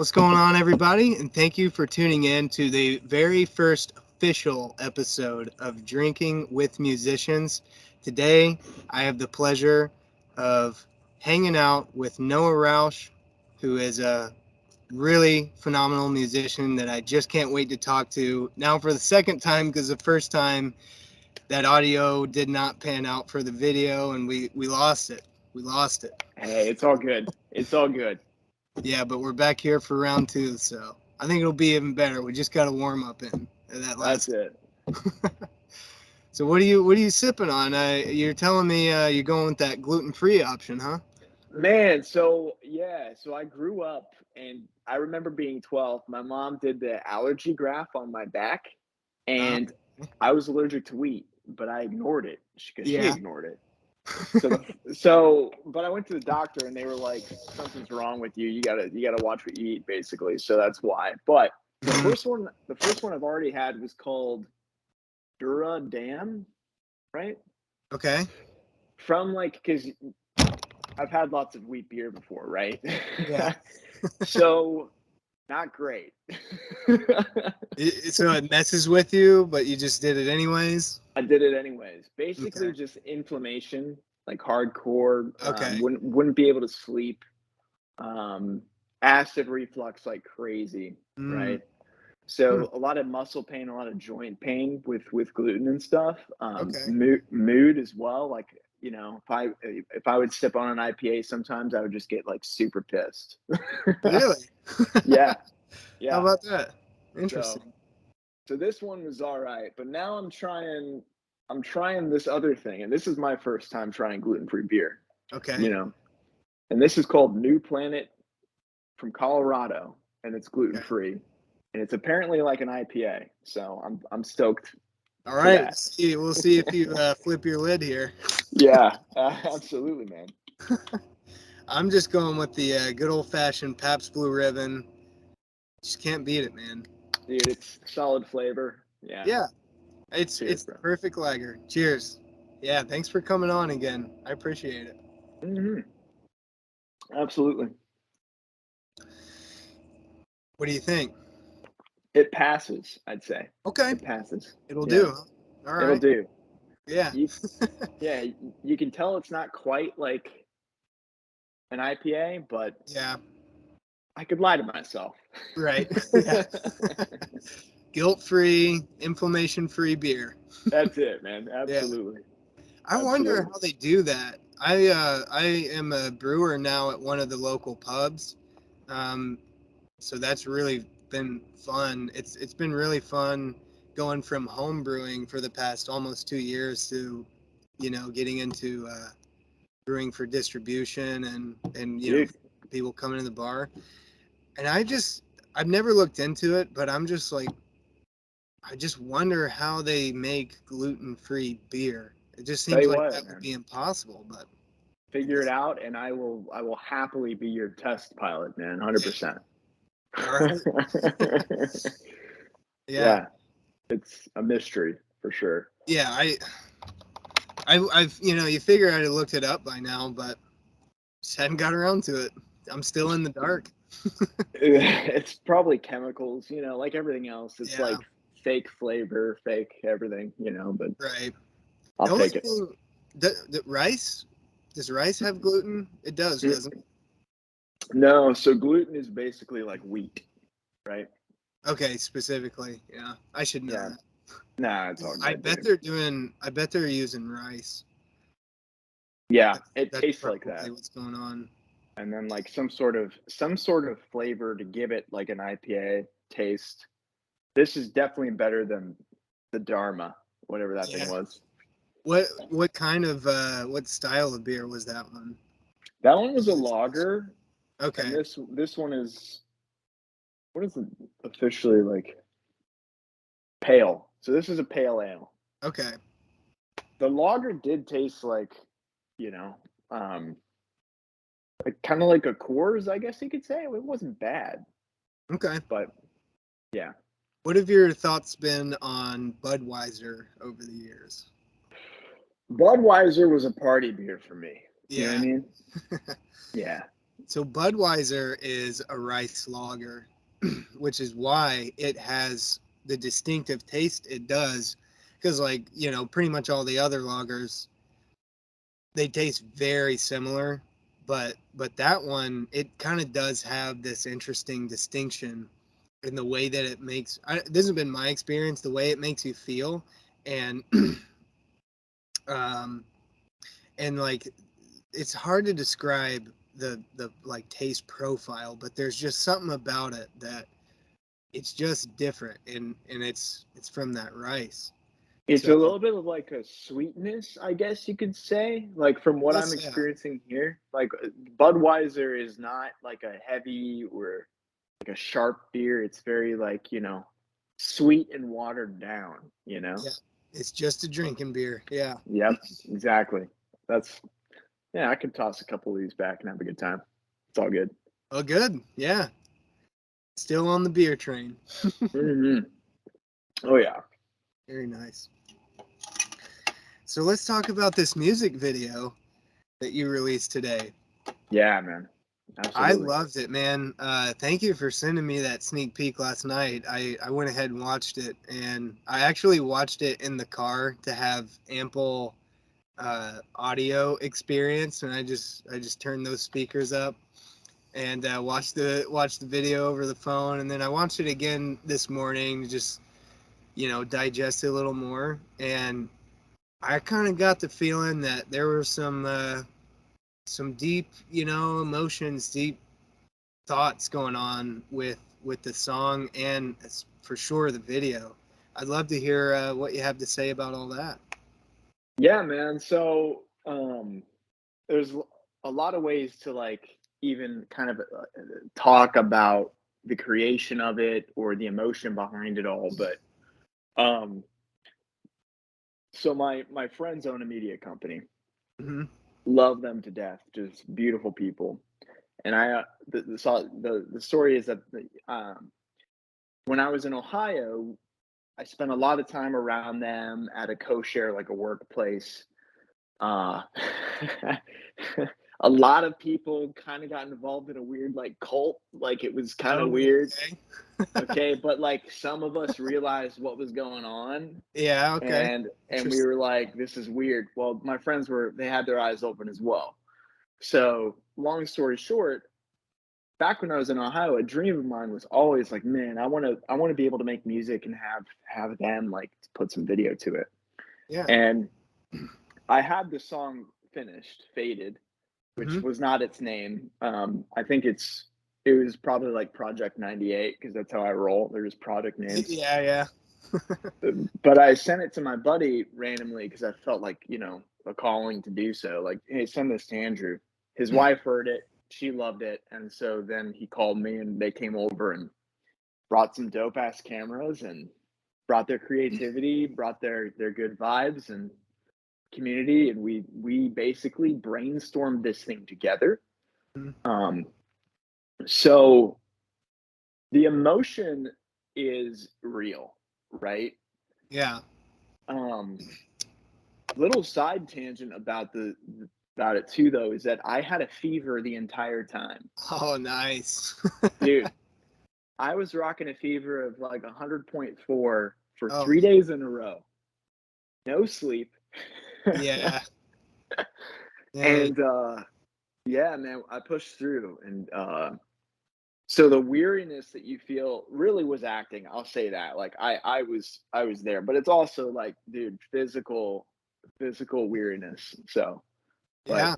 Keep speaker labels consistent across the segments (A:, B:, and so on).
A: What's going on, everybody? And thank you for tuning in to the very first official episode of Drinking with Musicians. Today, I have the pleasure of hanging out with Noah Rauch, who is a really phenomenal musician that I just can't wait to talk to now for the second time, because the first time that audio did not pan out for the video and we lost it. We lost it.
B: Hey, it's all good. It's all good.
A: Yeah, but we're back here for round two, so I think it'll be even better. We just got to warm up in that
B: That's
A: last.
B: it.
A: So what are you sipping on? You're telling me you're going with that gluten-free option, huh?
B: Man, so I grew up and I remember being 12. My mom did the allergy graph on my back
A: Uh,
B: and I was allergic to wheat, but I ignored it because she
A: yeah.
B: ignored it. But I went to the doctor and they were like, something's wrong with you. You gotta watch what you eat, basically. So that's why. But the first one I've already had was called Dura Dam, right?
A: Okay.
B: From because I've had lots of wheat beer before, right?
A: Yeah.
B: So not great.
A: So it messes with you, but you just did it anyways.
B: I did it anyways. Basically,
A: Okay.
B: just inflammation, like hardcore.
A: Okay.
B: Wouldn't be able to sleep. Acid reflux like crazy,
A: Mm.
B: right? So a lot of muscle pain, a lot of joint pain with gluten and stuff.
A: Okay.
B: Mood as well. Like if I would sip on an IPA, sometimes I would just get like super pissed.
A: Really?
B: Yeah,
A: How
B: yeah.
A: about that?
B: So
A: Interesting.
B: so this one was all right, but now I'm trying this other thing, and this is my first time trying gluten-free beer.
A: Okay.
B: You know, and this is called New Planet from Colorado, and it's gluten
A: Okay.
B: free, and it's apparently like an IPA. So I'm stoked
A: All
B: for
A: right.
B: that.
A: We'll see if you flip your lid here.
B: Yeah, absolutely, man.
A: I'm just going with the good old-fashioned Pabst Blue Ribbon. Just can't beat it, man.
B: Dude, it's solid flavor. Yeah.
A: Yeah, it's
B: Cheers,
A: the
B: bro.
A: perfect lager. Cheers. Yeah, thanks for coming on again. I appreciate it.
B: Absolutely.
A: What do you think?
B: It passes, I'd say.
A: Okay,
B: It passes.
A: it'll
B: Yeah,
A: do. All
B: it'll
A: right.
B: do.
A: Yeah.
B: You, yeah, you can tell it's not quite like an IPA, but
A: Yeah.
B: I could lie to myself.
A: Right. Yeah. Guilt-free, inflammation-free beer.
B: That's it, man.
A: Yeah.
B: Absolutely.
A: I wonder
B: Absolutely.
A: how they do that. I am a brewer now at one of the local pubs. Um, so that's really been fun. It's been really fun going from home brewing for the past almost 2 years to, getting into brewing for distribution and
B: Dude,
A: people coming to the bar. And I've never looked into it, but I'm just like, I just wonder how they make gluten-free beer. It just
B: tell
A: seems
B: you
A: like
B: what,
A: that would
B: man.
A: be impossible, but I
B: Figure it
A: guess.
B: out and I will happily be your test pilot, man. 100%.
A: All right. Yeah.
B: Yeah, it's a mystery for sure.
A: Yeah, I've you figure I'd have looked it up by now, but just hadn't got around to it. I'm still in the dark.
B: It's probably chemicals, like everything else. It's
A: Yeah,
B: like fake flavor, fake everything, but
A: right.
B: I'll
A: The only
B: take it.
A: thing, the rice, does rice have gluten? It does, doesn't it?
B: No, so gluten is basically like wheat, right?
A: Okay, specifically, yeah. I should know
B: Yeah.
A: that.
B: Nah, it's all
A: I
B: good,
A: bet
B: dude.
A: they're using rice.
B: Yeah,
A: That's,
B: it
A: that's
B: tastes like
A: probably
B: that.
A: what's going on.
B: And then like some sort of flavor to give it like an IPA taste. This is definitely better than the Dharma, whatever that thing
A: Yeah.
B: was.
A: What kind of what style of beer was that one?
B: That one was a lager, and
A: Okay.
B: this one is what is it officially like? Pale. So this is a pale ale.
A: Okay.
B: The lager did taste like, you know, um, like kind of like a Coors, I guess you could say. It wasn't bad,
A: Okay.
B: but yeah.
A: What have your thoughts been on Budweiser over the years?
B: Budweiser was a party beer for me. You know what I
A: Yeah.
B: mean? Yeah.
A: So Budweiser is a rice lager, which is why it has the distinctive taste it does. Because, like, pretty much all the other lagers, they taste very similar, but that one, it kind of does have this interesting distinction in the way that it makes. This has been my experience, the way it makes you feel, and um, and like it's hard to describe the like taste profile, but there's just something about it that it's just different, and it's from that rice.
B: It's a
A: So
B: little bit of like a sweetness, I guess you could say. Like from what I'm
A: yes, yeah,
B: experiencing here, like Budweiser is not like a heavy or like a sharp beer. It's very like, sweet and watered down, you know?
A: yeah, it's just a drinking beer. Yeah.
B: Yep, exactly. That's yeah, I could toss a couple of these back and have a good time. It's all good.
A: Oh, good. Yeah, still on the beer train.
B: Hmm. Oh yeah.
A: Very nice. So let's talk about this music video that you released today.
B: Yeah, man.
A: I
B: Absolutely.
A: loved it, man. Thank you for sending me that sneak peek last night. I went ahead and watched it, and I actually watched it in the car to have ample audio experience, and I just turned those speakers up and watched the video over the phone, and then I watched it again this morning to just digest it a little more, and I kind of got the feeling that there were some deep emotions, deep thoughts going on with the song and for sure the video. I'd love to hear what you have to say about all that.
B: Yeah, man. So, there's a lot of ways to like even kind of talk about the creation of it or the emotion behind it all, but um so my friends own a media company.
A: Hmm.
B: Love them to death. Just beautiful people. And the story is that when I was in Ohio, I spent a lot of time around them at a co-share, like a workplace. Uh, a lot of people kind of got involved in a weird like cult. Like it was kind of
A: Oh,
B: weird.
A: okay.
B: Okay, but like some of us realized what was going on,
A: Yeah, okay.
B: and we
A: Interesting.
B: were like, this is weird. Well, my friends they had their eyes open as well. So long story short, back when I was in Ohio, a dream of mine was always like, man, I want to be able to make music and have them like put some video to it.
A: Yeah.
B: And I had the song finished, Faded, which
A: Hmm.
B: was not its name. I think it was probably like Project 98 because that's how I roll. They're just project names.
A: Yeah, yeah.
B: But I sent it to my buddy randomly because I felt like, a calling to do so. Like, hey, send this to Andrew. His wife heard it. She loved it. And so then he called me and they came over and brought some dope ass cameras and brought their creativity, brought their good vibes and community. And we basically brainstormed this thing together.
A: Mhm.
B: Um, so the emotion is real, right?
A: Yeah.
B: Um, little side tangent about it too, though, is that I had a fever the entire time,
A: Oh, nice.
B: dude. I was rocking a fever of like 100.4 for
A: Oh,
B: 3 days in a row, no sleep,
A: yeah. Yeah.
B: and yeah, man, I pushed through, and so the weariness that you feel really was acting. I'll say that. Like I was there, but it's also like, dude, physical weariness. So, but
A: Yeah.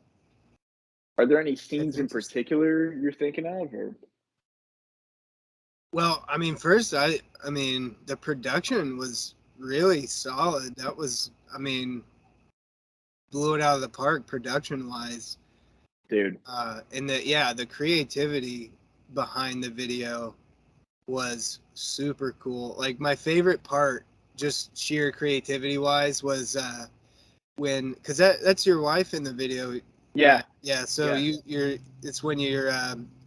B: are there any
A: That's
B: scenes in
A: interesting.
B: particular you're thinking of, or
A: Well, I mean, first, I mean, the production was really solid. That was, I mean, blew it out of the park production wise.
B: dude?
A: And the creativity behind the video was super cool. Like my favorite part, just sheer creativity wise, was because that's your wife in the video,
B: Yeah,
A: right? Yeah. So
B: yeah.
A: it's when you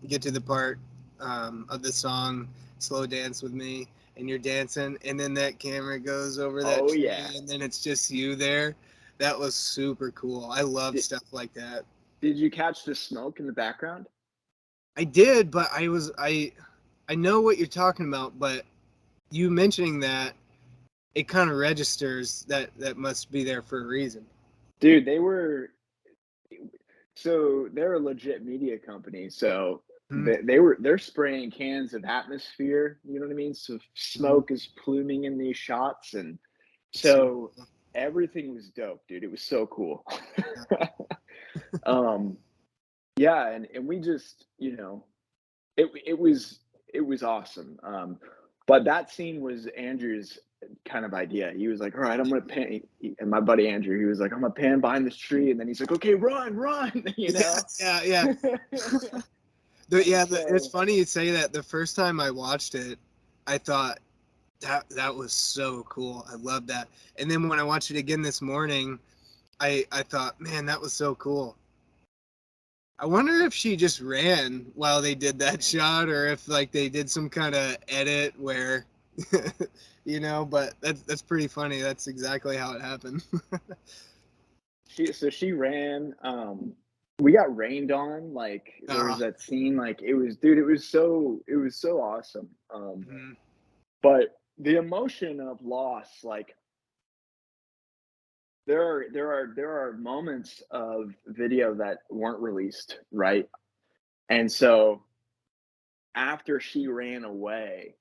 A: get to the part of the song "Slow Dance with Me" and you're dancing, and then that camera goes over that
B: Oh yeah.
A: tree, and then it's just you there. That was super cool. I love
B: Did,
A: stuff like that.
B: did you catch the smoke in the background?
A: I did, but I know what you're talking about, but you mentioning that it kind of registers that that must be there for a reason.
B: Dude, they're a legit media company, so
A: Hmm.
B: they're spraying cans of atmosphere, you know what I mean? So
A: Hmm.
B: smoke is pluming in these shots, and
A: Super
B: so
A: cool.
B: everything was dope, dude. It was so cool.
A: Yeah.
B: Um, yeah, and we just, it was awesome. But that scene was Andrew's kind of idea. He was like, "All right, I'm gonna pan," and my buddy Andrew, he was like, "I'm gonna pan behind this tree," and then he's like, "Okay, run, run," you
A: Yeah,
B: know.
A: yeah, yeah.
B: And
A: It's
B: so,
A: funny you say that. The first time I watched it, I thought that was so cool. I love that. And then when I watched it again this morning, I thought, man, that was so cool. I wonder if she just ran while they did that shot, or if like they did some kind of edit where, But that's pretty funny. That's exactly how it happened.
B: she ran. We got rained on. Like there was
A: Ah,
B: that scene. Like it was, dude. It was so awesome.
A: mhm.
B: But the emotion of loss, like there are moments of video that weren't released, right? And so after she ran away,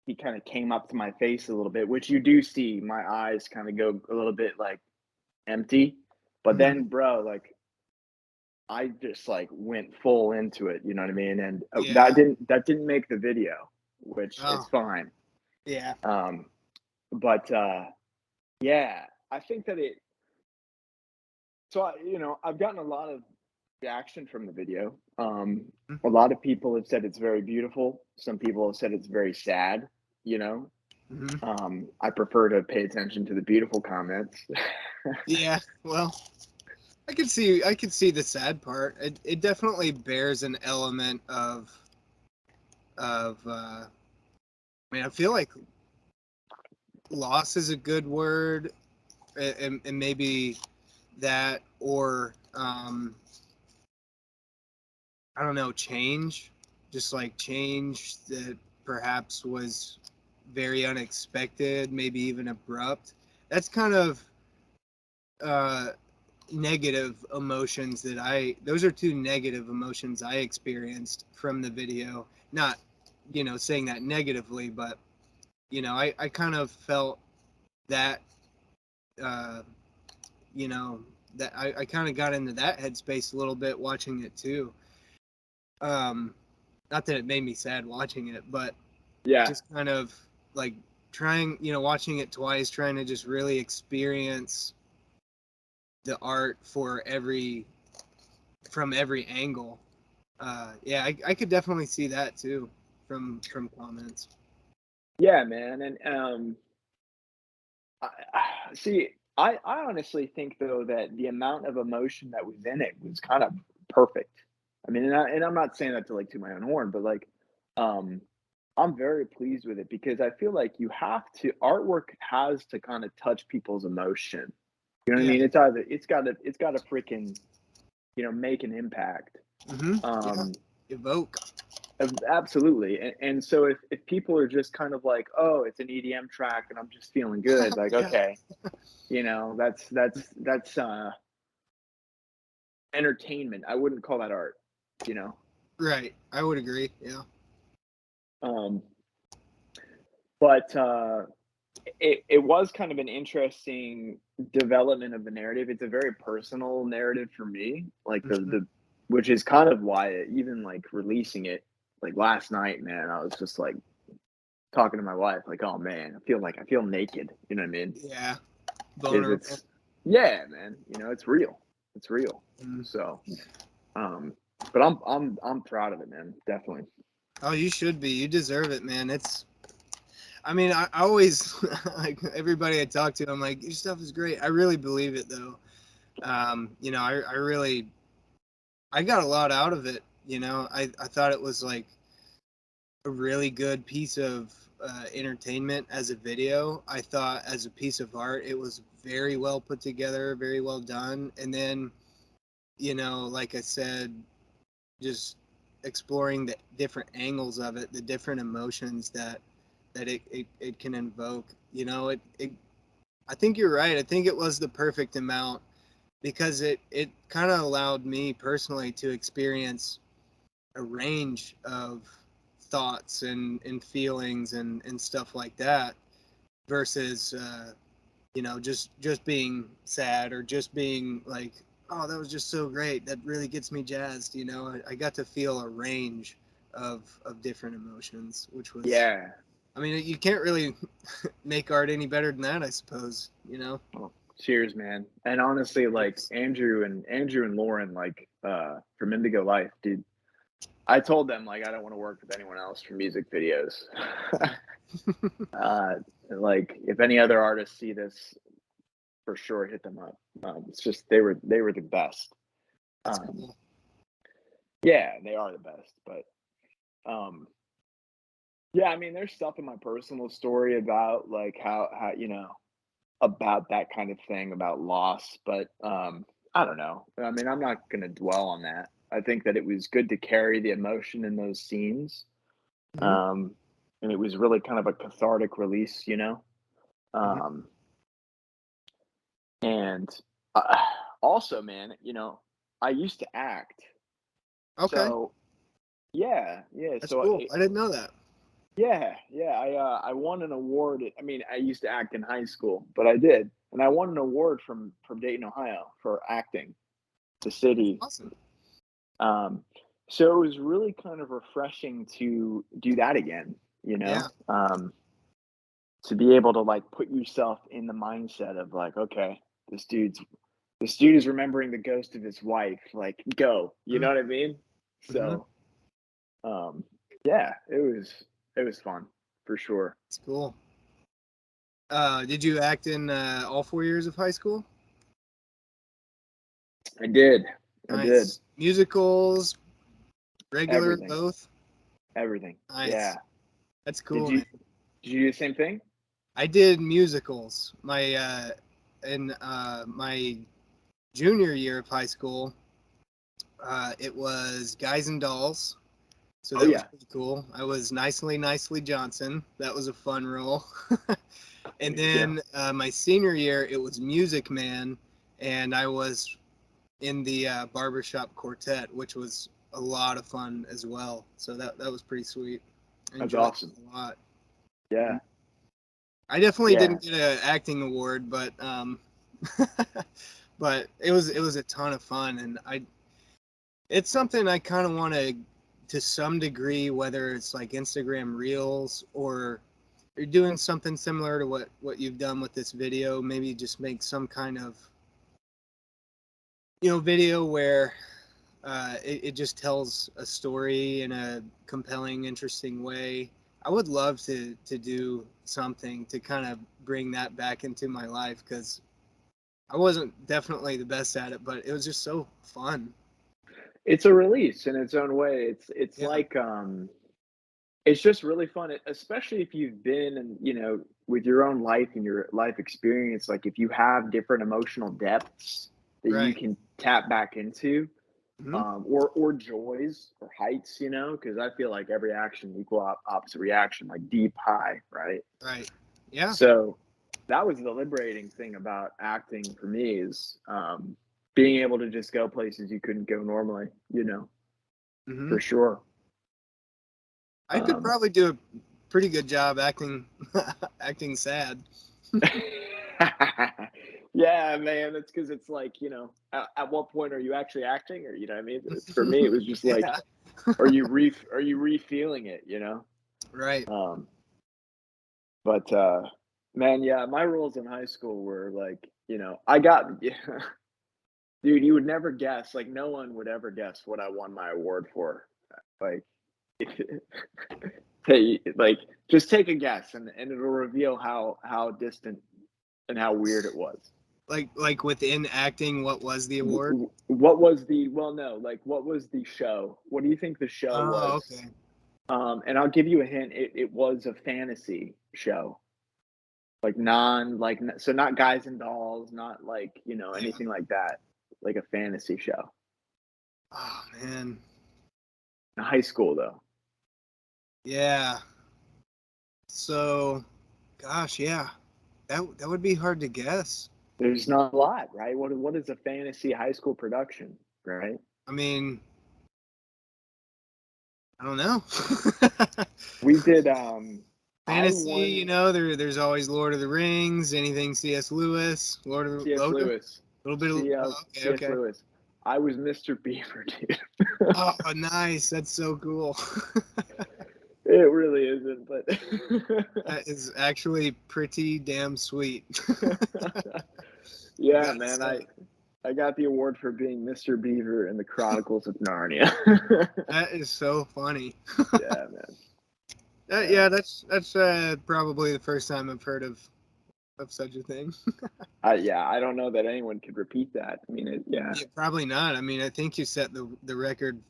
B: he kind of came up to my face a little bit, which you do see my eyes kind of go a little bit like empty. But
A: Mhm.
B: then, bro, like I just like went full into it, you know what I mean? And that
A: Yeah.
B: didn't make the video, which it's
A: Oh,
B: fine.
A: yeah.
B: Um, but yeah, I think that it. So I've gotten a lot of reaction from the video. A lot of people have said it's very beautiful. Some people have said it's very sad. You know,
A: Hmm.
B: I prefer to pay attention to the beautiful comments.
A: Yeah. Well, I could see the sad part. It definitely bears an element of I mean, I feel like loss is a good word, and maybe that, or I don't know, change, just like change that perhaps was very unexpected, maybe even abrupt. That's kind of uh, negative emotions that those are two negative emotions I experienced from the video. Not, saying that negatively, but, I kind of felt that, uh, you know, that I kind of got into that headspace a little bit watching it too. Um, Not that it made me sad watching it, but
B: Yeah,
A: just kind of like trying, watching it twice, trying to just really experience the art from every angle. Yeah, I could definitely see that too from comments.
B: yeah, man, and see, I honestly think though that the amount of emotion that was in it was kind of perfect. I mean, and I'm not saying that to like to my own horn, but like, um, I'm very pleased with it because I feel like you have to artwork has to kind of touch people's emotion. You know what I
A: Yeah.
B: mean? It's got to freaking make an impact.
A: Hmm. Yeah.
B: Um,
A: Evoke.
B: Absolutely. And so if people are just kind of like, oh, it's an EDM track and I'm just feeling good, like
A: Yeah.
B: okay, that's entertainment. I wouldn't call that art, you know.
A: Right. I would agree. Yeah.
B: Um, but it was kind of an interesting development of the narrative. It's a very personal narrative for me, like
A: Hmm.
B: the which is kind of why even like releasing it like last night, man, I was just like talking to my wife, like, oh man, I feel naked. You know what I mean?
A: Yeah.
B: Because
A: Vulnerable.
B: yeah, man, it's real. It's real.
A: Mm.
B: So, um, but I'm proud of it, man. Definitely.
A: Oh, you should be. You deserve it, man. I mean, I always, like everybody I talk to, I'm like, your stuff is great. I really believe it though. I really, I got a lot out of it. I thought it was like a really good piece of entertainment as a video. I thought as a piece of art, it was very well put together, very well done. And then, like I said, just exploring the different angles of it, the different emotions that it can invoke. You know, I think you're right. I think it was the perfect amount because it kind of allowed me personally to experience a range of thoughts and feelings and stuff like that versus you know, just being sad or just being like, oh, that was just so great, that really gets me jazzed. You know, I got to feel a range of different emotions, which was,
B: Yeah.
A: I mean, you can't really make art any better than that, I suppose. You know.
B: Well, cheers, man. And honestly, like
A: Cheers.
B: Andrew and Lauren, like from Indigo Life, dude. I told them like I don't want to work with anyone else for music videos.
A: Yeah.
B: uh, like if any other artists see this, for sure hit them up. It's just they were the best.
A: That's
B: Um,
A: cool.
B: yeah, they are the best. But um, yeah, I mean, there's stuff in my personal story about like how about that kind of thing about loss, but I don't know. I mean, I'm not gonna dwell on that. I think that it was good to carry the emotion in those scenes,
A: Hmm.
B: um, and it was really kind of a cathartic release, you know.
A: Hmm.
B: Um, and uh, also, man, I used to act,
A: Okay,
B: so yeah.
A: that's
B: So
A: cool. I didn't know that.
B: yeah. I won an award. I mean, I used to act in high school, but I did, and I won an award from Dayton, Ohio, for acting the city.
A: Awesome.
B: Um, so it was really kind of refreshing to do that again,
A: Yeah.
B: to be able to like put yourself in the mindset of like, okay, this dude's this dude is remembering the ghost of his wife. Like, go, you know what I mean?
A: Mm-hmm.
B: So, um, yeah, it was fun for sure.
A: It's cool. Did you act in all 4 years of high school?
B: I did, I did
A: Nice. Musicals, regular,
B: everything,
A: both.
B: everything.
A: Nice.
B: Yeah.
A: That's
B: Did
A: cool,
B: you
A: man.
B: did you do the same thing?
A: I did musicals. In my junior year of high school, it was Guys and Dolls. So
B: Oh
A: that was
B: yeah,
A: pretty cool. I was Nicely Johnson. That was a fun role. And
B: yeah.
A: then my senior year, it was Music Man, and I was in the barbershop quartet, which was a lot of fun as well. So that was pretty sweet. I
B: That's
A: enjoyed
B: awesome.
A: it a lot. Mhm.
B: Yeah,
A: I definitely
B: yeah.
A: didn't get an acting award, but but it was a ton of fun, and I it's something I kind of want to some degree, whether it's like Instagram Reels or you're doing something similar to what you've done with this video, maybe just make some kind of video where it just tells a story in a compelling, interesting way. I would love to do something to kind of bring that back into my life because I wasn't definitely the best at it, but it was just so fun.
B: It's a release in its own way. It's
A: Yeah,
B: like it's just really fun, especially if you've been and with your own life and your life experience. Like if you have different emotional depths that you
A: right.
B: can tap back into,
A: Hmm.
B: or joys or heights, because I feel like every action equal opposite reaction, like deep high, right?
A: Right. Yeah.
B: So that was the liberating thing about acting for me is being able to just go places you couldn't go normally,
A: Hmm.
B: for sure.
A: I could
B: Um,
A: probably do a pretty good job acting acting sad.
B: yeah, man, it's because it's like, at what point are you actually acting? Or, you know what I mean? For me, it was just like,
A: Yeah.
B: are you re-feeling it,
A: Right.
B: Um, but man, yeah, my roles in high school were like, I got, yeah, dude, you would never guess, like, no one would ever guess what I won my award for. Like, hey, like, just take a guess, and it'll reveal how distant and how weird it was.
A: Like within acting, what was the award?
B: What was the well, no, like, what was the show? What do you think the show
A: Oh,
B: was?
A: okay.
B: And I'll give you a hint. It was a fantasy show, like so not Guys and Dolls, not like
A: Yeah.
B: anything like that, like a fantasy show.
A: Oh man.
B: In high school, though.
A: Yeah. So, gosh, yeah, that would be hard to guess.
B: There's not a lot, right? What is a fantasy high school production, right?
A: I mean, I don't know.
B: We did. I
A: Fantasy,
B: won
A: there's always Lord of the Rings, anything C.S. Lewis, Lord of the
B: C.S.
A: Logan,
B: Lewis,
A: a little bit of okay,
B: C.S.
A: okay.
B: Lewis. I was Mr. Beaver, dude.
A: Oh, nice. That's so cool.
B: It really isn't, but
A: That is actually pretty damn sweet. I
B: yeah,
A: gotta
B: man,
A: say,
B: I got the award for being Mr. Beaver in the Chronicles of Narnia.
A: that is so funny.
B: Yeah, man.
A: Yeah,
B: Yeah.
A: that's probably the first time I've heard of such a thing.
B: Yeah, I don't know that anyone could repeat that. I mean, yeah.
A: Yeah, probably not. I mean, I think you set the record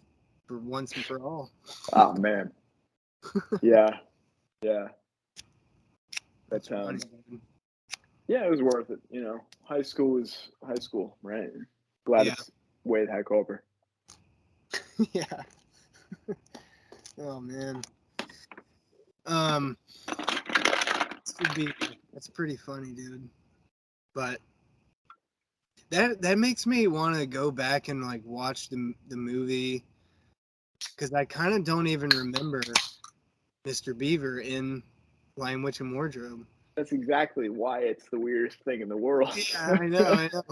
A: for once and for all.
B: Oh man. Yeah, yeah.
A: That's
B: But
A: funny, dude.
B: yeah, it was worth it. High school was high school, right? Glad
A: Yeah,
B: it's way the heck over.
A: yeah. Oh man. Um, that's pretty funny, dude. But that makes me want to go back and like watch the movie because I kind of don't even remember Mr. Beaver in Lion Witch and Wardrobe.
B: That's exactly why it's the weirdest thing in the world.
A: Yeah, I know, I know.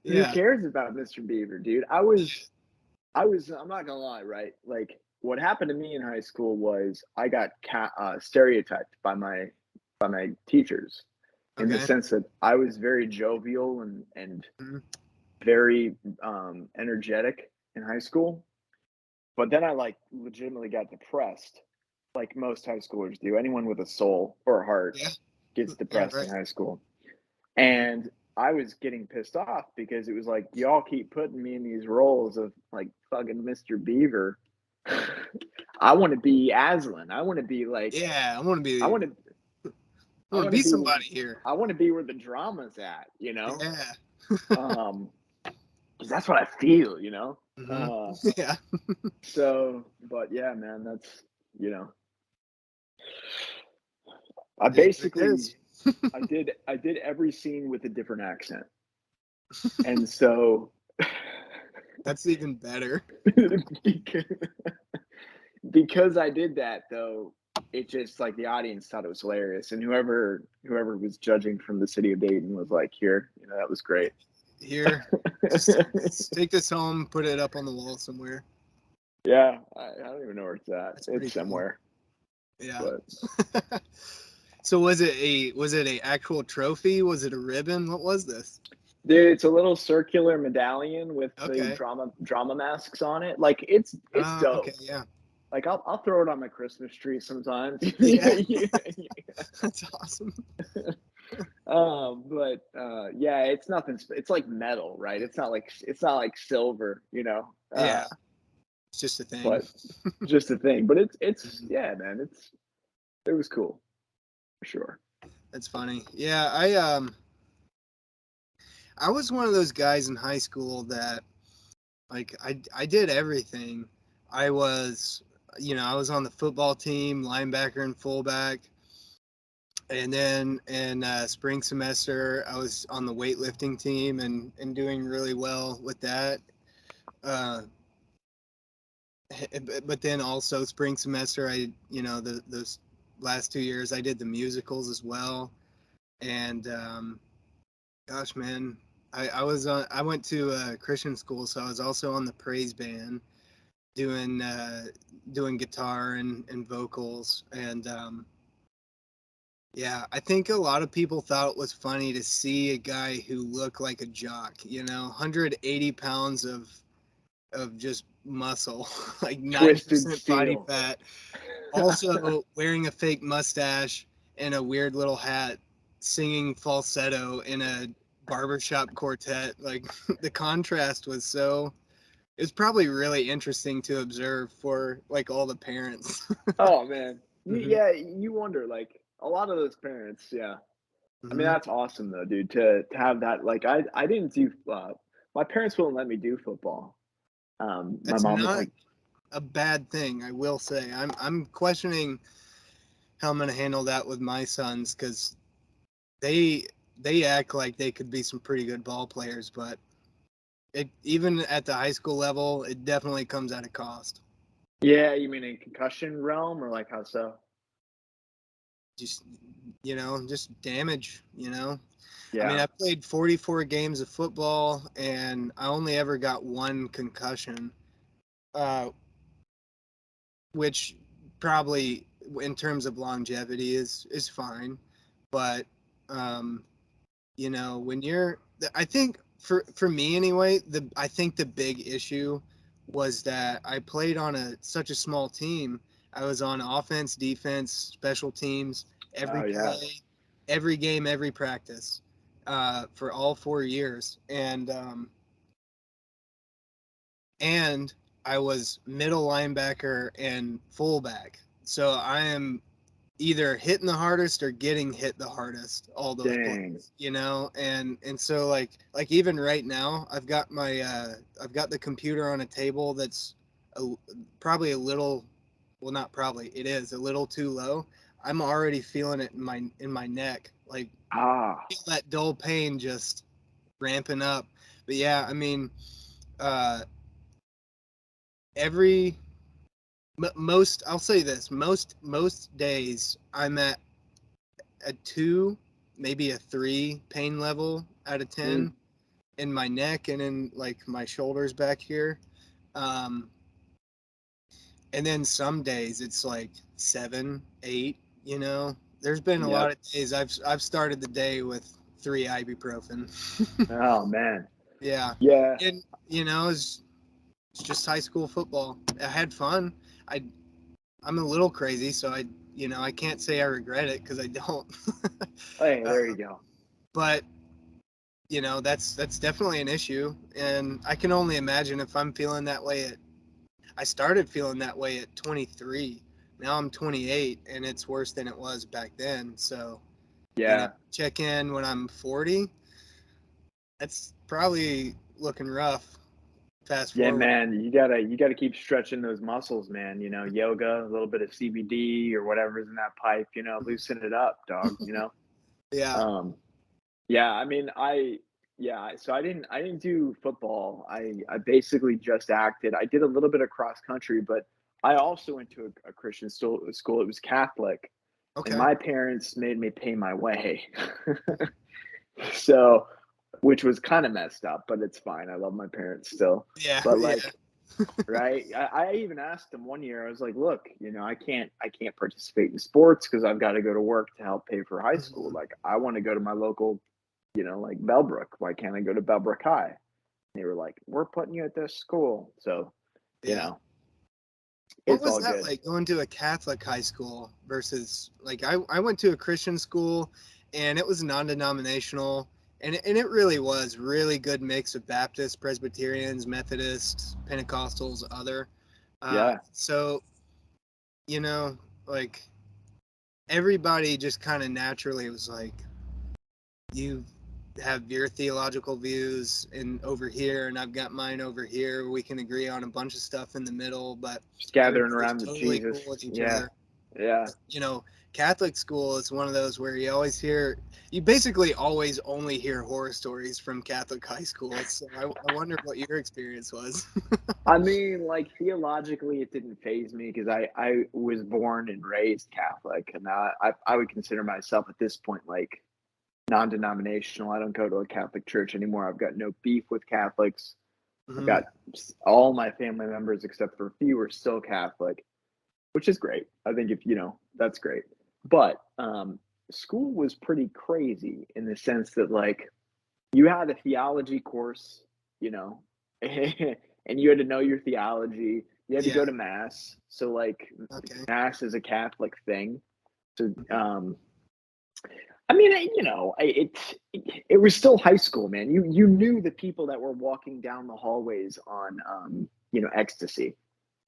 B: Who
A: Yeah.
B: cares about Mr. Beaver, dude? I'm not gonna lie, right? Like, what happened to me in high school was I got stereotyped by my teachers in the
A: Okay.
B: sense that I was very jovial and
A: Mhm.
B: very energetic in high school. But then I like legitimately got depressed, like most high schoolers do. Anyone with a soul or a heart
A: Yeah.
B: gets
A: Yeah.
B: depressed in
A: Right.
B: high school.
A: Mhm.
B: And I was getting pissed off because it was like, y'all keep putting me in these roles of like fucking Mr. Beaver. I want to be Aslan. I want to be like,
A: Yeah.
B: I want to,
A: I
B: I
A: want to
B: want to
A: be
B: be,
A: somebody here.
B: I want to be where the drama's at, you know?
A: Yeah.
B: Um, 'Cause that's what I feel, you know?
A: Hmm.
B: Uh,
A: Yeah.
B: but yeah, man, that's, you know, I
A: It is what it
B: basically,
A: is.
B: I did every scene with a different accent. And so,
A: That's even better.
B: because, because I did that though, it just like the audience thought it was hilarious, and whoever was judging from the city of Dayton was like, "Here, that was great."
A: Here, just take this home, put it up on the wall somewhere.
B: Yeah, I don't even know where it's at.
A: That's pretty
B: It's
A: cool.
B: somewhere,
A: Yeah.
B: but
A: So was it a actual trophy? Was it a ribbon? What was this?
B: dude, it's a little circular medallion with the
A: Okay.
B: drama masks on it. Like it's
A: Okay.
B: dope.
A: Yeah.
B: Like I'll throw it on my Christmas tree sometimes.
A: Yeah. That's awesome.
B: But yeah, it's nothing. It's like metal, right? It's not like silver,
A: Yeah. It's just a thing.
B: but just a thing. But it's
A: Mhm.
B: yeah, man. It was cool for sure.
A: That's funny. Yeah. I was one of those guys in high school that like I did everything. I was I was on the football team, linebacker and fullback. And then in spring semester, I was on the weightlifting team and doing really well with that. Uh, but then also spring semester, those last 2 years, I did the musicals as well. And gosh, man, I went to Christian school, so I was also on the praise band doing doing guitar and vocals. And yeah, I think a lot of people thought it was funny to see a guy who looked like a jock, 180 pounds of just muscle, like
B: Twisted
A: 90% body
B: Steel.
A: fat, also wearing a fake mustache and a weird little hat, singing falsetto in a barbershop quartet. Like the contrast was it's probably really interesting to observe for like all the parents.
B: Oh man,
A: Hmm.
B: yeah. You wonder like a lot of those parents. Yeah, I mean
A: Hmm.
B: that's awesome though, dude. To have that like I didn't do. My parents wouldn't let me do football. My
A: That's
B: mom was
A: not
B: like,
A: a bad thing, I will say. I'm questioning how I'm gonna handle that with my sons because they they act like they could be some pretty good ball players, but it even at the high school level, it definitely comes at a cost.
B: yeah, you mean in concussion realm or like how so?
A: Just just damage. I mean,
B: Yeah.
A: I played 44 games of football and I only ever got one concussion, uh, which probably in terms of longevity is fine, but um, when you're I think for me anyway, I think the big issue was that I played on such a small team. I was on offense, defense, special teams, every
B: Oh yeah.
A: play, every game, every practice, for all 4 years, and I was middle linebacker and fullback. So I am either hitting the hardest or getting hit the hardest all those
B: Dang.
A: plays, and so like even right now I've got the computer on a table that's a, probably a little, well, not probably, it is a little too low. I'm already feeling it in my neck, like
B: Ah,
A: feel that dull pain just ramping up. But yeah, I mean, uh every most, I'll say this, most days I'm at a 2, maybe a 3 pain level out of
B: mm,
A: 10 in my neck and in like my shoulders back here. Um, and then some days it's like 7, 8. There's been a lot
B: yep.
A: of days I've started the day with 3 ibuprofen.
B: Oh man.
A: Yeah,
B: Yeah.
A: and it's just high school football. I had fun. I I'm a little crazy, so I can't say I regret it because I don't.
B: Hey,
A: uh,
B: there you go.
A: but that's definitely an issue, and I can only imagine if I'm feeling that way at I started feeling that way at 23. Now I'm 28 and it's worse than it was back then. So
B: Yeah.
A: check in when I'm 40. That's probably looking rough. Fast
B: Yeah,
A: forward.
B: man, you gotta keep stretching those muscles, man. Yoga, a little bit of CBD or whatever's in that pipe, loosen it up, dog.
A: Yeah.
B: Um, yeah, I mean, yeah, so I didn't do football. I basically just acted. I did a little bit of cross country, but I also went to a Christian school. It was Catholic, and
A: Okay.
B: my parents made me pay my way. So, which was kind of messed up, but it's fine. I love my parents still.
A: Yeah.
B: But
A: Yeah.
B: like, right? I even asked them one year. I was like, "Look, I can't participate in sports because I've got to go to work to help pay for high school.
A: Mhm.
B: Like, I want to go to my local, like Bellbrook. Why can't I go to Bellbrook High?" They were like, "We're putting you at this school." So, you
A: Yeah.
B: know,
A: What
B: it's
A: was
B: all
A: that
B: good.
A: like going to a Catholic high school versus like I went to a Christian school and it was non-denominational and it really was really good mix of Baptists, Presbyterians, Methodists, Pentecostals, other.
B: Yeah.
A: So you know like everybody just kind of naturally was like, you have your theological views and over here and I've got mine over here. We can agree on a bunch of stuff in the middle, but
B: Just gathering
A: everybody's
B: around with
A: totally
B: Jesus.
A: cool with each
B: Yeah.
A: other.
B: Yeah.
A: you know, Catholic school is one of those where you basically always only hear horror stories from Catholic high schools. So I wonder what your experience was.
B: I mean, like theologically, it didn't phase me because I was born and raised Catholic, and I would consider myself at this point like non-denominational. I don't go to a Catholic church anymore. I've got no beef with Catholics. I've
A: Hmm.
B: got all my family members except for a few are still Catholic, which is great. I think if that's great. But school was pretty crazy in the sense that like you had a theology course, you know, and you had to know your theology. You had to
A: Yeah.
B: go to mass. So like
A: Okay.
B: mass is a Catholic thing. So
A: Mhm.
B: I mean, it was still high school, man. You knew the people that were walking down the hallways on ecstasy.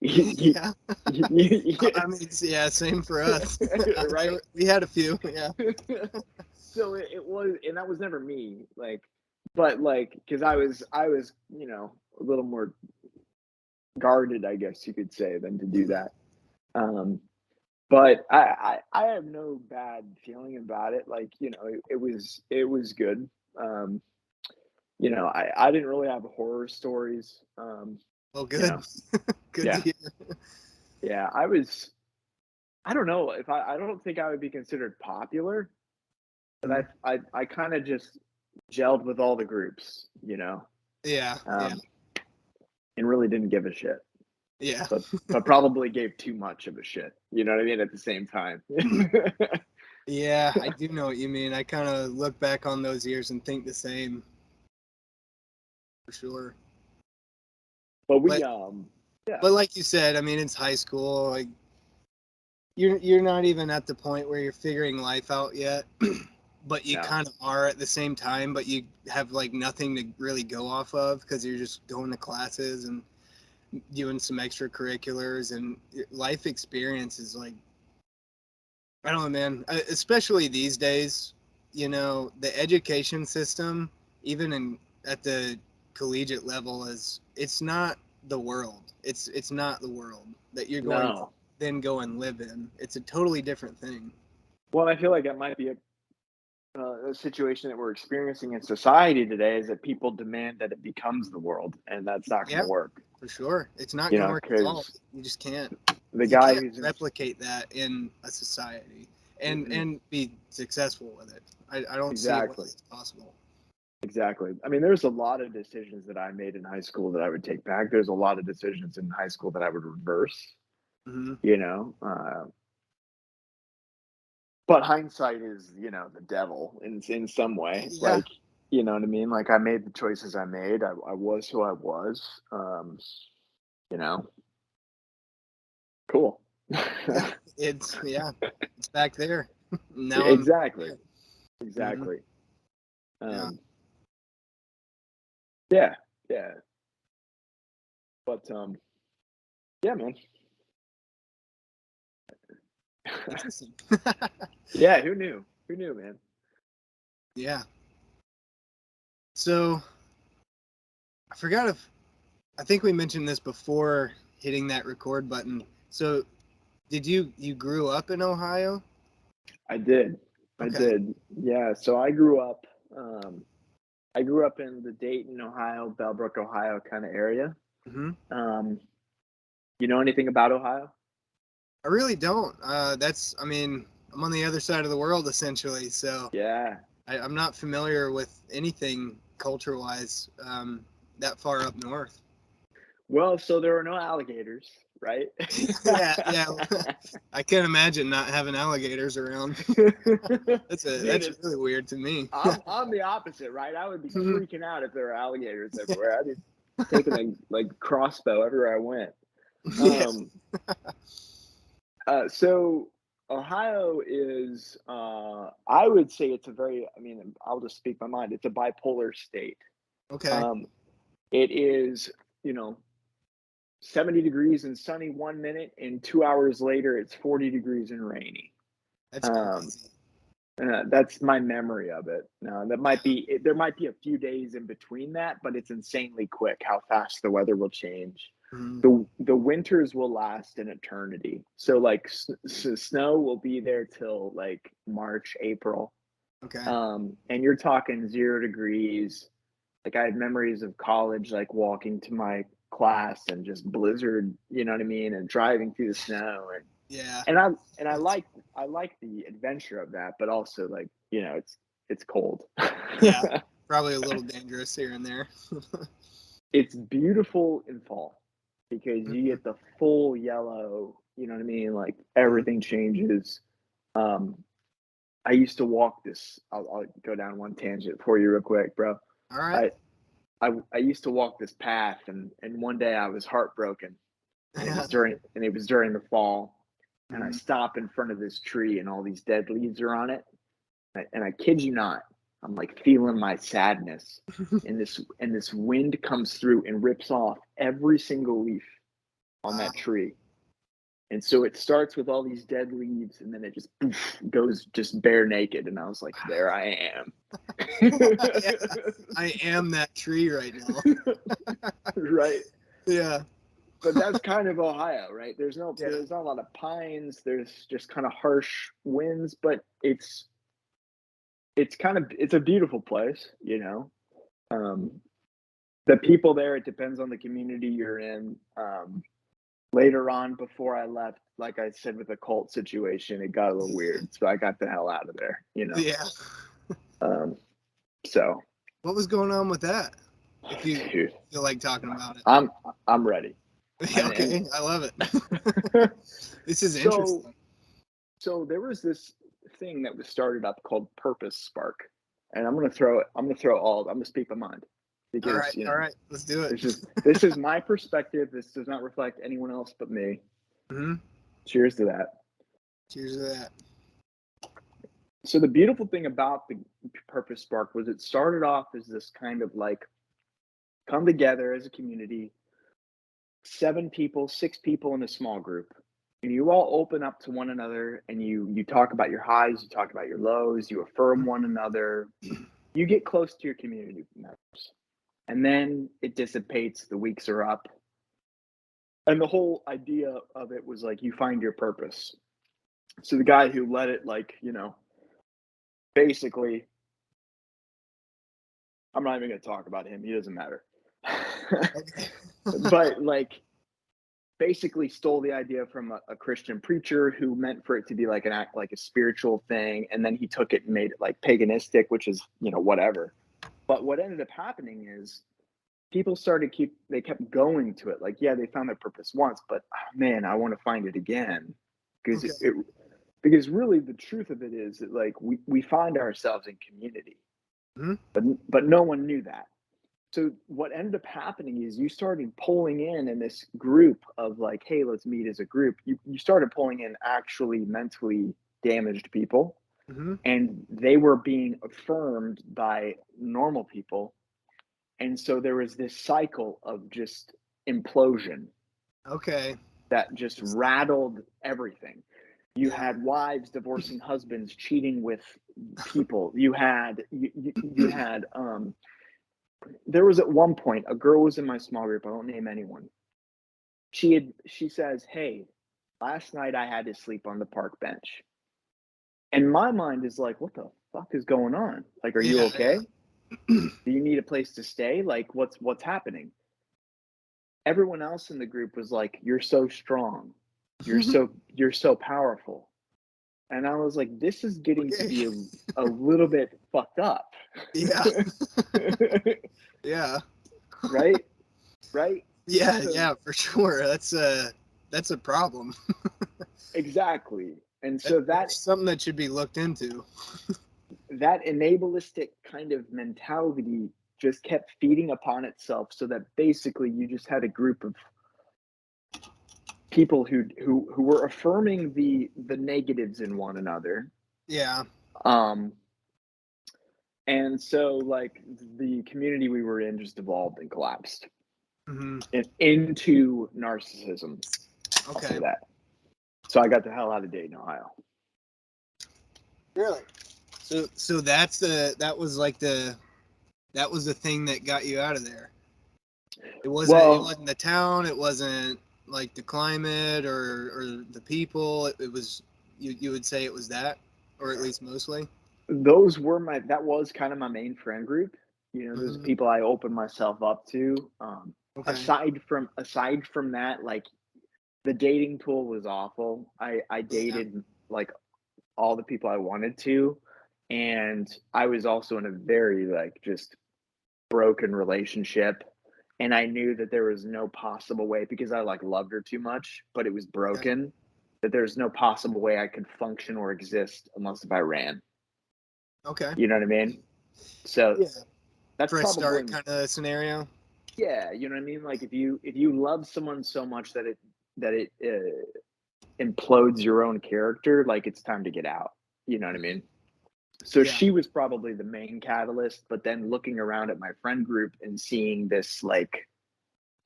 B: You-
A: Yeah.
B: you-
A: I mean, yeah, same for us.
B: right?
A: We had a few. Yeah.
B: So it was, and that was never me. Like, but like, because I was a little more guarded, I guess you could say, than to do that. But I have no bad feeling about it. Like, it was good. Um, I didn't really have horror stories.
A: Well,
B: You
A: good.
B: know,
A: Good to
B: yeah,
A: hear.
B: yeah. I don't know if I don't think I would be considered popular, but
A: Mhm.
B: I kind of just gelled with all the groups,
A: Yeah, yeah,
B: um, and really didn't give a shit,
A: yeah.
B: but probably gave too much of a shit. You know what I mean? At the same time.
A: Yeah, I do know what you mean. I kind of look back on those years and think the same, for sure.
B: But
A: But
B: yeah,
A: but like you said, I mean, it's high school. Like you're not even at the point where you're figuring life out yet, but you
B: no,
A: kind of are at the same time. But you have like nothing to really go off of because you're just going to classes and doing some extracurriculars, and life experience is like, I don't know, man. Especially these days, the education system, even at the collegiate level, it's not the world. It's not the world that you're going to
B: no.
A: then go and live in. It's a totally different thing.
B: Well, I feel like it might be a situation that we're experiencing in society today is that people demand that it becomes the world, and that's not going
A: Yeah,
B: to work.
A: for sure. It's not going to work at all.
B: Because
A: You just can't.
B: the
A: You
B: guy
A: can't
B: who's in,
A: replicate that in a society
B: mm-mm,
A: and be successful with it. I don't see a way
B: exactly,
A: it's possible.
B: exactly. I mean, there's a lot of decisions that I made in high school that I would take back. There's a lot of decisions in high school that I would reverse.
A: Hmm.
B: You know, uh, but hindsight is, the devil in some way.
A: Yeah.
B: Like, you know what I mean? Like I made the choices I made. I was who I was. You know, cool.
A: Yeah, it's back there. Now I'm
B: Exactly.
A: here. Hmm.
B: Exactly.
A: Yeah,
B: Um, yeah, yeah. But yeah, man.
A: interesting.
B: Yeah, who knew? Who knew, man?
A: Yeah. So I forgot if I think we mentioned this before hitting that record button. So did you grew up in Ohio?
B: I did. I
A: Okay.
B: did. Yeah. So I grew up in the Dayton, Ohio, Bellbrook, Ohio kind of area.
A: Hmm.
B: Um, you know anything about Ohio?
A: I really don't. I mean, I'm on the other side of the world essentially, so
B: Yeah.
A: I'm not familiar with anything culture wise that far up north.
B: Well, so there are no alligators, right?
A: Yeah, yeah. I can't imagine not having alligators around.
B: Dude,
A: That's really weird to me.
B: I'm the opposite, right? I would be freaking out if there were alligators everywhere. I'd be taking a like crossbow everywhere I went.
A: Yeah.
B: Um, so Ohio is, I would say it's a very, I mean, I'll just speak my mind. It's a bipolar state.
A: Okay.
B: Um, it is, you know, 70 degrees and sunny 1 minute, and 2 hours later, it's 40 degrees and rainy.
A: That's
B: Um,
A: crazy.
B: that's my memory of it.
A: Yeah.
B: There might be a few days in between that, but it's insanely quick how fast the weather will change.
A: Mhm.
B: The winters will last an eternity. So like snow will be there till like March, April.
A: Okay.
B: And you're talking 0 degrees. Like I had memories of college, like walking to my class and just blizzard, you know what I mean, and driving through the snow
A: Yeah.
B: and I and I
A: That's
B: like I like the adventure of that, but also like, it's cold.
A: yeah. Probably a little dangerous here and there.
B: It's beautiful in fall because you
A: Mhm.
B: get the full yellow, you know what I mean? Like
A: Mhm.
B: everything changes. Um, I used to walk this. I'll go down one tangent for you real quick, bro.
A: All right.
B: I I used to walk this path, and one day I was heartbroken, and it was during the fall, and I
A: Mhm.
B: stop in front of this tree, and all these dead leaves are on it, and I kid you not, I'm like feeling my sadness, and this wind comes through and rips off every single leaf on that
A: Wow.
B: tree. And so it starts with all these dead leaves, and then it just poof, goes just bare naked. And I was like, there I am.
A: Yeah. I am that tree right now.
B: Right.
A: Yeah.
B: but that's kind of Ohio, right? There's not
A: Yeah.
B: a lot of pines. There's just kind of harsh winds, but it's a beautiful place, you know. Um, the people there, it depends on the community you're in. Later on, before I left, like I said, with the cult situation, it got a little weird, so I got the hell out of there, you know.
A: Yeah.
B: Um, so,
A: What was going on with that? If you
B: dude,
A: feel like talking about it.
B: I'm ready. And
A: Okay, I love it. This is
B: so
A: interesting.
B: so there was this thing that was started up called Purpose Spark, and I'm gonna speak my mind because
A: All right, let's do it.
B: this is my perspective. This does not reflect anyone else but me.
A: Hmm.
B: Cheers to that.
A: Cheers to that.
B: So the beautiful thing about the Purpose Spark was it started off as this kind of like come together as a community, 7 people, 6 people in a small group, and you all open up to one another, and you talk about your highs, you talk about your lows, you affirm one another, you get close to your community members, and then it dissipates. The weeks are up, and the whole idea of it was like you find your purpose. So the guy who led it, like, basically, I'm not even going to talk about him. He doesn't matter.
A: Okay.
B: But like basically stole the idea from a Christian preacher who meant for it to be like an act, like a spiritual thing, and then he took it and made it like paganistic, which is whatever. But what ended up happening is people they kept going to it. Like, yeah, they found their purpose once, but oh, man, I want to find it again because
A: Okay.
B: because really the truth of it is that like we find ourselves in community,
A: Hmm.
B: but no one knew that. So what ended up happening is you started pulling in this group of like, hey, let's meet as a group. You started pulling in actually mentally damaged people,
A: Hmm.
B: and they were being affirmed by normal people. And so there was this cycle of just implosion
A: Okay.
B: that just rattled everything. You
A: Yeah.
B: had wives divorcing husbands, cheating with people. You had there was at one point a girl was in my small group. I won't name anyone. She says, "Hey, last night I had to sleep on the park bench." And my mind is like, "What the fuck is going on? Like, are you
A: Yeah.
B: okay? Do you need a place to stay? Like, what's happening?" Everyone else in the group was like, "You're so strong.
A: Yeah.
B: You're so powerful." And I was like, "This is getting to
A: Okay.
B: be a little bit fucked up."
A: Yeah. Yeah.
B: Right? Right?
A: Yeah.
B: So
A: Yeah. For sure. That's a problem.
B: exactly. And so
A: That's something that should be looked into.
B: that enablistic kind of mentality just kept feeding upon itself, so that basically you just had a group of people who were affirming the negatives in one another.
A: Yeah.
B: um and so like the community we were in just evolved and collapsed
A: Hmm.
B: into narcissism. I'll say
A: Okay.
B: that. So I got the hell out of Dayton, Ohio.
A: Really? So that was the thing that got you out of there. It
B: Well,
A: wasn't the town, it wasn't like the climate or the people. It was you would say it was that, or at least mostly.
B: that was kind of my main friend group. Those
A: Hmm.
B: people I opened myself up to.
A: Okay.
B: Aside from that, like the dating pool was awful. I
A: Yeah.
B: dated like all the people I wanted to, and I was also in a very like just broken relationship, and I knew that there was no possible way, because I like loved her too much, but it was
A: Okay.
B: broken, that there's no possible way I could function or exist unless if I ran.
A: Okay.
B: You know what I mean? So
A: Yeah.
B: that's
A: Fresh
B: probably,
A: start kind of scenario.
B: yeah, you know what I mean? Like if you love someone so much that it implodes your own character, like it's time to get out. You know what I mean? So
A: Yeah.
B: she was probably the main catalyst, but then looking around at my friend group and seeing this like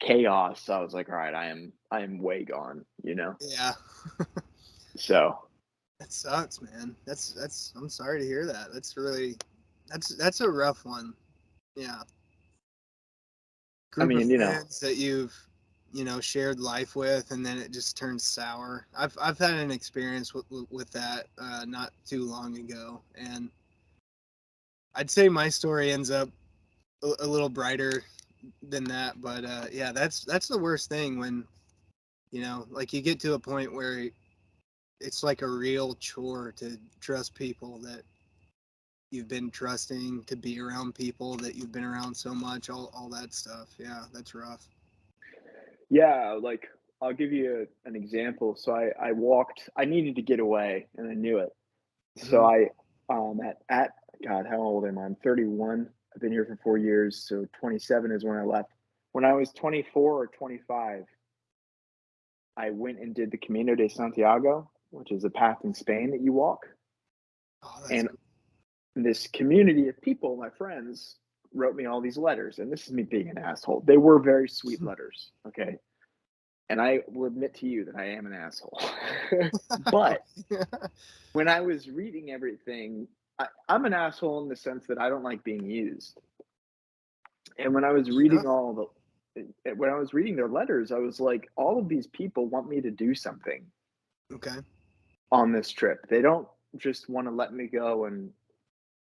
B: chaos, I was like, all right, I am way gone.
A: Yeah.
B: So
A: That sucks, man. That's. I'm sorry to hear that. That's a rough one. Yeah.
B: I
A: Group of
B: mean,
A: friends that you've shared life with, and then it just turns sour. I've had an experience with that not too long ago, and I'd say my story ends up a little brighter than that. But yeah, that's the worst thing when like you get to a point where it's like a real chore to trust people that you've been trusting, to be around people that you've been around so much, all that stuff. Yeah, that's rough.
B: Yeah, like I'll give you an example. So I needed to get away and I knew it. So
A: Hmm.
B: at God, how old am I? I'm 31. I've been here for 4 years. So 27 is when I left. When I was 24 or 25, I went and did the Camino de Santiago, which is a path in Spain that you walk.
A: Oh, that's
B: And
A: cool.
B: this community of people, my friends, wrote me all these letters. And this is me being an asshole. They were very sweet letters. Okay. And I will admit to you that I am an asshole. But when I was reading everything, I'm an asshole in the sense that I don't like being used. And
A: Sure.
B: when I was reading their letters, I was like, all of these people want me to do something
A: Okay.
B: on this trip. They don't just want to let me go and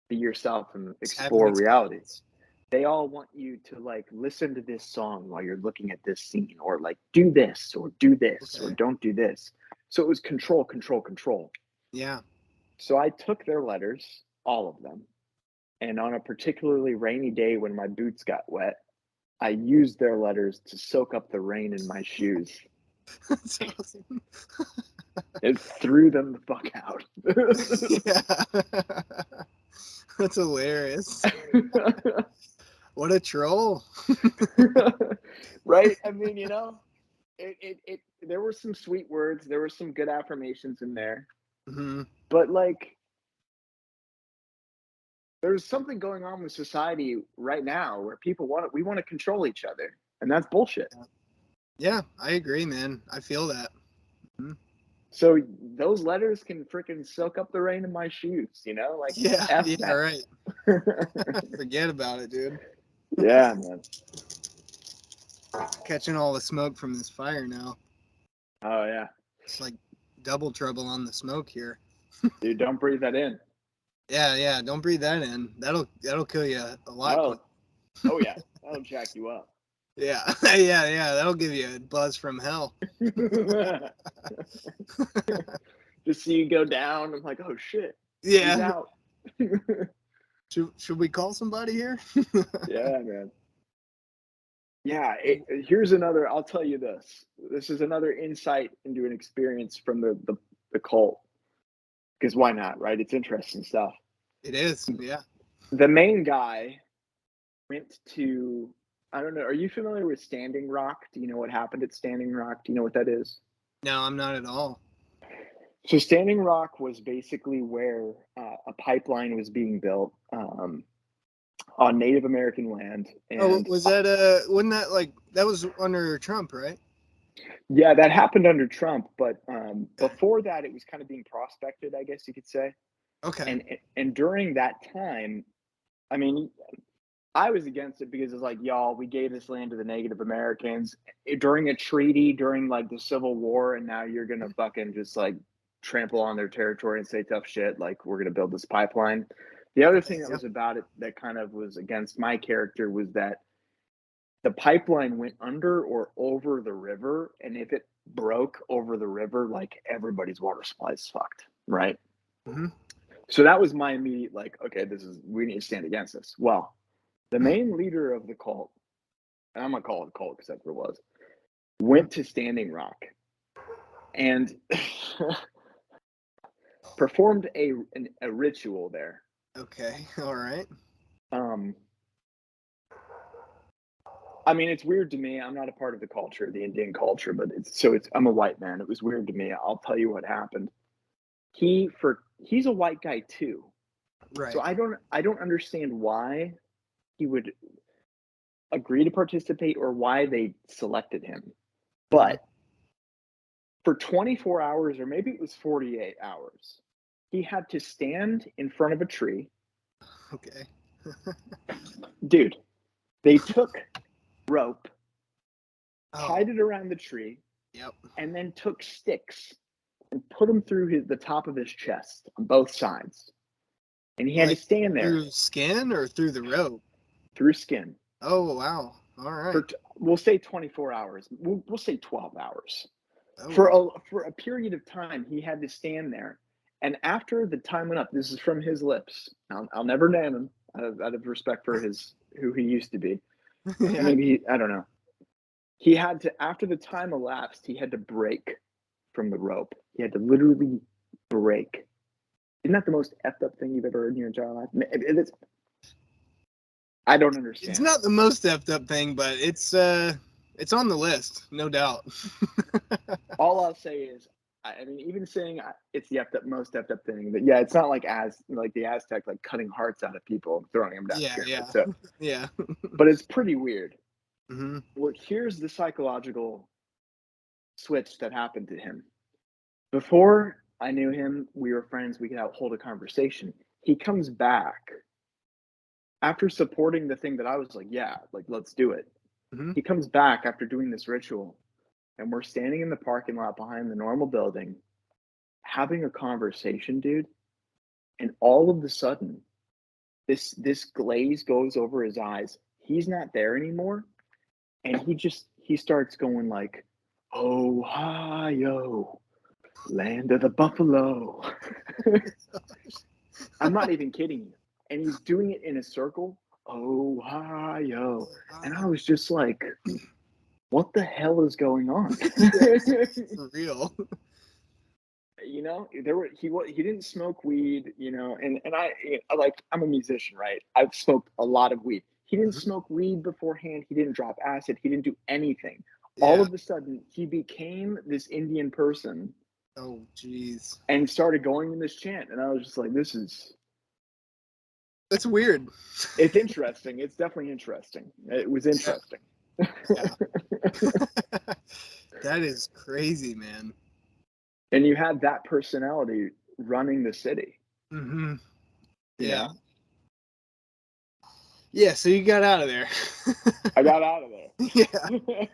B: be yourself and
A: Just have an
B: explore reality.
A: experience.
B: They all want you to like listen to this song while you're looking at this scene, or like do this or
A: Okay.
B: don't do this. So it was control, control, control.
A: Yeah.
B: So I took their letters, all of them, and on a particularly rainy day when my boots got wet, I used their letters to soak up the rain in my shoes
A: That's awesome.
B: and threw them the fuck out.
A: Yeah. That's hilarious. What a troll.
B: Right? I mean, there were some sweet words, there were some good affirmations in there,
A: Hmm.
B: but like there's something going on with society right now where we want to control each other, and that's bullshit.
A: Yeah, I agree, man. I feel that. Mhm.
B: So those letters can freaking soak up the rain in my shoes, like
A: Yeah,
B: F
A: yeah,
B: that.
A: right. Forget about it, dude.
B: Yeah, man.
A: Catching all the smoke from this fire now.
B: Oh yeah.
A: It's like double trouble on the smoke here.
B: Dude, don't breathe that in.
A: Yeah, yeah. Don't breathe that in. That'll kill you a lot quick.
B: Oh, oh yeah. That'll jack you up.
A: Yeah, yeah, yeah. That'll give you a buzz from hell.
B: Just see you go down. I'm like, oh shit, he's
A: Yeah.
B: out.
A: Should we call somebody here?
B: Yeah, man. Yeah, here's another. I'll tell you this. This is another insight into an experience from the cult. Because why not, right? It's interesting stuff.
A: It is. Yeah.
B: The main guy went to. I don't know. Are you familiar with Standing Rock? Do you know what happened at Standing Rock? Do you know what that is?
A: No, I'm not at all.
B: So Standing Rock was basically where a pipeline was being built on Native American land,
A: Oh,
B: and
A: was that wasn't that like that was under Trump, right?
B: yeah, that happened under Trump. But
A: Okay.
B: before that, it was kind of being prospected, I guess you could say.
A: Okay.
B: And during that time, I mean, I was against it because it's like, y'all, we gave this land to the Native Americans during a treaty during like the Civil War, and now you're gonna fucking just like trample on their territory and say tough shit. Like we're gonna build this pipeline. The other
A: Okay.
B: thing that
A: Yep.
B: was about it that kind of was against my character was that the pipeline went under or over the river, and if it broke over the river, like everybody's water supply is fucked, right?
A: Hmm.
B: So that was my immediate like, okay, we need to stand against this. Well, the main leader of the cult, and I'm gonna call it a cult because that's what it was,
A: Hmm.
B: went to Standing Rock and performed a ritual there.
A: Okay. All right.
B: Um, I mean, it's weird to me. I'm not a part of the culture, the Indian culture, but I'm a white man. It was weird to me. I'll tell you what happened. He's a white guy too, so
A: Right.
B: I don't understand why he would agree to participate or why they selected him.
A: Hmm.
B: But for 24 hours, or maybe it was 48 hours, he had to stand in front of a tree.
A: Okay.
B: Dude, they took rope
A: Oh,
B: tied it around the tree,
A: yep.
B: and then took sticks and put them through the top of his chest on both sides. And he had to
A: Like
B: stand there
A: through skin or through the rope?
B: through skin
A: Oh, wow. All right.
B: for, we'll say 24 hours. We'll say 12 hours.
A: Oh,
B: For a period of time, he had to stand there. And after the time went up, this is from his lips. I'll never name him out of respect for who he used to be.
A: yeah.
B: Maybe I don't know. He had to, after the time elapsed, he had to break from the rope. He had to literally break. Isn't that the most effed up thing you've ever heard in your entire life? I don't
A: It's
B: understand.
A: not the most effed up thing, but it's on the list, no doubt.
B: All I'll say is, I mean, even saying it's the most effed up thing, but yeah, it's not like the Aztec like cutting hearts out of people and throwing them down the
A: Yeah,
B: pyramid.
A: yeah,
B: So,
A: yeah.
B: but it's pretty weird.
A: Hmm.
B: Well, here's the psychological switch that happened to him. Before I knew him, we were friends. We could hold a conversation. He comes back after supporting the thing that I was like, yeah, like let's do it.
A: Hmm.
B: He comes back after doing this ritual, and we're standing in the parking lot behind the normal building, having a conversation, dude. And all of a sudden, this glaze goes over his eyes. He's not there anymore, and he starts going like, Ohio, land of the buffalo. I'm not even kidding you. And he's doing it in a circle, Ohio. And I was just like, what the hell is going on?
A: For real.
B: You know, he didn't smoke weed, you know, and I'm a musician, right? I've smoked a lot of weed. He didn't
A: Mhm.
B: smoke weed beforehand. He didn't drop acid. He didn't do anything. All
A: Yeah.
B: of a sudden, he became this Indian person
A: Oh, jeez.
B: and started going in this chant. And I was just like,
A: That's weird.
B: it's interesting. It's definitely interesting. It was
A: Yeah,
B: interesting.
A: yeah. That is crazy, man.
B: And you had that personality running the city,
A: Hmm.
B: you
A: Yeah.
B: know?
A: Yeah, so you got out of there.
B: I got out of
A: Yeah.
B: there.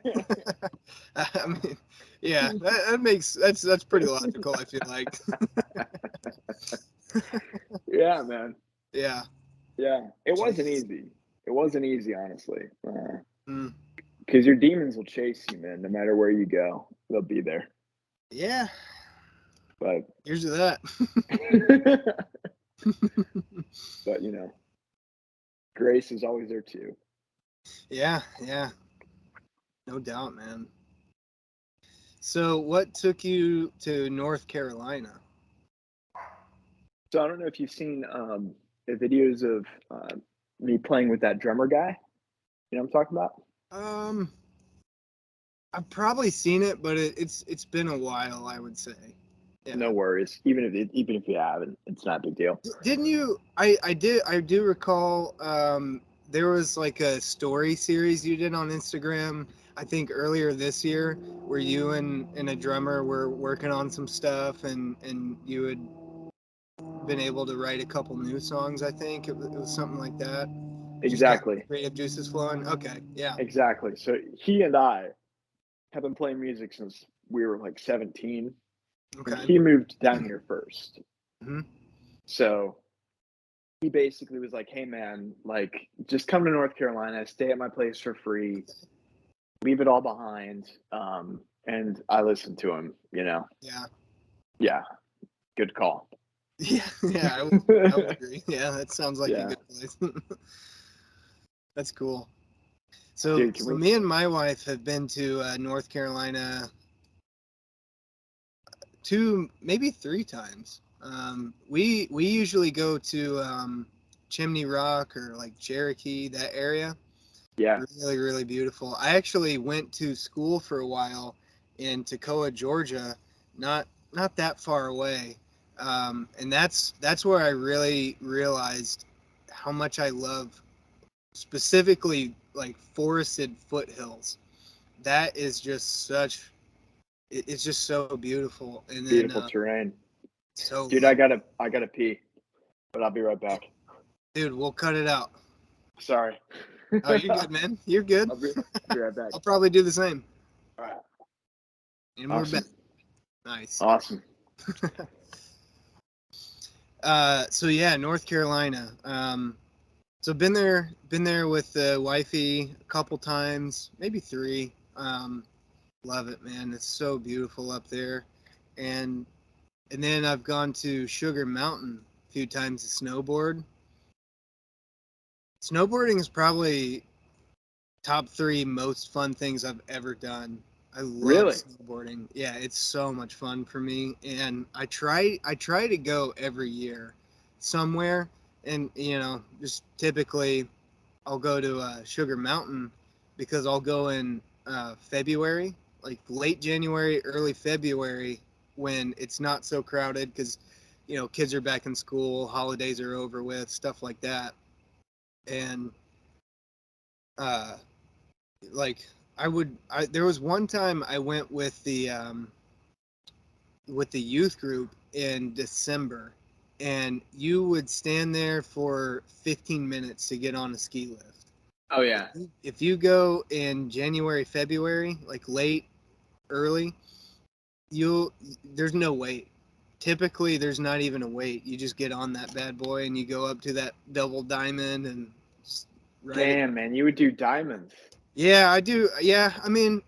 A: I mean, yeah, that makes that's pretty logical, I feel like.
B: Yeah, man.
A: Yeah.
B: Yeah. It wasn't
A: Jeez.
B: easy. It wasn't easy, honestly.
A: Mm.
B: Because your demons will chase you, man. No matter where you go, they'll be there.
A: Yeah.
B: But,
A: Here's to that.
B: but grace is always there too.
A: Yeah, yeah. No doubt, man. So, what took you to North Carolina?
B: So I don't know if you've seen the videos of me playing with that drummer guy. You know what I'm talking about?
A: Um, I've probably seen it, but it's been a while, I would say. Yeah.
B: No worries. Even if you haven't, it's not a big deal.
A: Didn't you? I do recall. There was like a story series you did on Instagram. I think earlier this year, where you and a drummer were working on some stuff, and you had been able to write a couple new songs. I think it was something like that. Just got
B: Exactly.
A: creative juices flowing. Okay, yeah,
B: Exactly. So he and I have been playing music since we were like 17, and
A: okay.
B: he moved down here first.
A: Hmm.
B: So he basically was like, "Hey man, like just come to North Carolina, stay at my place for free, leave it all behind." And I listened to him,
A: Yeah,
B: Yeah, good call.
A: yeah, yeah. I would agree. Yeah, that sounds like a
B: Yeah.
A: good place. That's cool. So,
B: Dude, can
A: so
B: we
A: me and my wife have been to North Carolina two, maybe three times. We usually go to Chimney Rock or like Cherokee, that area.
B: Yeah,
A: Really, really beautiful. I actually went to school for a while in Toccoa, Georgia, not that far away, and that's where I really realized how much I love specifically like forested foothills. That is just it's just so beautiful, and then
B: beautiful terrain.
A: so
B: Dude,
A: lovely.
B: I gotta pee, but I'll be right back.
A: Dude, we'll cut it out.
B: Sorry.
A: Oh, you're good, man. You're good.
B: I'll be right back.
A: I'll probably do the same.
B: All right.
A: And we're back.
B: Awesome.
A: Nice.
B: Awesome.
A: So yeah, North Carolina. So been there with the wifey a couple times, maybe three. Love it, man. It's so beautiful up there. And then I've gone to Sugar Mountain a few times to snowboard. Snowboarding is probably top three most fun things I've ever done. I love
B: Really?
A: snowboarding. Yeah, it's so much fun for me, and I try to go every year somewhere, and just typically I'll go to Sugar Mountain because I'll go in February, like late January, early February, when it's not so crowded because kids are back in school, holidays are over with, stuff like that, and uh, like there was one time I went with the youth group in December, and you would stand there for 15 minutes to get on a ski lift.
B: Oh
A: If
B: yeah.
A: if you go in January, February, like late, early, you'll there's no wait. Typically, there's not even a wait. You just get on that bad boy and you go up to that double diamond and just ride it.
B: Damn, man, you would do diamonds,
A: Yeah, I do. Yeah, I mean,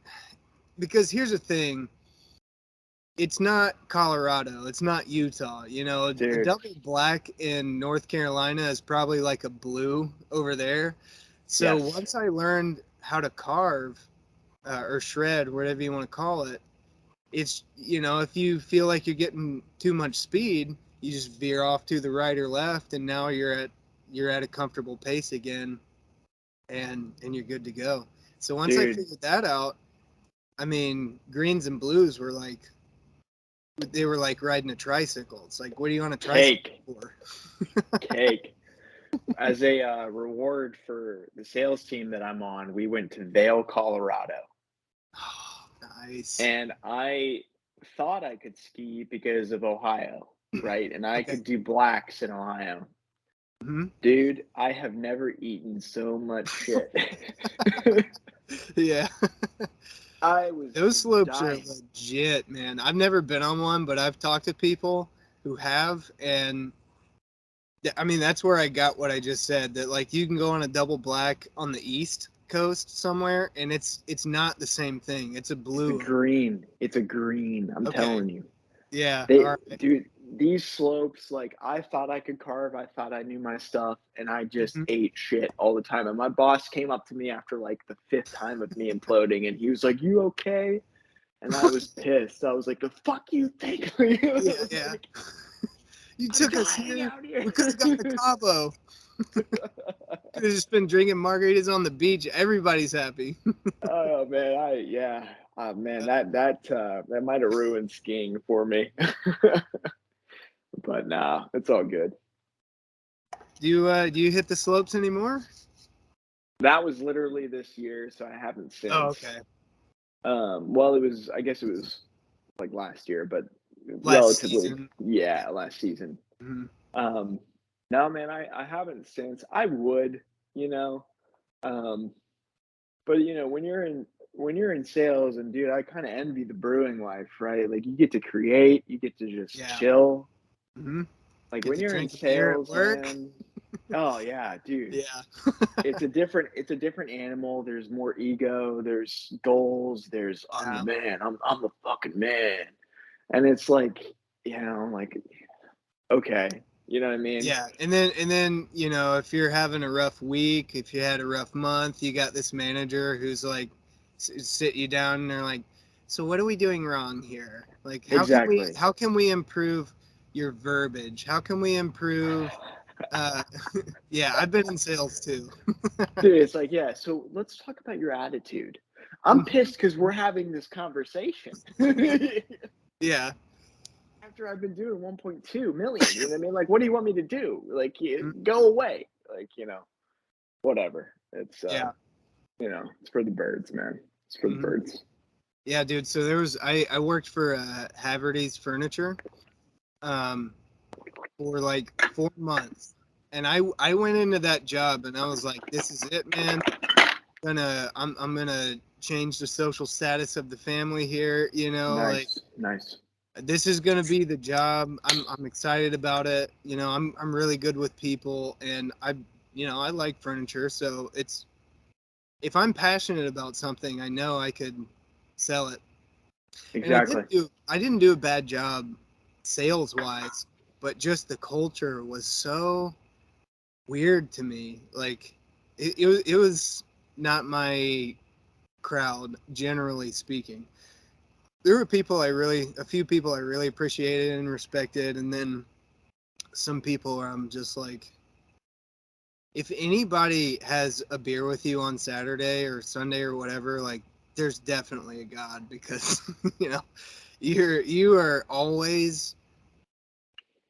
A: because here's the thing, it's not Colorado, it's not Utah. A
B: dude.
A: double black in North Carolina is probably like a blue over there. So
B: Yes.
A: once I learned how to carve or shred, whatever you want to call it, it's if you feel like you're getting too much speed, you just veer off to the right or left, and now you're at a comfortable pace again, and you're good to go. So once I
B: Dude,
A: figured that out, I mean, greens and blues were like they were like riding a tricycle. It's like, what do you want a tricycle
B: cake,
A: for?
B: cake. As a reward for the sales team that I'm on, we went to Vail, Colorado,
A: Oh, nice.
B: and I thought I could ski because of Ohio, right? And I
A: Okay.
B: could do blacks in Ohio.
A: Hmm.
B: Dude, I have never eaten so much shit.
A: Yeah.
B: I was
A: Those
B: just
A: slopes are
B: dying.
A: legit, man. I've never been on one, but I've talked to people who have, and I mean that's where I got what I just said. That like you can go on a double black on the East Coast somewhere, and it's not the same thing. It's a
B: It's a
A: blue.
B: green. It's a green. I'm
A: Okay.
B: telling you.
A: Yeah.
B: They,
A: All right.
B: dude, these slopes, like I thought I could carve. I thought I knew my stuff, and I just
A: Mhm.
B: ate shit all the time. And my boss came up to me after like the fifth time of me imploding, and he was like, "You okay?" And I was pissed. I was like, "The fuck you think?" I
A: Yeah.
B: was
A: Yeah.
B: like,
A: You
B: "I'm
A: took us
B: dying
A: here.
B: out here."
A: We could have got the Cabo. Could have just been drinking margaritas on the beach. Everybody's happy.
B: Oh man, yeah. Man, that might have ruined skiing for me. But nah, it's all good.
A: Do you hit the slopes anymore?
B: That was literally this year, so I haven't
A: Oh,
B: since.
A: okay.
B: Well, I guess it was like last year, but
A: Last
B: relatively,
A: season.
B: yeah, last season.
A: Mhm.
B: Um, no, man, I haven't since. I would, you know, um, but when you're in sales, and dude, I kind of envy the brewing life, right? Like you get to create, you get to just
A: Yeah.
B: chill.
A: Hmm.
B: Like
A: Get
B: when
A: to
B: you're in
A: drink a beer at
B: sales,
A: work.
B: man. Oh yeah, dude.
A: Yeah.
B: It's a different animal. There's more ego. There's goals. There's I'm the
A: Yeah.
B: man. I'm the fucking man. And it's like, like okay, you know what I mean?
A: Yeah. And then if you're having a rough week, if you had a rough month, you got this manager who's like sit you down and they're like, so what are we doing wrong here? Like how can we
B: Exactly.
A: how can we improve your verbiage? How can we improve uh yeah, I've been in sales too.
B: Dude, it's like, yeah, so let's talk about your attitude. I'm pissed because we're having this conversation.
A: Yeah.
B: After I've been doing 1.2 million, you know what I mean? Like, what do you want me to do? Like,
A: Mhm.
B: go away. Like, whatever. It's
A: Yeah.
B: it's for the birds, man. It's for the
A: Mhm.
B: birds.
A: Yeah, dude. So I worked for Haverty's Furniture um, for like 4 months, and I went into that job and I was like, this is it, man. I'm gonna change the social status of the family here. Like
B: Nice.
A: this is gonna be the job. I'm excited about it. I'm really good with people, and I like furniture, so it's if I'm passionate about something, I know I could sell it. And
B: Exactly.
A: I didn't do a bad job sales wise, but just the culture was so weird to me. Like it was not my crowd, generally speaking. There were a few people I really appreciated and respected, and then some people where I'm just like, if anybody has a beer with you on Saturday or Sunday or whatever, like there's definitely a God, because you know you are always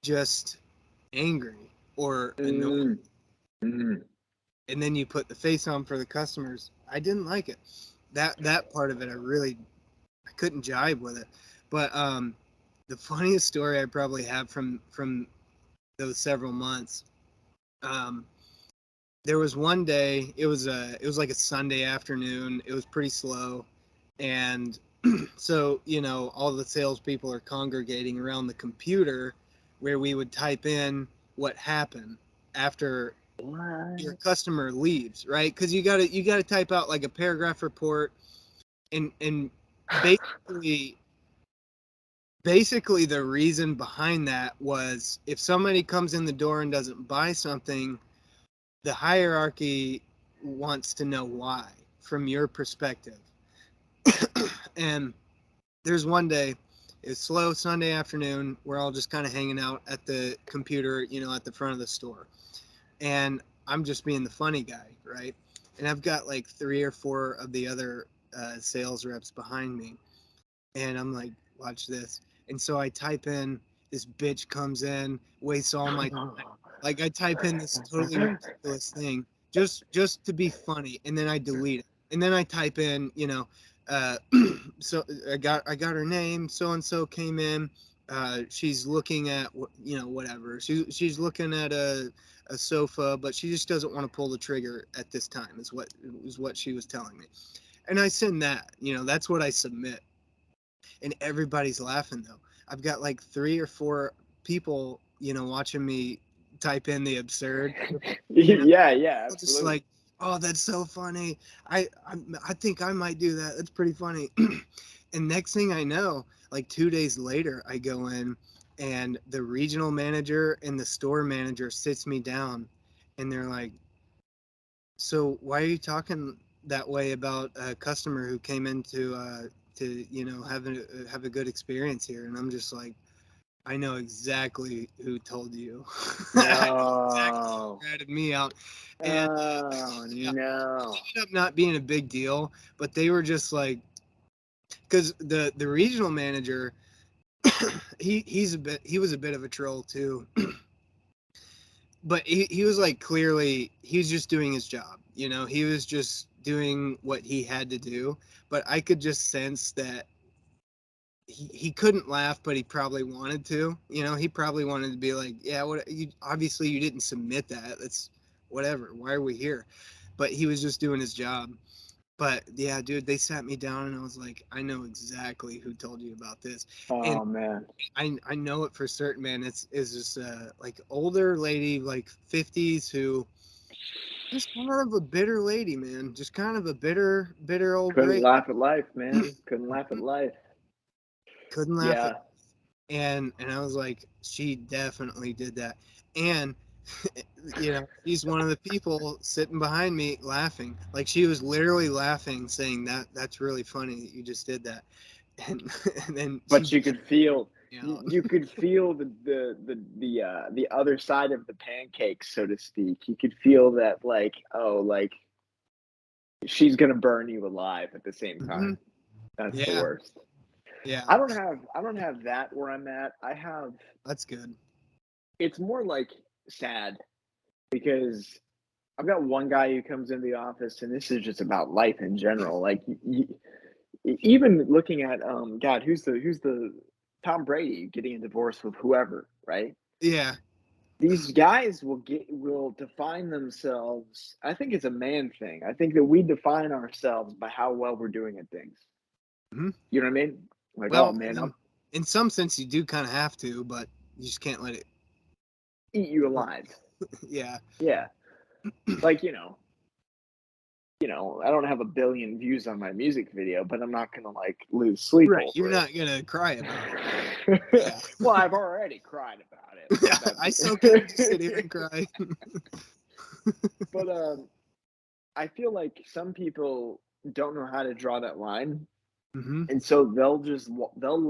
A: just angry or annoyed,
B: Mm, mm.
A: and then you put the face on for the customers. I didn't like it. That part of it, I couldn't jive with it. But the funniest story I probably have from those several months. Um, there was one day. It was like a Sunday afternoon. It was pretty slow, and so all the salespeople are congregating around the computer, where we would type in what happened after your
B: What?
A: customer leaves, right? Because you gotta type out like a paragraph report, and basically basically the reason behind that was if somebody comes in the door and doesn't buy something, the hierarchy wants to know why from your perspective. And there's one day, it's slow Sunday afternoon, we're all just kind of hanging out at the computer, at the front of the store, and I'm just being the funny guy, right? And I've got like three or four of the other sales reps behind me, and I'm like, watch this. And so I type in, this bitch comes in, wastes all my time. Like I type in this totally ridiculous thing just to be funny, and then I delete it. And then I type in, uh, so I got her name. So and so came in. She's looking at whatever. She's looking at a sofa, but she just doesn't want to pull the trigger at this time. Is what she was telling me. And I send that. That's what I submit, and everybody's laughing though. I've got like three or four people, watching me type in the absurd, and
B: Yeah,
A: I'm just
B: absolutely.
A: like, oh, that's so funny. I think I might do that. That's pretty funny. And next thing I know, like 2 days later, I go in, and the regional manager and the store manager sits me down, and they're like, so why are you talking that way about a customer who came in to have a good experience here? And I'm just like, I know exactly who told you. I know exactly
B: No.
A: who ratted me out, and
B: Oh
A: yeah, it
B: no.
A: ended up not being a big deal. But they were just like, because the regional manager, he was a bit of a troll too, but he was like, clearly he was just doing his job, he was just doing what he had to do, but I could just sense that he couldn't laugh, but he probably wanted to, he probably wanted to be like, yeah, what, you obviously you didn't submit that, that's whatever, why are we here? But he was just doing his job. But yeah, dude, they sat me down, and I was like, I know exactly who told you about this. And
B: Oh man.
A: I know it for certain, man. It's this like older lady, like 50s, who just kind of a bitter lady, man. Just kind of a bitter old
B: Couldn't
A: great.
B: laugh at life, man. Couldn't laugh at life.
A: Couldn't laugh at.
B: Yeah.
A: And I was like, she definitely did that. And she's one of the people sitting behind me laughing. Like she was literally laughing, saying that's really funny that you just did that. And and then she
B: But you
A: beat
B: could feel
A: me
B: you,
A: out.
B: you could feel the other side of the pancakes, so to speak. You could feel that like, oh, like she's gonna burn you alive at the same
A: Hmm.
B: time. That's the
A: Yeah,
B: worst.
A: yeah,
B: I don't have that where I'm at. I have
A: that's good.
B: it's more like sad because I've got one guy who comes into the office, and this is just about life in general. Like even looking at God, who's the Tom Brady getting a divorce with whoever, right?
A: Yeah,
B: these guys will define themselves. I think it's a man thing. I think that we define ourselves by how well we're doing at things.
A: Mhm.
B: You know what I mean? Like, oh
A: Well, I
B: man,
A: mean,
B: I'll
A: in some sense, you do kind of have to, but you just can't let it.
B: eat you alive.
A: Yeah.
B: Yeah. Like, I don't have a billion views on my music video, but I'm not gonna like lose sleep
A: Right. You're
B: over
A: not gonna cry about it.
B: it.
A: Yeah.
B: Well, I've already cried about it, but
A: I still can't just sit here and cry.
B: but I feel like some people don't know how to draw that line,
A: Hmm.
B: and so they'll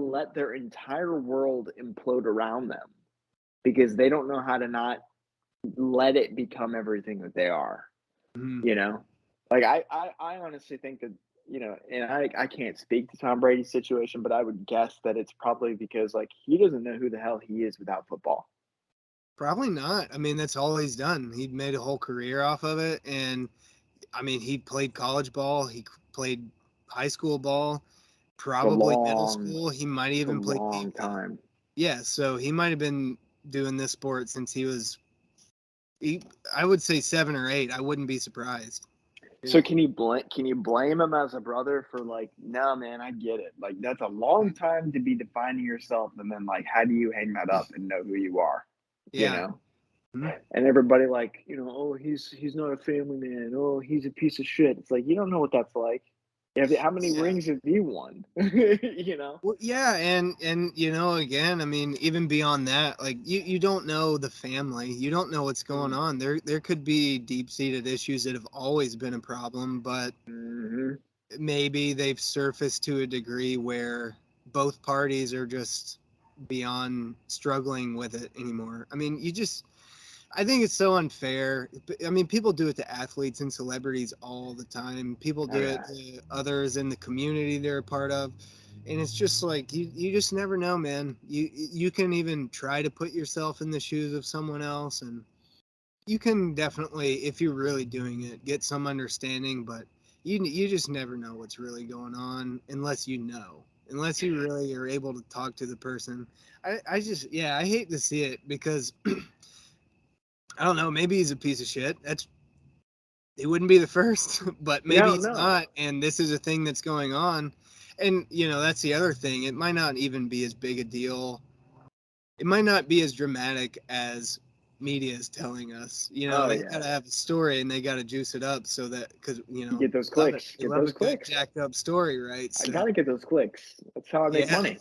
B: let their entire world implode around them because they don't know how to not let it become everything that they are.
A: Hmm.
B: You know, like I honestly think that and I can't speak to Tom Brady's situation, but I would guess that it's probably because like he doesn't know who the hell he is without football.
A: Probably not. I mean, that's all he's done. He made a whole career off of it, and I mean, he played college ball. He played high school ball,
B: It's a
A: probably middle
B: long,
A: school. He might
B: it's a
A: even play
B: long
A: TV.
B: time.
A: Yeah, so he might have been doing this sport since he was, he, I would say 7 or 8. I wouldn't be surprised.
B: So
A: Yeah.
B: can you blame him as a brother for like, no man, I get it. Like that's a long time to be defining yourself, and then like how do you hang that up and know who you are? You
A: Yeah.
B: know?
A: Mhm.
B: And everybody like, oh, he's not a family man. Oh, he's a piece of shit. It's like you don't know what that's like. How many
A: Yeah.
B: rings have you won? you know?
A: Well, yeah, and again, I mean, even beyond that, like you don't know the family, you don't know what's going on. There could be deep-seated issues that have always been a problem, but
B: Mm-hmm.
A: maybe they've surfaced to a degree where both parties are just beyond struggling with it anymore. I mean, I think it's so unfair. I mean, people do it to athletes and celebrities all the time. People
B: Oh
A: do it
B: yeah.
A: to others in the community they're a part of. And it's just like you just never know, man. You can even try to put yourself in the shoes of someone else, and you can definitely, if you're really doing it, get some understanding, but you just never know what's really going on unless you know. Unless you really are able to talk to the person. I just, yeah, I hate to see it because I don't know. Maybe he's a piece of shit. He wouldn't be the first, but maybe
B: No,
A: he's
B: no.
A: not. And this is a thing that's going on. And that's the other thing. It might not even be as big a deal. It might not be as dramatic as media is telling us.
B: Oh
A: They
B: yeah.
A: gotta have a story and they gotta juice it up so that because
B: You get those
A: love it.
B: clicks.
A: They
B: Get
A: love a
B: those
A: good
B: clicks.
A: jacked up story, right?
B: I
A: So
B: gotta get those clicks. That's how I make
A: yeah,
B: money.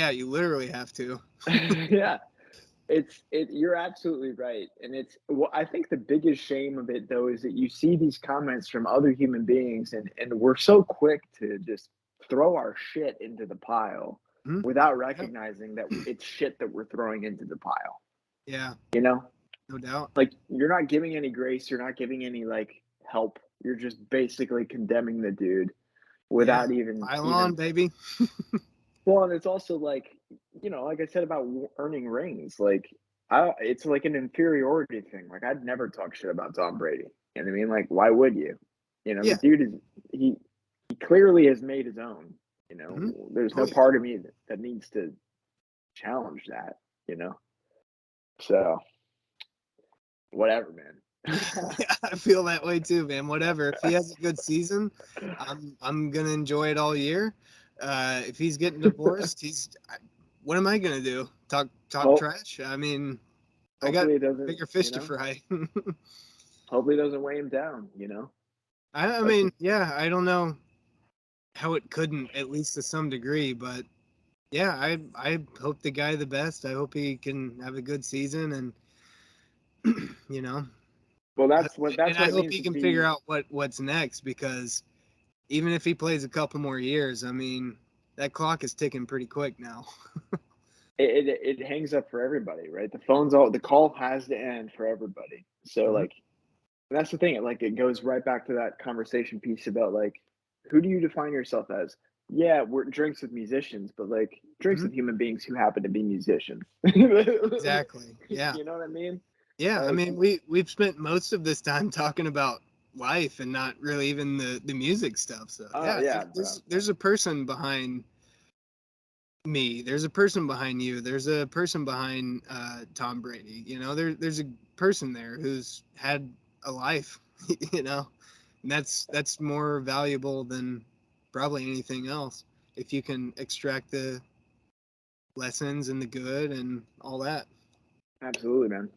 A: you literally have to.
B: yeah. You're absolutely right. And I think the biggest shame of it though is that you see these comments from other human beings, and we're so quick to just throw our shit into the pile
A: Hmm.
B: without
A: Yeah,
B: recognizing that it's shit that we're throwing into the pile.
A: yeah,
B: You know?
A: no doubt.
B: Like you're not giving any grace, you're not giving any like help. You're just basically condemning the dude
A: Yeah,
B: without even
A: pile
B: even
A: on, baby.
B: well, and it's also like, like I said about earning rings, like it's like an inferiority thing. Like I'd never talk shit about Tom Brady. You know what I mean? Like, why would you? The
A: Yeah.
B: dude he he clearly has made his own.
A: Hmm.
B: There's
A: Oh
B: no
A: yeah.
B: part of me that needs to challenge that. You know, so whatever, man.
A: Yeah, I feel that way too, man. Whatever. If he has a good season, I'm gonna enjoy it all year. If he's getting divorced, what am I gonna do? Talk
B: Hope
A: trash? I mean, I got
B: hopefully it doesn't.
A: bigger fish to fry.
B: Hopefully it doesn't weigh him down.
A: I
B: Like
A: mean, yeah, I don't know how it couldn't, at least to some degree, but yeah, I hope the guy the best. I hope he can have a good season, and you know,
B: well,
A: I,
B: that's
A: and
B: what
A: I
B: it
A: hope
B: means
A: he
B: to
A: can figure
B: be.
A: out what's next because even if he plays a couple more years, I mean, that clock is ticking pretty quick now.
B: It hangs up for everybody, right? The call has to end for everybody. So
A: Hmm.
B: like that's the thing. Like it goes right back to that conversation piece about like who do you define yourself as? Yeah, we're drinks with musicians, but like drinks
A: Hmm.
B: with human beings who happen to be musicians. you
A: Exactly. Yeah.
B: know what I mean?
A: Yeah. I
B: Like
A: mean, we've spent most of this time talking about life and not really even the music stuff. So
B: oh
A: yeah,
B: yeah, bro.
A: there's a person behind me. There's a person behind you. There's a person behind Tom Brady. You know, there's a person there who's had a life. You know, and that's more valuable than probably anything else. If you can extract the lessons and the good and all that.
B: Absolutely, man.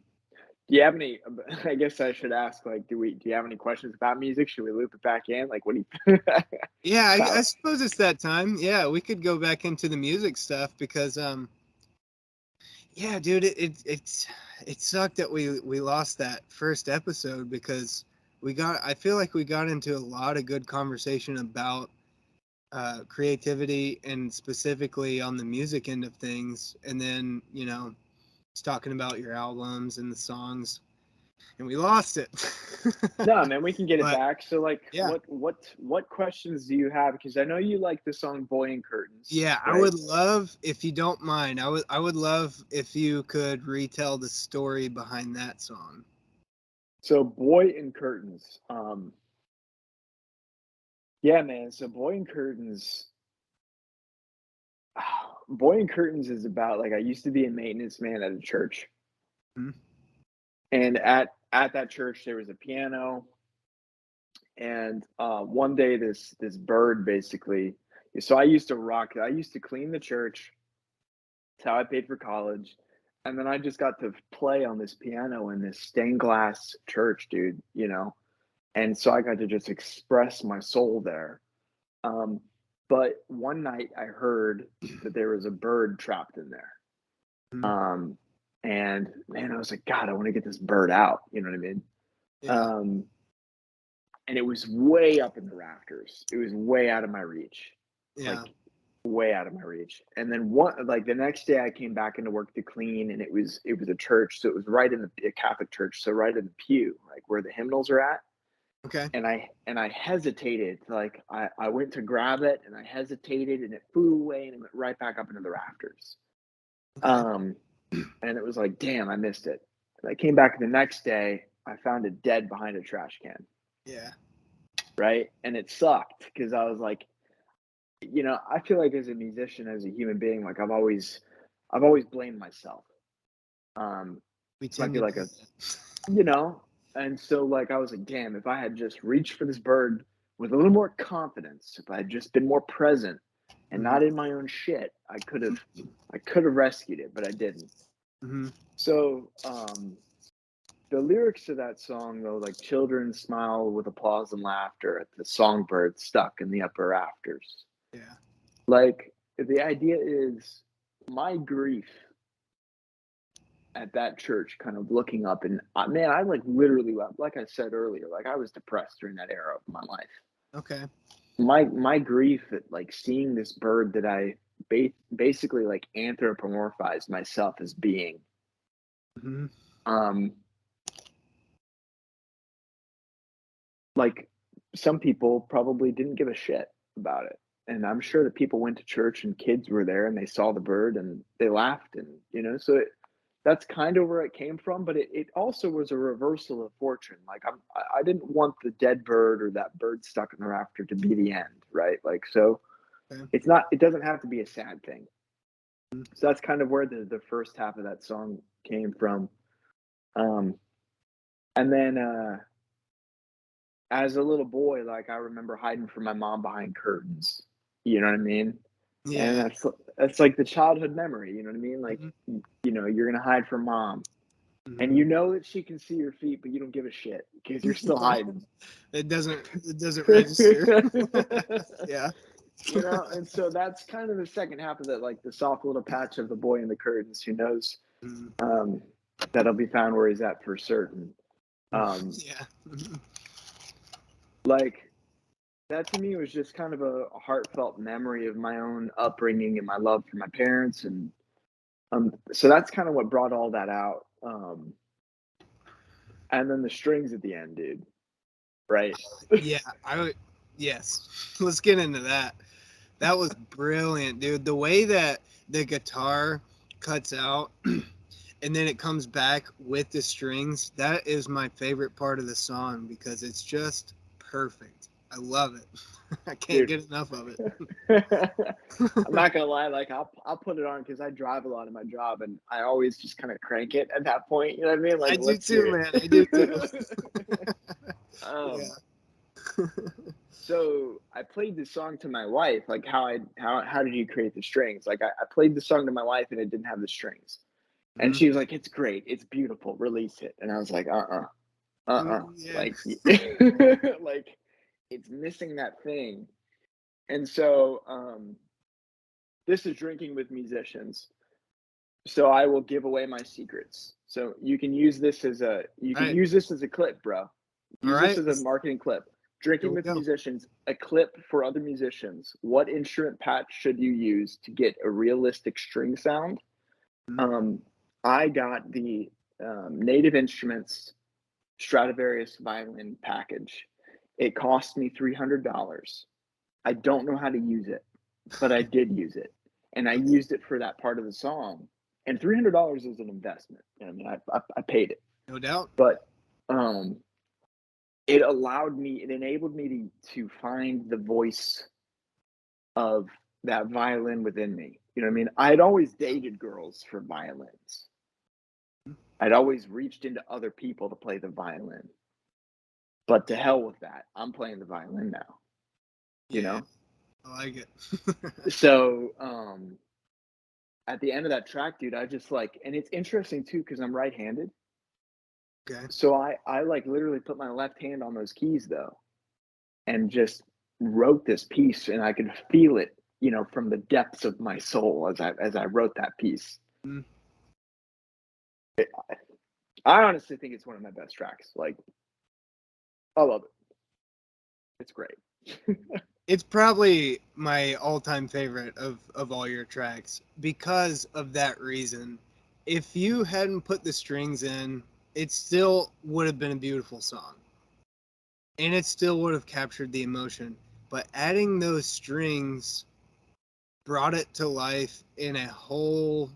B: Do you have any? I guess I should ask. Like, do you have any questions about music? Should we loop it back in? Like, what do you
A: Yeah, I
B: about?
A: suppose it's that time. Yeah, we could go back into the music stuff because yeah, dude, it sucked that we lost that first episode because I feel like we got into a lot of good conversation about creativity and specifically on the music end of things, and then it's talking about your albums and the songs, and we lost it.
B: No, man, we can get it
A: But
B: back. So, like,
A: yeah,
B: what questions do you have? Because I know you like the song "Boy in Curtains,"
A: yeah, I
B: right?
A: would love if you don't mind. I would love if you could retell the story behind that song.
B: So, "Boy in Curtains." Yeah, man. So, Boy in Curtains is about like I used to be a maintenance man at a church,
A: Hmm.
B: and at that church there was a piano, and one day this bird basically. So I used to rock. I used to clean the church. That's how I paid for college. And then I just got to play on this piano in this stained glass church, dude, you know? And so I got to just express my soul there. Um, but one night I heard that there was a bird trapped in there.
A: Hmm.
B: Um, and man, I was like, God, I want to get this bird out. You know what I mean?
A: Yeah.
B: Um, and it was way up in the rafters. It was way out of my reach.
A: Yeah.
B: Like way out of my reach. And then one like the next day I came back into work to clean and it was a church, so it was right in a Catholic church, so right in the pew, like where the hymnals are at.
A: Okay.
B: And I hesitated, like I went to grab it and I hesitated and it flew away and it went right back up into the rafters.
A: Okay.
B: Um and it was like, damn, I missed it. And I came back the next day, I found it dead behind a trash can,
A: Yeah.
B: right? And it sucked because I was like, I feel like as a musician, as a human being, like I've always blamed myself.
A: We
B: This might
A: tend
B: be
A: to
B: like
A: do
B: a,
A: that.
B: you know, and so like I was like, damn, if I had just reached for this bird with a little more confidence, if I had just been more present and
A: Hmm.
B: not in my own shit, I could have rescued it, but I didn't.
A: Hmm.
B: So the lyrics to that song though, like children smile with applause and laughter at the songbird stuck in the upper rafters.
A: Yeah.
B: Like the idea is my grief at that church kind of looking up and man, I like literally like I said earlier, like I was depressed during that era of my life.
A: Okay.
B: My grief at like seeing this bird that I basically like anthropomorphized myself as being.
A: Hmm.
B: Um like some people probably didn't give a shit about it. And I'm sure that people went to church and kids were there and they saw the bird and they laughed and so that's kind of where it came from, but it also was a reversal of fortune. Like I didn't want the dead bird or that bird stuck in the rafter to be the end, right? Like so
A: Okay.
B: it doesn't have to be a sad thing. So that's kind of where the first half of that song came from. Um and then as a little boy, like I remember hiding from my mom behind curtains. You know what I mean? And
A: Yeah.
B: that's like the childhood memory. You know what I mean? Like
A: Hmm.
B: you're gonna hide from mom, and
A: Hmm.
B: you know that she can see your feet, but you don't give a shit because you're still
A: Yeah.
B: hiding.
A: It doesn't register. Yeah.
B: And so that's kind of the second half of that, like the soft little patch of the boy in the curtains who knows
A: Mhm.
B: um, that'll be found where he's at for certain. Um,
A: Yeah. Mhm.
B: like that to me was just kind of a heartfelt memory of my own upbringing and my love for my parents, and so that's kind of what brought all that out. And then the strings at the end, dude. Right?
A: Yeah. I would. Yes. Let's get into that. That was brilliant, dude. The way that the guitar cuts out and then it comes back with the strings, that is my favorite part of the song because it's just perfect. I love it. I can't
B: Dude.
A: get enough of it.
B: I'm not gonna lie, like I'll put it on because I drive a lot in my job, and I always just kind of crank it at that point. You know what I mean?
A: I
B: Like,
A: do
B: let's hear
A: too, man. I do too.
B: it.
A: Yeah.
B: um, so I played the song to my wife, like how did you create the strings? Like I played the song to my wife and it didn't have the strings. And
A: Mhm.
B: she was like, "It's great, it's beautiful, release it." And I was like,
A: Yeah.
B: like, like it's missing that thing. And so, this is drinking with musicians. So I will give away my secrets. So you
A: All
B: can
A: right.
B: use this as a clip, bro.
A: All
B: Use this
A: right.
B: as a marketing clip.
A: Here
B: Drinking
A: we
B: with
A: go.
B: musicians, a clip for other musicians. What instrument patch should you use to get a realistic string sound?
A: Mhm.
B: Um, I got the Native Instruments Stradivarius violin package. It cost me $300. I don't know how to use it, but I did use it, and I
A: Okay.
B: used it for that part of the song. And $300 is an investment. I mean, I paid it,
A: No doubt.
B: but um, it allowed me, it enabled me to find the voice of that violin within me. You know what I mean? I'd always dated girls for violins. I'd always reached into other people to play the violin. But to hell with that. I'm playing the violin now, you
A: Yeah.
B: know?
A: I like it.
B: So at the end of that track, dude, I just like, and it's interesting too, because I'm right-handed.
A: Okay.
B: So I like literally put my left hand on those keys though, and just wrote this piece, and I could feel it, you know, from the depths of my soul as I wrote that piece.
A: Mm.
B: I honestly think it's one of my best tracks. Like, I love it. It's great.
A: It's probably my all-time favorite of all your tracks because of that reason. If you hadn't put the strings in, it still would have been a beautiful song. And it still would have captured the emotion. But adding those strings brought it to life in a whole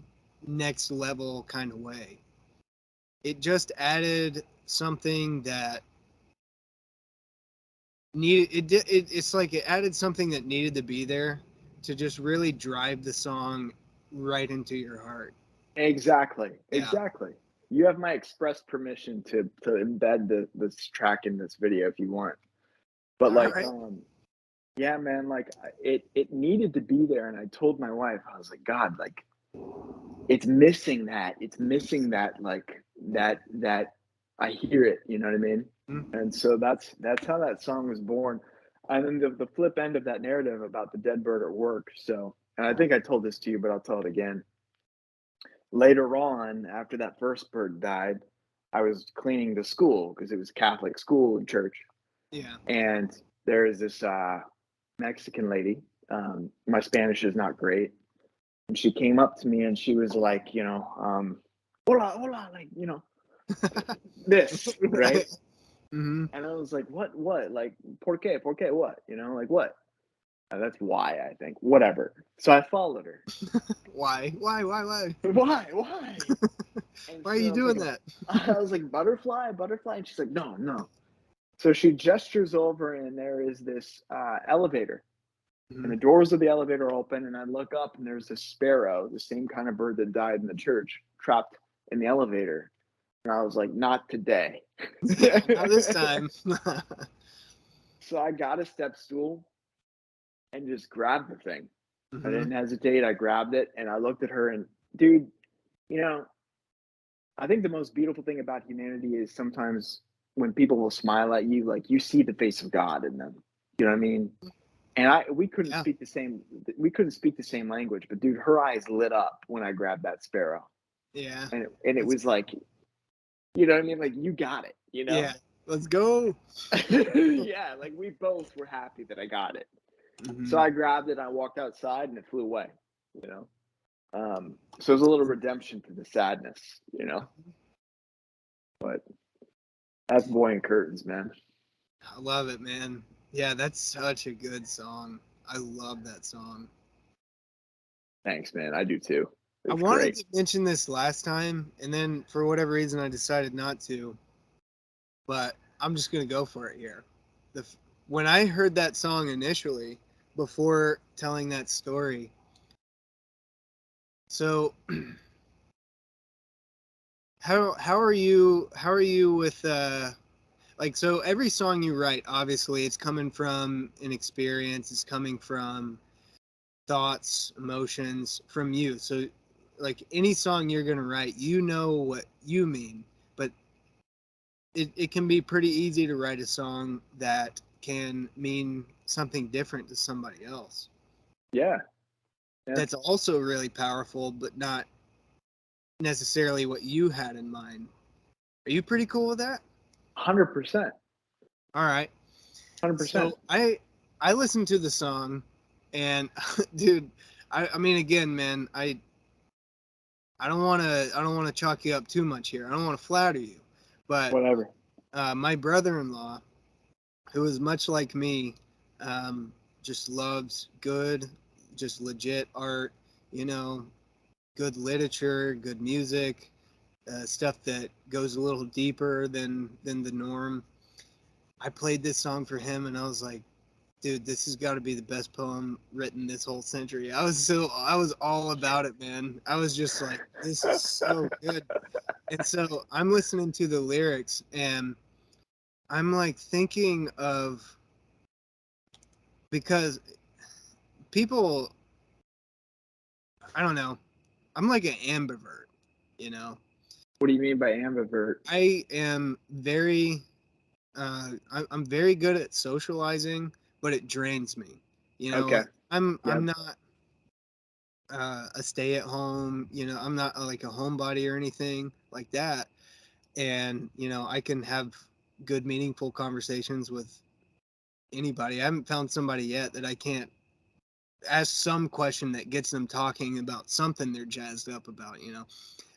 A: next level kind of way. It just added something that it's like it added something that needed to be there to just really drive the song right into your heart.
B: Exactly.
A: Yeah.
B: Exactly. You have my express permission to embed this track in this video if you want. But
A: All
B: like,
A: right.
B: yeah, man, like it needed to be there. And I told my wife, I was like, God, like it's missing that. It's missing that, like that I hear it, you know what I mean?
A: Mm.
B: And so that's how that song was born. And then the flip end of that narrative about the dead bird at work. So, and I think I told this to you, but I'll tell it again. Later on, after that first bird died, I was cleaning the school because it was a Catholic school and church.
A: Yeah.
B: And there is this Mexican lady. My Spanish is not great. And she came up to me and she was like, you know, hola, hola, like, you know, this, right?
A: Hmm.
B: And I was like, what? Like, por qué? Por qué? What? You know, like what? That's why I think. Whatever. So I followed her.
A: Why? Why? Why? Why?
B: Why? Why? And
A: Why are
B: so
A: you doing that?
B: I was like, butterfly, butterfly. And she's like, no, no. So she gestures over, and there is this elevator, and
A: Hmm.
B: the doors of the elevator open, and I look up, and there's a sparrow, the same kind of bird that died in the church, trapped in the elevator. And I was like, not today.
A: Yeah. Not this time.
B: So I got a step stool and just grabbed the thing. I
A: Hmm.
B: didn't hesitate. I grabbed it, and I looked at her, and dude, you know, I think the most beautiful thing about humanity is sometimes when people will smile at you, like you see the face of God in them. You know what I mean? And
A: Yeah.
B: we couldn't speak the same language, but dude, her eyes lit up when I grabbed that sparrow.
A: Yeah.
B: And it
A: That's
B: was like, you know what I mean? Like you got it, you
A: yeah.
B: know?
A: Let's go.
B: Yeah, like we both were happy that I got it. So
A: Hmm.
B: I grabbed it, I walked outside and it flew away, you know? So it was a little redemption to the sadness, you know? But that's Boy in Curtains, man.
A: I love it, man. Yeah, that's such a good song. I love that song.
B: Thanks, man. I do too.
A: I
B: It's
A: wanted
B: great.
A: to mention this last time, and then for whatever reason, I decided not to. But I'm just gonna go for it here. The when I heard that song initially, before telling that story, so how are you with like, so every song you write, obviously it's coming from an experience, it's coming from thoughts, emotions from you. So like any song you're gonna write, you know what you mean, but it can be pretty easy to write a song that can mean something different to somebody else.
B: Yeah, yeah,
A: That's also really powerful, but not necessarily what you had in mind. Are you pretty cool with that?
B: 100%,
A: All right.
B: 100%.
A: So I listened to the song, and dude, I mean, again, man, I don't want to chalk you up too much here. I don't want to flatter you, but
B: Whatever.
A: my brother-in-law, who is much like me, um, just loves good, just legit art, you know, good literature, good music, stuff that goes a little deeper than the norm. I played this song for him, and I was like, dude, this has got to be the best poem written this whole century. I was all about it, man. I was just like, this is so good. And so I'm listening to the lyrics, and I'm like thinking of, because people, I don't know, I'm like an ambivert, you know.
B: What do you mean by ambivert?
A: I am very I'm very good at socializing, but it drains me. You know,
B: Okay.
A: like I'm
B: Yep.
A: not a stay at home. You know, I'm not like a homebody or anything like that. And I can have good, meaningful conversations with anybody. I haven't found somebody yet that I can't ask some question that gets them talking about something they're jazzed up about.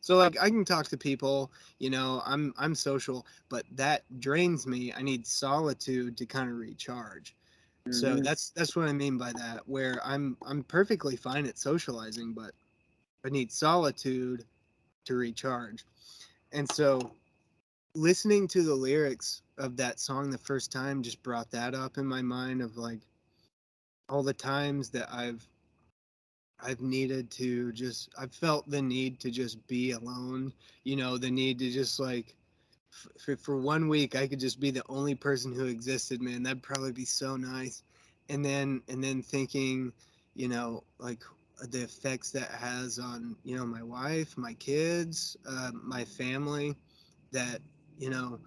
A: So like I can talk to people. I'm social, but that drains me. I need solitude to kind of recharge. So
B: Hmm.
A: that's what I mean by that, where I'm perfectly fine at socializing, but I need solitude to recharge. And so listening to the lyrics of that song the first time just brought that up in my mind, of like all the times that I've needed to just, I've felt the need to just be alone, the need to just like, for 1 week I could just be the only person who existed, man. That'd probably be so nice. And then thinking, like the effects that has on, my wife, my kids, my family, that, you know,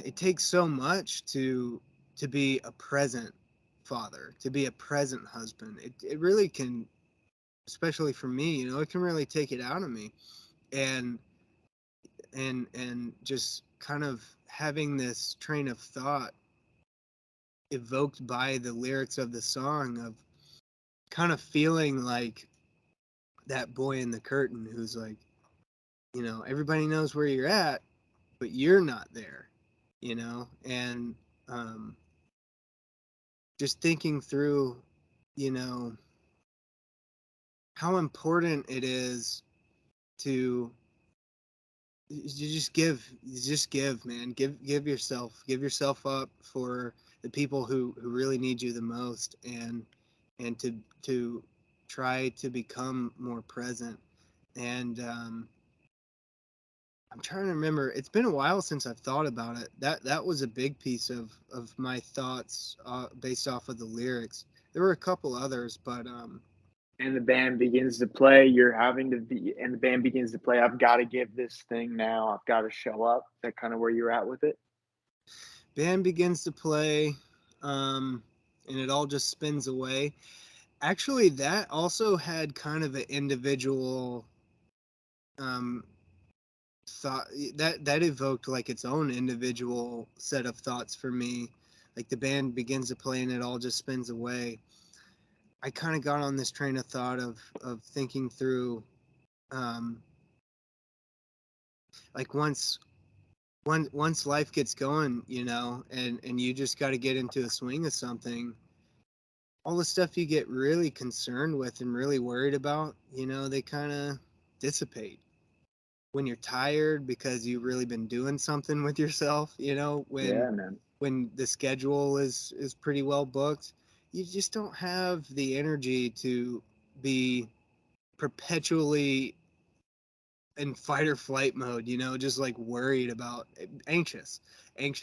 A: it takes so much to be a present father, to be a present husband. It really can, especially for me, it can really take it out of me. And just kind of having this train of thought evoked by the lyrics of the song, of kind of feeling like that boy in the curtain who's like, everybody knows where you're at, but you're not there, and um, just thinking through, you know, how important it is to you just give, man. Give yourself up for the people who really need you the most, and to try to become more present. And I'm trying to remember, it's been a while since I've thought about it. That was a big piece of my thoughts, based off of the lyrics. There were a couple others, but
B: And the band begins to play. You're having to be, and the band begins to play. I've got to give this thing now. I've got to show up. Is that kind of where you're at with it?
A: band begins to play, and it all just spins away. Actually, that also had kind of an individual, um, thought, that evoked like its own individual set of thoughts for me. Like the band begins to play and it all just spins away. I kind of got on this train of thought of thinking through, um, like once life gets going, and you just got to get into a swing of something. All the stuff you get really concerned with and really worried about, they kind of dissipate when you're tired because you've really been doing something with yourself,
B: Yeah, man.
A: when the schedule is pretty well booked, you just don't have the energy to be perpetually in fight or flight mode, just like worried about anxious.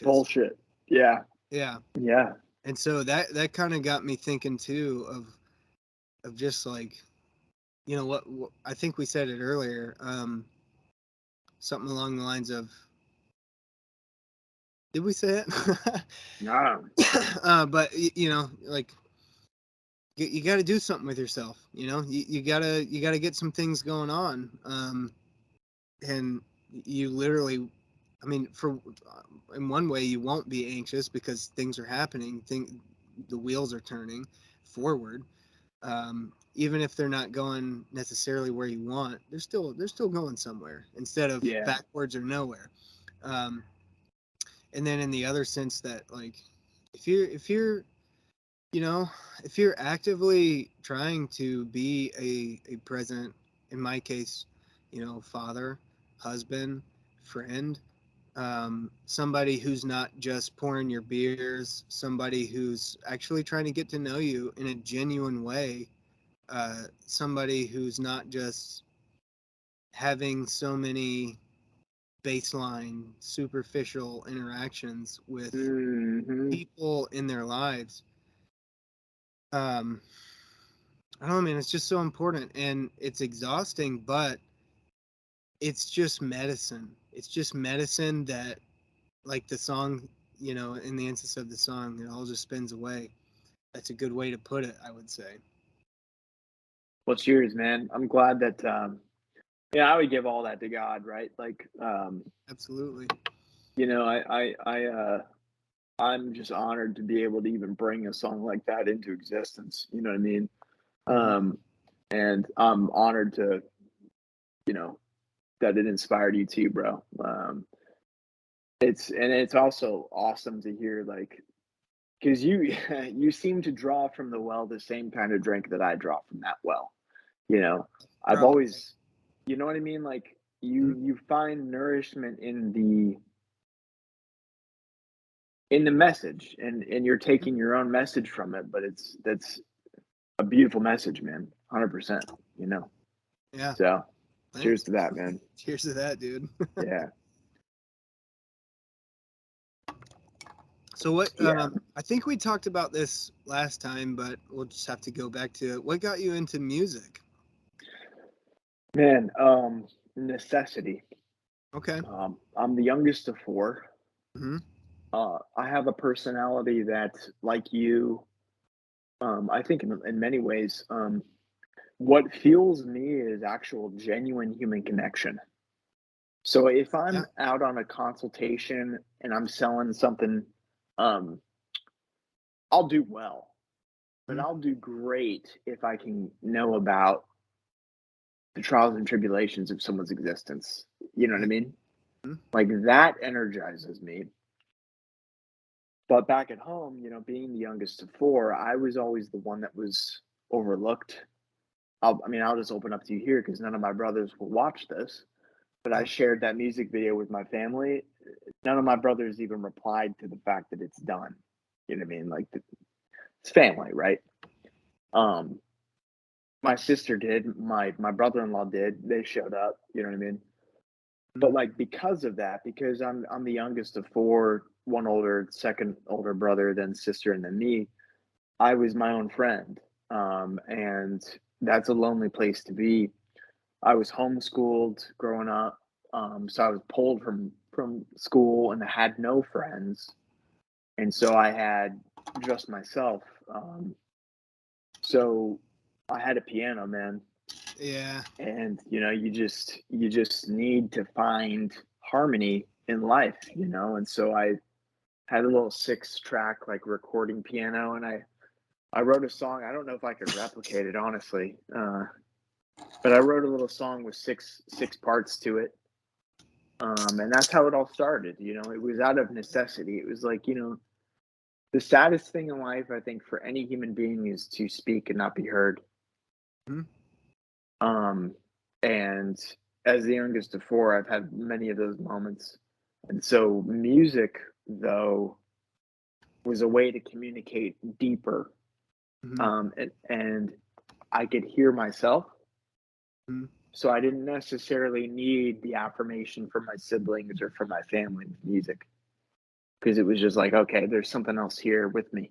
B: Bullshit. Yeah.
A: Yeah.
B: Yeah.
A: And so that kind of got me thinking too of just like, what I think we said it earlier, something along the lines of, did we say it?
B: No.
A: But like you got to do something with yourself. You gotta get some things going on. And you literally, I mean, for in one way you won't be anxious because things are happening. The wheels are turning forward. Even if they're not going necessarily where you want, they're still going somewhere instead of
B: Yeah.
A: backwards or nowhere. Um, and then in the other sense that like if you're you know if you're actively trying to be a present, in my case, father, husband, friend, somebody who's not just pouring your beers, somebody who's actually trying to get to know you in a genuine way, somebody who's not just having so many baseline superficial interactions with
B: Hmm.
A: people in their lives. um I don't know, man, it's just so important and it's exhausting, but it's just medicine that, like the song, in the instance of the song, it all just spins away. That's a good way to put it, I would say.
B: What's yours, man? I'm glad that yeah, I would give all that to God, right? Like
A: Absolutely.
B: I I'm just honored to be able to even bring a song like that into existence. You know what I mean?
A: Hmm.
B: Um and I'm honored to, you know, that it inspired you too, bro. It's also awesome to hear like because you you seem to draw from the well the same kind of drink that I draw from that well. You know, I've
A: Probably.
B: always, you know what I mean? Like
A: Mhm.
B: you find nourishment in the message, and you're taking your own message from it, but that's a beautiful message, man. 100%, you know.
A: Yeah.
B: So, cheers
A: Thanks.
B: to that, man.
A: Cheers to that, dude.
B: Yeah.
A: So what?
B: Yeah.
A: I think we talked about this last time, but we'll just have to go back to it. What got you into music?
B: Man, necessity.
A: Okay.
B: I'm the youngest of four.
A: Hmm.
B: I have a personality that, like you, I think in many ways, what fuels me is actual genuine human connection. So if
A: Yeah.
B: I'm out on a consultation and I'm selling something, um, I'll do well, but
A: Mhm.
B: I'll do great if I can know about the trials and tribulations of someone's existence. You know what I mean?
A: Mhm.
B: Like that energizes me. But back at home, being the youngest of four, I was always the one that was overlooked. I'll just open up to you here because none of my brothers will watch this. But I
A: Yeah.
B: shared that music video with my family. None of my brothers even replied to the fact that it's done. You know what I mean? Like it's family, right? Um, my sister did, my brother-in-law did. They showed up. You know what I mean? But
A: Mhm.
B: like because of that, because I'm the youngest of four, one older, second older brother, then sister, and then me. I was my own friend, and that's a lonely place to be. I was homeschooled growing up, so I was pulled from school and I had no friends, and so I had just myself. So I had a piano, man,
A: Yeah.
B: and you just need to find harmony in life, and so I had a little 6 track like recording piano, and I wrote a song. I don't know if I could replicate it honestly, but I wrote a little song with six parts to it. And that's how it all started. It was out of necessity. It was like, the saddest thing in life, I think, for any human being is to speak and not be heard.
A: Mhm.
B: Um, and as the youngest of four, I've had many of those moments. And so, music, though, was a way to communicate deeper,
A: Mhm.
B: and I could hear myself,
A: Mhm.
B: so I didn't necessarily need the affirmation from my siblings or from my family with music, because it was just like, okay, there's something else here with me,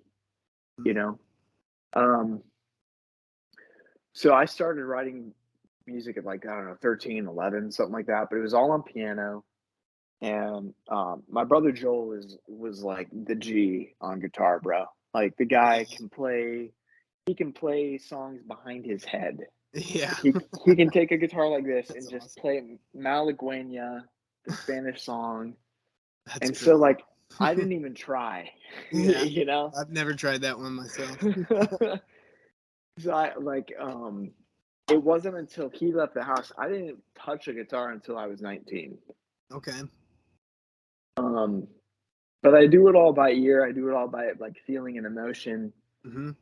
B: you
A: Mhm.
B: know. Um, so I started writing music at like, I don't know, 13, 11, something like that, but it was all on piano. And my brother Joel was like the G on guitar, bro. Like the guy
A: Yeah.
B: can play, he can play songs behind his head.
A: Yeah.
B: He can take a guitar like this
A: That's
B: and just
A: awesome.
B: play Malagueña, the Spanish song.
A: That's
B: And so
A: cool.
B: like I didn't even try,
A: Yeah.
B: you know.
A: I've never tried that one myself.
B: So I like it wasn't until he left the house I didn't touch a guitar until I was 19.
A: Okay.
B: Um but I do it all by ear. I do it all by like feeling and emotion,
A: Mhm.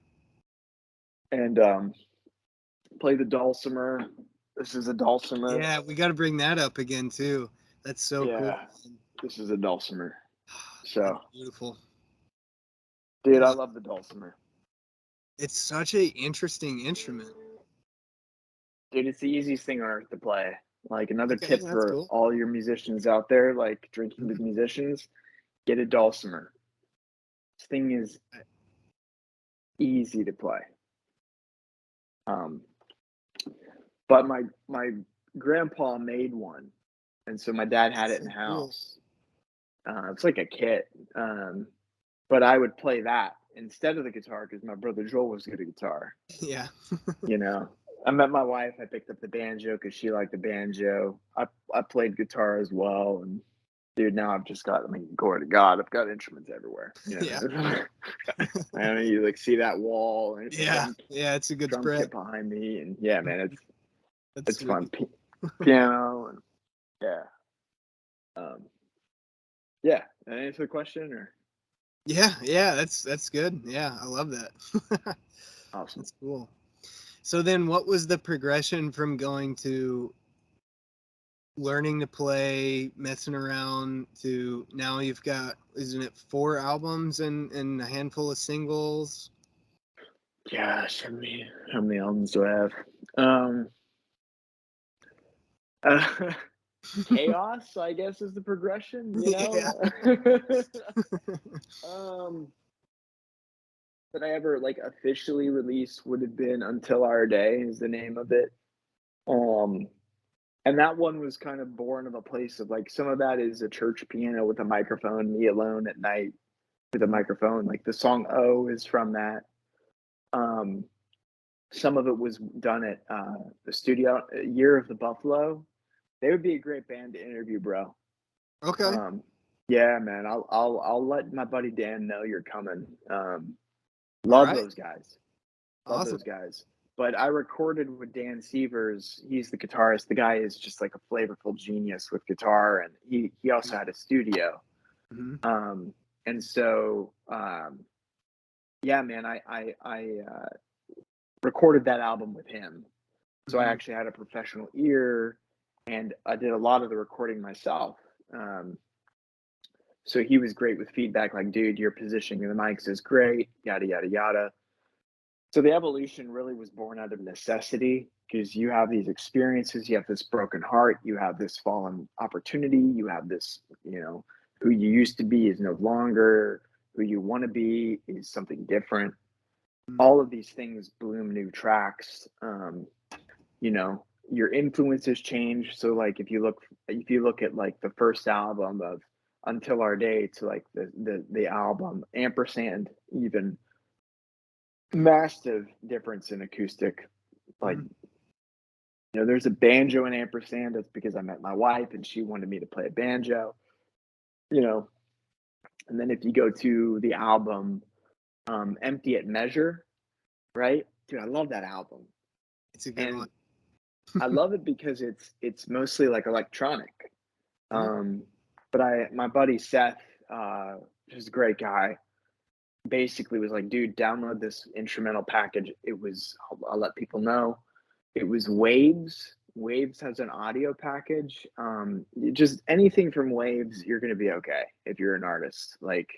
B: and play the dulcimer. This is a dulcimer.
A: Yeah, we gotta bring that up again too. That's so cool,
B: Yeah,
A: man.
B: this is a dulcimer.
A: That's
B: So,
A: beautiful.
B: dude, I
A: Uh,
B: love the dulcimer.
A: it's such a interesting instrument.
B: Dude, it's the easiest thing on earth to play. Like another
A: Okay,
B: tip
A: that's
B: for
A: cool.
B: all your musicians out there, like drinking with
A: Mhm.
B: musicians, get a dulcimer. This thing is easy to play. Um, but my grandpa made one, and so my dad had
A: That's
B: it in
A: so
B: the
A: cool.
B: house. It's like a kit, but I would play that instead of the guitar because my brother Joel was good at guitar.
A: Yeah.
B: You know, I met my wife. I picked up the banjo because she liked the banjo. I played guitar as well, and dude, now I've just got. I mean, glory to God, I've got instruments everywhere. You
A: Yeah.
B: know, I mean, you like see that wall and
A: Yeah. Yeah, it's a good
B: drum
A: spread.
B: kit behind me, and yeah, man,
A: That's
B: it's fun.
A: sweet.
B: Piano and yeah, um, yeah. Did I answer the question or
A: Yeah, yeah, that's good. Yeah, I love that.
B: awesome?
A: That's cool. So then what was the progression from going to learning to play, messing around to now you've got, isn't it 4 albums and a handful of singles?
B: Gosh, how many albums do I have? Um, uh, chaos, I guess, is the progression. You
A: Yeah.
B: know, um, that I ever like officially released would have been "Until Our Day" is the name of it. Um, and that one was kind of born of a place of like some of that is a church piano with a microphone, me alone at night with a
A: Mhm.
B: microphone. Like the song "Oh" is from that. Um, some of it was done at the studio Year of the Buffalo. They would be a great band to interview, bro.
A: Okay.
B: Um, yeah, man. I'll let my buddy Dan know you're coming.
A: All
B: Love
A: right.
B: those guys. Love
A: Awesome.
B: those guys. But I recorded with Dan Severs. He's the guitarist. The guy is just like a flavorful genius with guitar, and he also had a studio.
A: Hmm.
B: Um, and so yeah, man, I recorded that album with him. So I
A: Hmm.
B: actually had a professional ear, and I did a lot of the recording myself. Um, so he was great with feedback, like, dude, your positioning of the mics is great, yada yada yada. So the evolution really was born out of necessity because you have these experiences, you have this broken heart, you have this fallen opportunity, you have this, who you used to be is no longer, who you want to be is something different. All of these things bloom new tracks. Your influences change. So like if you look at like the first album of Until Our Day to like the album Ampersand, even massive difference in acoustic. Like,
A: Hmm.
B: there's a banjo in Ampersand. That's because I met my wife and she wanted me to play a banjo, you know. And then if you go to the album Empty at Measure, right? Dude, I love that album.
A: It's a good one.
B: And I love it because it's mostly like electronic.
A: Mhm.
B: Um, but my buddy Seth, who's a great guy, basically was like, dude, download this instrumental package. I'll let people know. It was Waves. Waves has an audio package. Just anything from Waves, you're gonna be okay if you're an artist. Like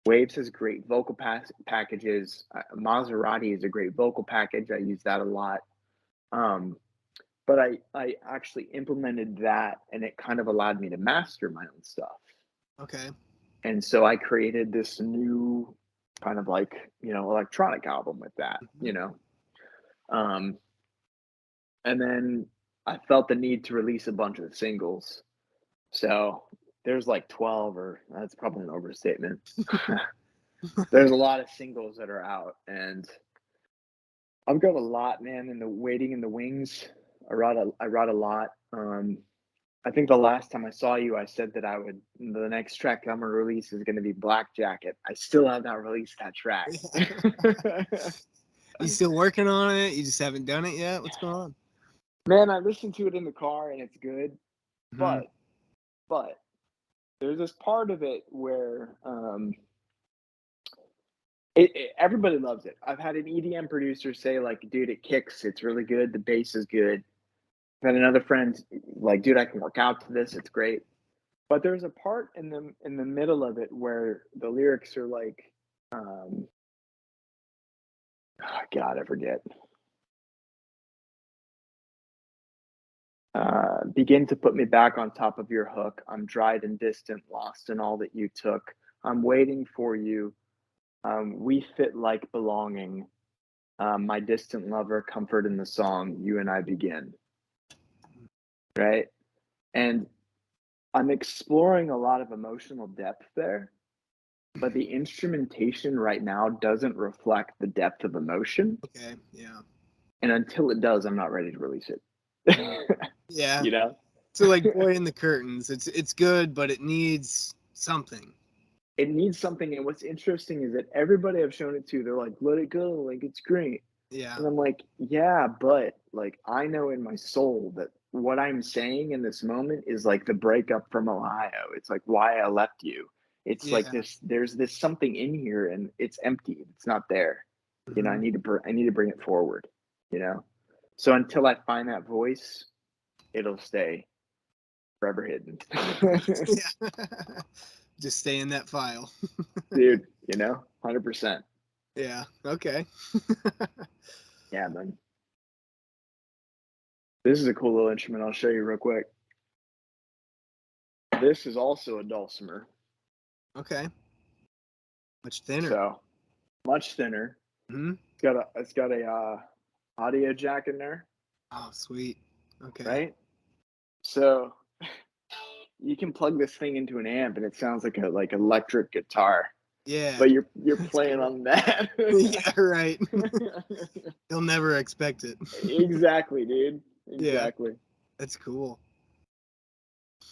B: Waves has great vocal packages. Maserati is a great vocal package. I use that a lot. Um, but I actually implemented that, and it kind of allowed me to master my own stuff.
A: Okay.
B: And so I created this new kind of like, electronic album with that,
A: Mhm.
B: Um, and then I felt the need to release a bunch of singles. So there's like 12, or that's probably an overstatement. There's a lot of singles that are out, and I've got a lot, man, in the waiting in the wings. I write a lot. I think the last time I saw you, I said that the next track I'm gonna release is gonna be Black Jacket. I still have not released that track.
A: You still working on it? You just haven't done it yet? What's going on?
B: Man, I listened to it in the car and it's good,
A: Mhm.
B: but but there's this part of it where everybody loves it. I've had an EDM producer say like, "Dude, it kicks. It's really good. The bass is good." I've had another friend like, "Dude, I can work out to this. It's great." But there's a part in the middle of it where the lyrics are like, um, oh God, I forget. Begin to put me back on top of your hook. I'm dried and distant, lost in all that you took. I'm waiting for you. We fit like belonging. My distant lover, comfort in the song. You and I begin. Right, and I'm exploring a lot of emotional depth there, but the instrumentation right now doesn't reflect the depth of emotion.
A: Okay. Yeah.
B: And until it does, I'm not ready to release it.
A: Yeah.
B: you know?
A: So like Boy in the Curtains, it's good, but it needs something.
B: It needs something. And what's interesting is that everybody I've shown it to, they're like, let it go. Like, it's great.
A: Yeah.
B: And I'm like, yeah, but like, I know in my soul that what I'm saying in this moment is like the breakup from Ohio. It's like why I left you. It's like
A: Yeah.
B: there's this something in here and it's empty. It's not there. I
A: Mhm.
B: need to bring it forward, you know? So until I find that voice, it'll stay forever hidden.
A: Yeah. Just stay in that file.
B: Dude, 100%.
A: Yeah. Okay.
B: Yeah, man. This is a cool little instrument. I'll show you real quick. This is also a dulcimer.
A: Okay. Much thinner.
B: So much thinner.
A: Hmm.
B: It's got a audio jack in there,
A: Oh, sweet. Okay.
B: right? So you can plug this thing into an amp and it sounds like a like electric guitar,
A: Yeah.
B: but you're
A: That's
B: playing
A: cool.
B: on that.
A: Yeah. Right. You'll never expect it.
B: Exactly, dude.
A: Yeah.
B: Exactly.
A: That's cool.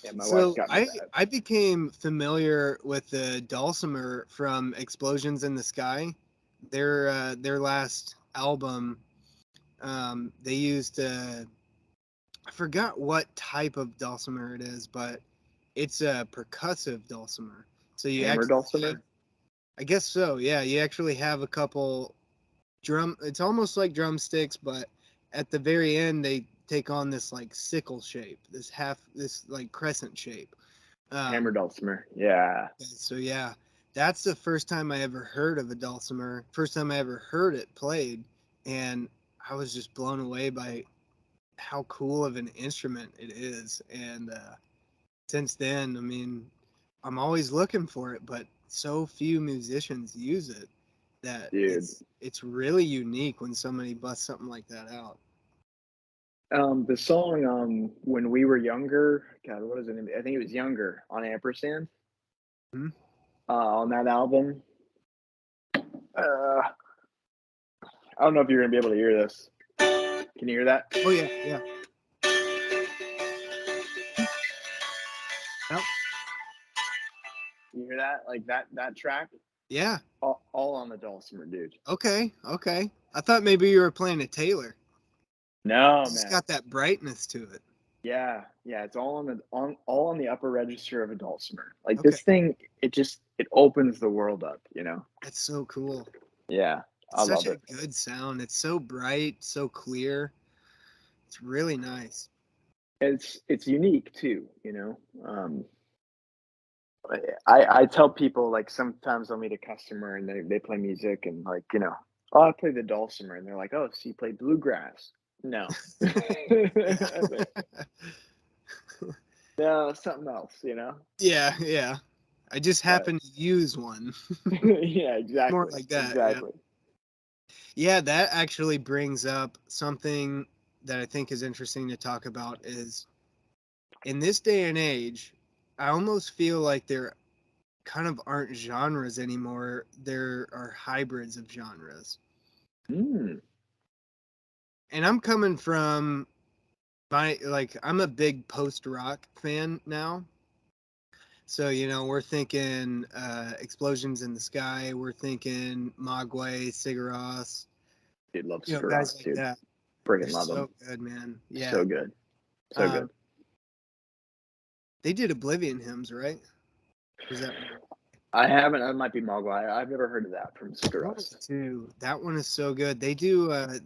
B: Yeah, my wife
A: So
B: got me
A: I
B: that.
A: I became familiar with the dulcimer from Explosions in the Sky. Their last album, they used I forgot what type of dulcimer it is, but it's a percussive dulcimer. So you
B: Hammer
A: actually have,
B: dulcimer.
A: I guess so, yeah, you actually have a couple drum. It's almost like drumsticks, but at the very end they take on this like sickle shape, this like crescent shape.
B: Hammer
A: Um,
B: dulcimer. Yeah,
A: so yeah, that's the first time I ever heard of a dulcimer. First time I ever heard it played, and I was just blown away by how cool of an instrument it is. And since then, I mean, I'm always looking for it, but so few musicians use it that
B: dude.
A: it's really unique when somebody busts something like that out.
B: The song when we were younger, God, what is it? I think it was Younger on Ampersand.
A: Hmm.
B: On that album. I don't know if you're gonna be able to hear this. Can you hear that?
A: Oh yeah, yeah. Yep.
B: Can you hear that? Like that track?
A: Yeah.
B: All on the dulcimer, dude.
A: Okay. Okay. I thought maybe you were playing a Taylor.
B: No,
A: It's just
B: man.
A: got that brightness to it.
B: Yeah, yeah. It's all on the upper register of a dulcimer. Like
A: Okay.
B: this thing, it opens the world up.
A: That's so cool.
B: Yeah,
A: It's
B: I
A: such
B: love
A: a
B: it.
A: good sound. It's so bright, so clear. It's really nice.
B: It's unique too. I tell people, like, sometimes I'll meet a customer and they play music and, like, "Oh, I play the dulcimer," and they're like, "Oh, so you play bluegrass?" "No."
A: Yeah.
B: No, something else.
A: Yeah, yeah. I just
B: But
A: happen to use one.
B: yeah,
A: More
B: exactly,
A: like that, yeah.
B: exactly.
A: Yeah, that actually brings up something that I think is interesting to talk about is in this day and age, I almost feel like there kind of aren't genres anymore. There are hybrids of genres.
B: Mm,
A: And I'm coming from I'm a big post rock fan now. So, we're thinking Explosions in the Sky, we're thinking Mogwai, Sigur Rós,
B: dude, love Sigur
A: guys
B: Rós,
A: like
B: dude.
A: that. They're
B: Friggin' love them.
A: so good, man. Yeah.
B: So good, so
A: Um,
B: good.
A: they did Oblivion hymns, right? Was that
B: I haven't. That might be Mogwai. I've never heard of that from Sigur
A: those
B: Rós.
A: two? That one is so good. They do an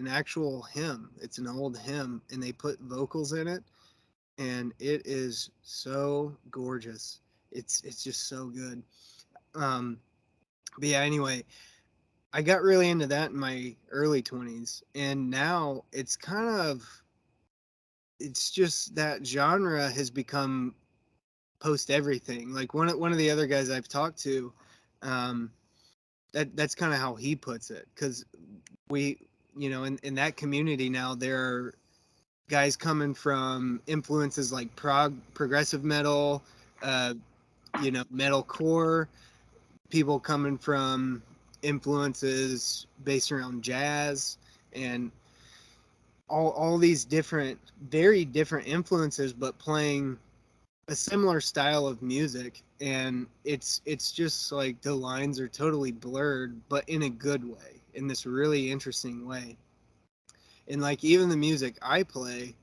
A: actual hymn. It's an old hymn, and they put vocals in it, and it is so gorgeous. It's just so good. Um, but yeah, anyway, I got really into that in my early 20s, and now it's just that genre has become post everything. Like one of the other guys I've talked to, um, that's kind of how he puts it, because we, in that community now, there are guys coming from influences like progressive metal, uh, metalcore, people coming from influences based around jazz, and all these different, very different influences, but playing a similar style of music. And it's just like the lines are totally blurred, but in a good way, in this really interesting way. And like even the music I play,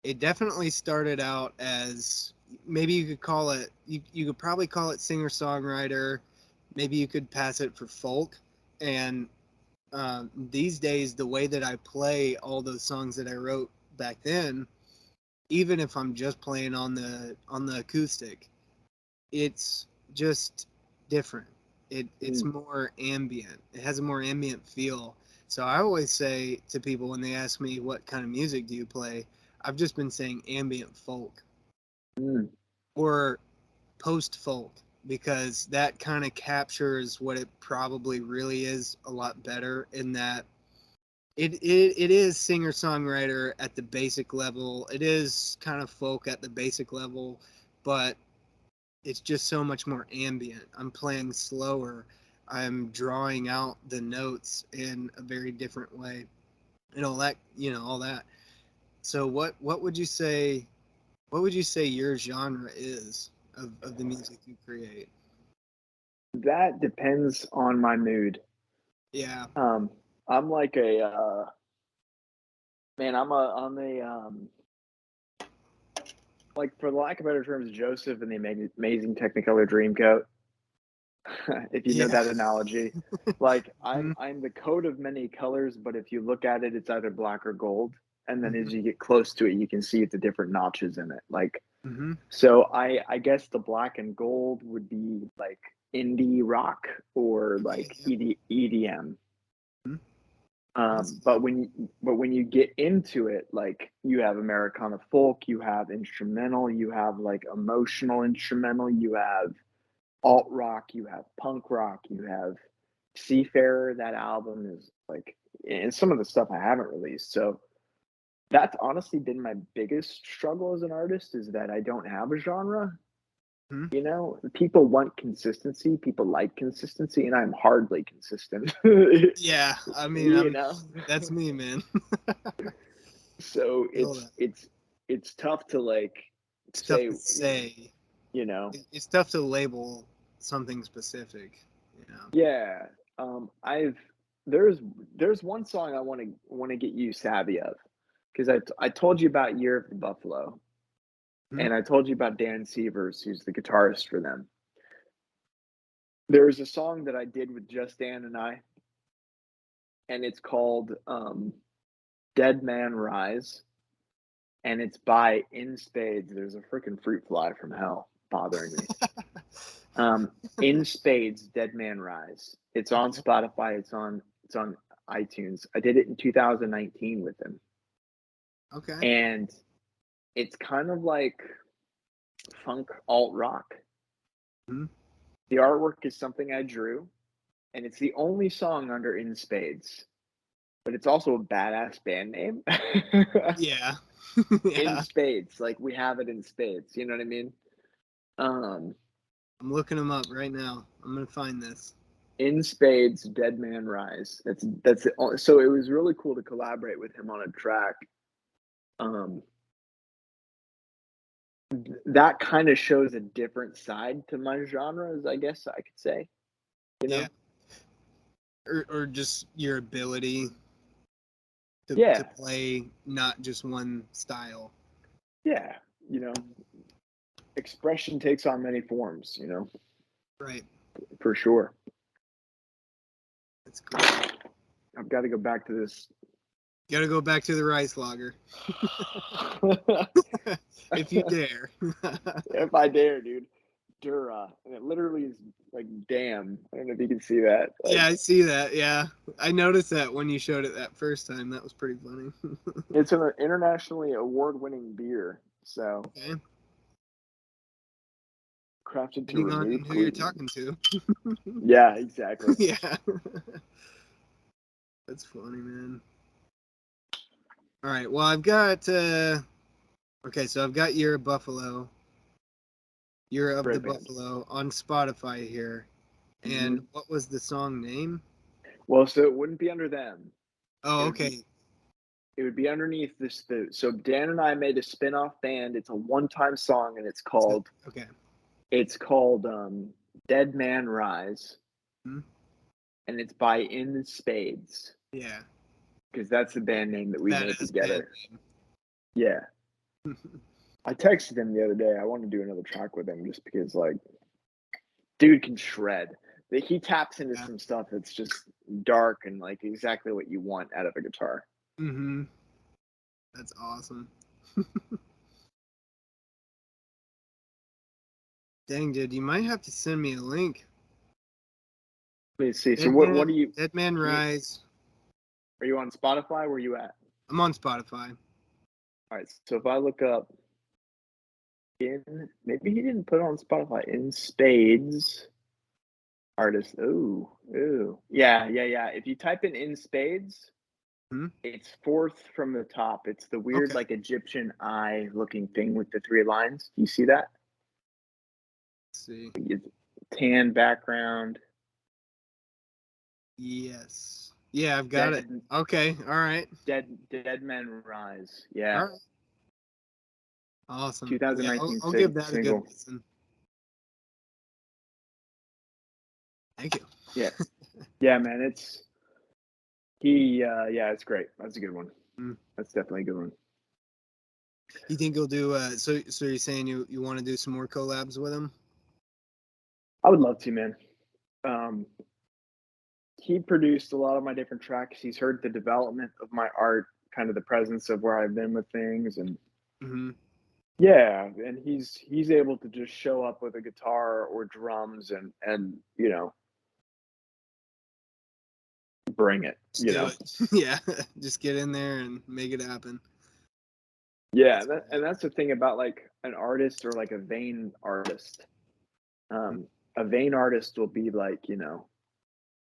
A: it definitely started out as, maybe you could call it, you could probably call it singer songwriter, maybe you could pass it for folk. And these days, the way that I play all those songs that I wrote back then, even if I'm just playing on the acoustic, it's just different. It's
B: Mm,
A: more ambient. It has a more ambient feel. So I always say to people when they ask me what kind of music do you play, I've just been saying ambient folk
B: mm,
A: or post folk, because that kind of captures what it probably really is a lot better, in that it is singer songwriter at the basic level. It is kind of folk at the basic level, but it's just so much more ambient. I'm playing slower. I'm drawing out the notes in a very different way, and all that. So what would you say? What would you say your genre is of the music you create?
B: that depends on my mood.
A: Yeah.
B: Um, I'm like a man. Like, for lack of better terms, Joseph in the Amazing Technicolor Dreamcoat. If you know
A: Yeah.
B: that analogy, like I'm
A: Hmm.
B: I'm the coat of many colors, but if you look at it, it's either black or gold. And then as
A: Hmm.
B: you get close to it, you can see the different notches in it. Like,
A: Hmm.
B: so I guess the black and gold would be like indie rock or
A: Okay.
B: like
A: Yep.
B: EDM.
A: Mhm. That's
B: But when you get into it, like, you have Americana folk, you have instrumental, you have like emotional instrumental, you have alt rock, you have punk rock, you have Seafarer. That album is like, and some of the stuff I haven't released. So that's honestly been my biggest struggle as an artist, is that I don't have a genre.
A: good.
B: People want consistency, people like consistency, and I'm hardly consistent.
A: Yeah, I mean,
B: you know?
A: that's me, man.
B: So
A: Feel
B: it's
A: that.
B: it's it's tough to, like,
A: It's tough
B: say,
A: to say.
B: you know,
A: It's tough to label something specific. You know.
B: yeah. I've there's there's one song I want to get you savvy of, because I told you about Year of the Buffalo,
A: Hmm.
B: and I told you about Dan Severs, who's the guitarist for them. There's a song that I did with just Dan and I, and it's called Dead Man Rise. and it's by In Spades. There's a freaking fruit fly from hell bothering me. In Spades, Dead Man Rise. It's on
A: Okay.
B: Spotify. It's on iTunes. I did it in 2019 with him,
A: Okay.
B: and it's kind of like funk alt rock.
A: Mhm.
B: The artwork is something I drew, and it's the only song under In Spades, but it's also a badass band name.
A: Yeah.
B: In
A: Yeah.
B: Spades, like we have it in spades. You know what I mean? Um,
A: I'm looking them up right now. I'm gonna find this.
B: in Spades, Dead Man Rise. That's it. So it was really cool to collaborate with him on a track. Um, that kind of shows a different side to my genres, I guess I could say. You
A: Yeah.
B: know?
A: Or just your ability to
B: Yeah,
A: play not just one style.
B: yeah. You know, expression takes on many forms. You know,
A: Right.
B: for sure.
A: That's cool.
B: I've got to go back to this.
A: Gotta go back to the rice logger. If you dare.
B: If I dare, dude. Dura, and it literally is like damn. I don't know if you can see that.
A: Yeah,
B: Like
A: I see that. Yeah. I noticed that when you showed it that first time. That was pretty funny.
B: it's an internationally award-winning beer, so
A: Okay.
B: crafted to
A: Depending on
B: remove
A: who you're
B: gluten.
A: talking to.
B: Yeah, exactly.
A: Yeah. That's funny, man. All right. Well, I've got okay, so I've got Year of Buffalo, Year of the
B: Great band.
A: Buffalo on Spotify here. And
B: Hmm.
A: what was the song name?
B: Well, so it wouldn't be under them.
A: Oh,
B: It would be
A: okay.
B: it would be underneath this. So Dan and I made a spin-off band. It's a one-time song, and
A: So, okay.
B: it's called Dead Man Rise,
A: Hmm?
B: and it's by In Spades
A: Yeah.
B: because that's the band name that we made
A: Badass band
B: together. Yeah.
A: name.
B: I texted him the other day. I want to do another track with him just because, like, dude can shred. He taps into
A: Yeah.
B: some stuff that's just dark and like exactly what you want out of a guitar.
A: Mm-hmm. That's awesome. Dang, dude, you might have to send me a link.
B: Let me see. So
A: Dead
B: what
A: Man,
B: do you?
A: Dead Man
B: Let me.
A: Rise.
B: Are you on Spotify? Where are you at?
A: I'm on Spotify.
B: All right. So if I look up in, maybe he didn't put it on Spotify. In Spades artist. Ooh, ooh. Yeah, yeah, yeah. If you type in Spades,
A: Hmm?
B: it's fourth from the top. It's the weird
A: Okay.
B: like Egyptian eye looking thing with the three lines. Do you see that?
A: Let's see.
B: It's tan background.
A: Yes. Yeah, I've got it.
B: Dead
A: Okay. All right.
B: Dead Men Rise.
A: All
B: Yeah.
A: right. Awesome. Yeah, I'll,
B: 2019
A: I'll give that a good
B: single.
A: listen. Thank you.
B: Yeah. Yeah, man. It's he yeah, it's great. That's a good one.
A: Mm.
B: That's definitely a good one.
A: You think you'll do so you're saying you want to do some more collabs with him?
B: I would love to, man. Um he produced a lot of my different tracks. He's heard the development of my art, kind of the presence of where I've been with things and
A: Mm-hmm.
B: yeah, and he's able to just show up with a guitar or drums and bring it,
A: Just do it. . Yeah. Just get in there and make it happen.
B: Yeah,
A: That's
B: and that's the thing about like an artist or like a vain artist.
A: cool.
B: A vain artist will be like,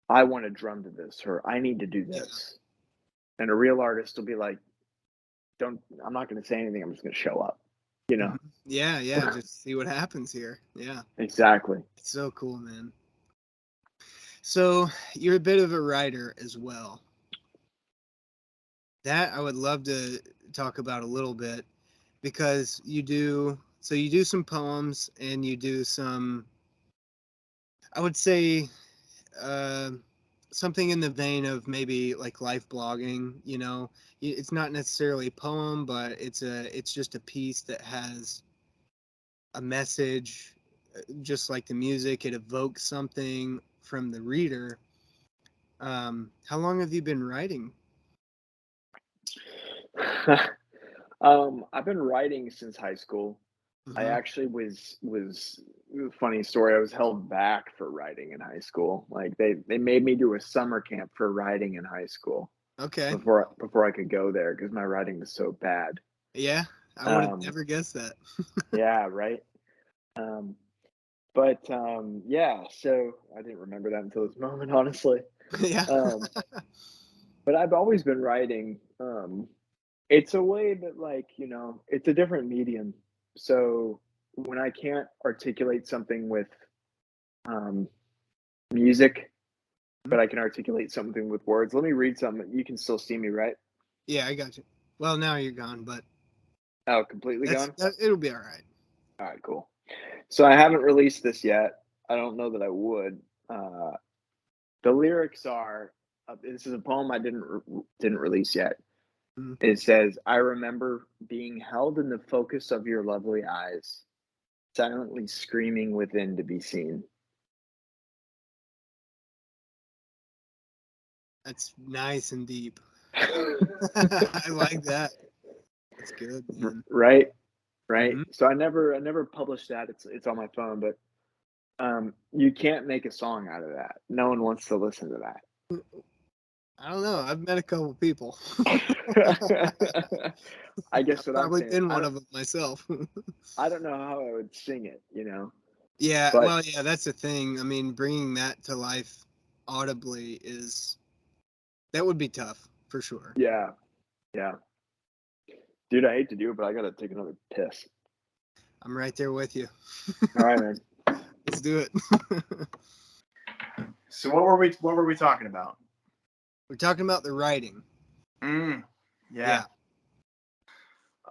B: I want to drum to this or I need to do
A: Yeah.
B: this. And a real artist will be like, don't, I'm not going to say anything. I'm just going to show up, you know?
A: Mhm. Yeah, yeah. Just see what happens here. Yeah.
B: Exactly.
A: It's so cool, man. So you're a bit of a writer as well. That I would love to talk about a little bit because you do some poems and you do some, I would say, uh, something in the vein of maybe like life blogging. It's not necessarily a poem, but it's just a piece that has a message. Just like the music, it evokes something from the reader. How long have you been writing?
B: I've been writing since high school. I
A: Hmm.
B: actually was funny story. I was held back for writing in high school. Like they made me do a summer camp for writing in high school
A: Okay.
B: before I could go there because my writing was so bad.
A: Yeah, I would have
B: Um,
A: never guessed that.
B: yeah, right. Um, but yeah, so I didn't remember that until this moment, honestly.
A: Yeah.
B: Um, but I've always been writing. It's a way that, like, it's a different medium. So when I can't articulate something with um, music, but I can articulate something with words. Let me read something. You can still see me, right?
A: Yeah, I got you. Well, now you're gone, but
B: Oh, completely gone?
A: it'll be all right.
B: All right, cool. So I haven't released this yet. I don't know that I would. Uh, the lyrics are this is a poem I didn't release yet.
A: Mm.
B: It says, "I remember being held in the focus of your lovely eyes, silently screaming within to be seen."
A: That's nice and deep. I like that. That's good, man.
B: Right? Right?
A: Hmm.
B: So I never published that. It's on my phone, but you can't make a song out of that. No one wants to listen to
A: I don't know. I've met a couple people.
B: that. I guess
A: I've
B: what I'm
A: probably
B: saying is
A: been one of them myself.
B: I don't know how I would sing it.
A: Yeah,
B: But
A: well, yeah, that's the thing. I mean, bringing that to life audibly that would be tough for sure.
B: yeah, yeah. Dude, I hate to do it, but I gotta take another piss.
A: I'm right there with you.
B: All right, man.
A: Let's do it.
C: So what were we talking about?
A: We're talking about the writing.
C: Mm, yeah.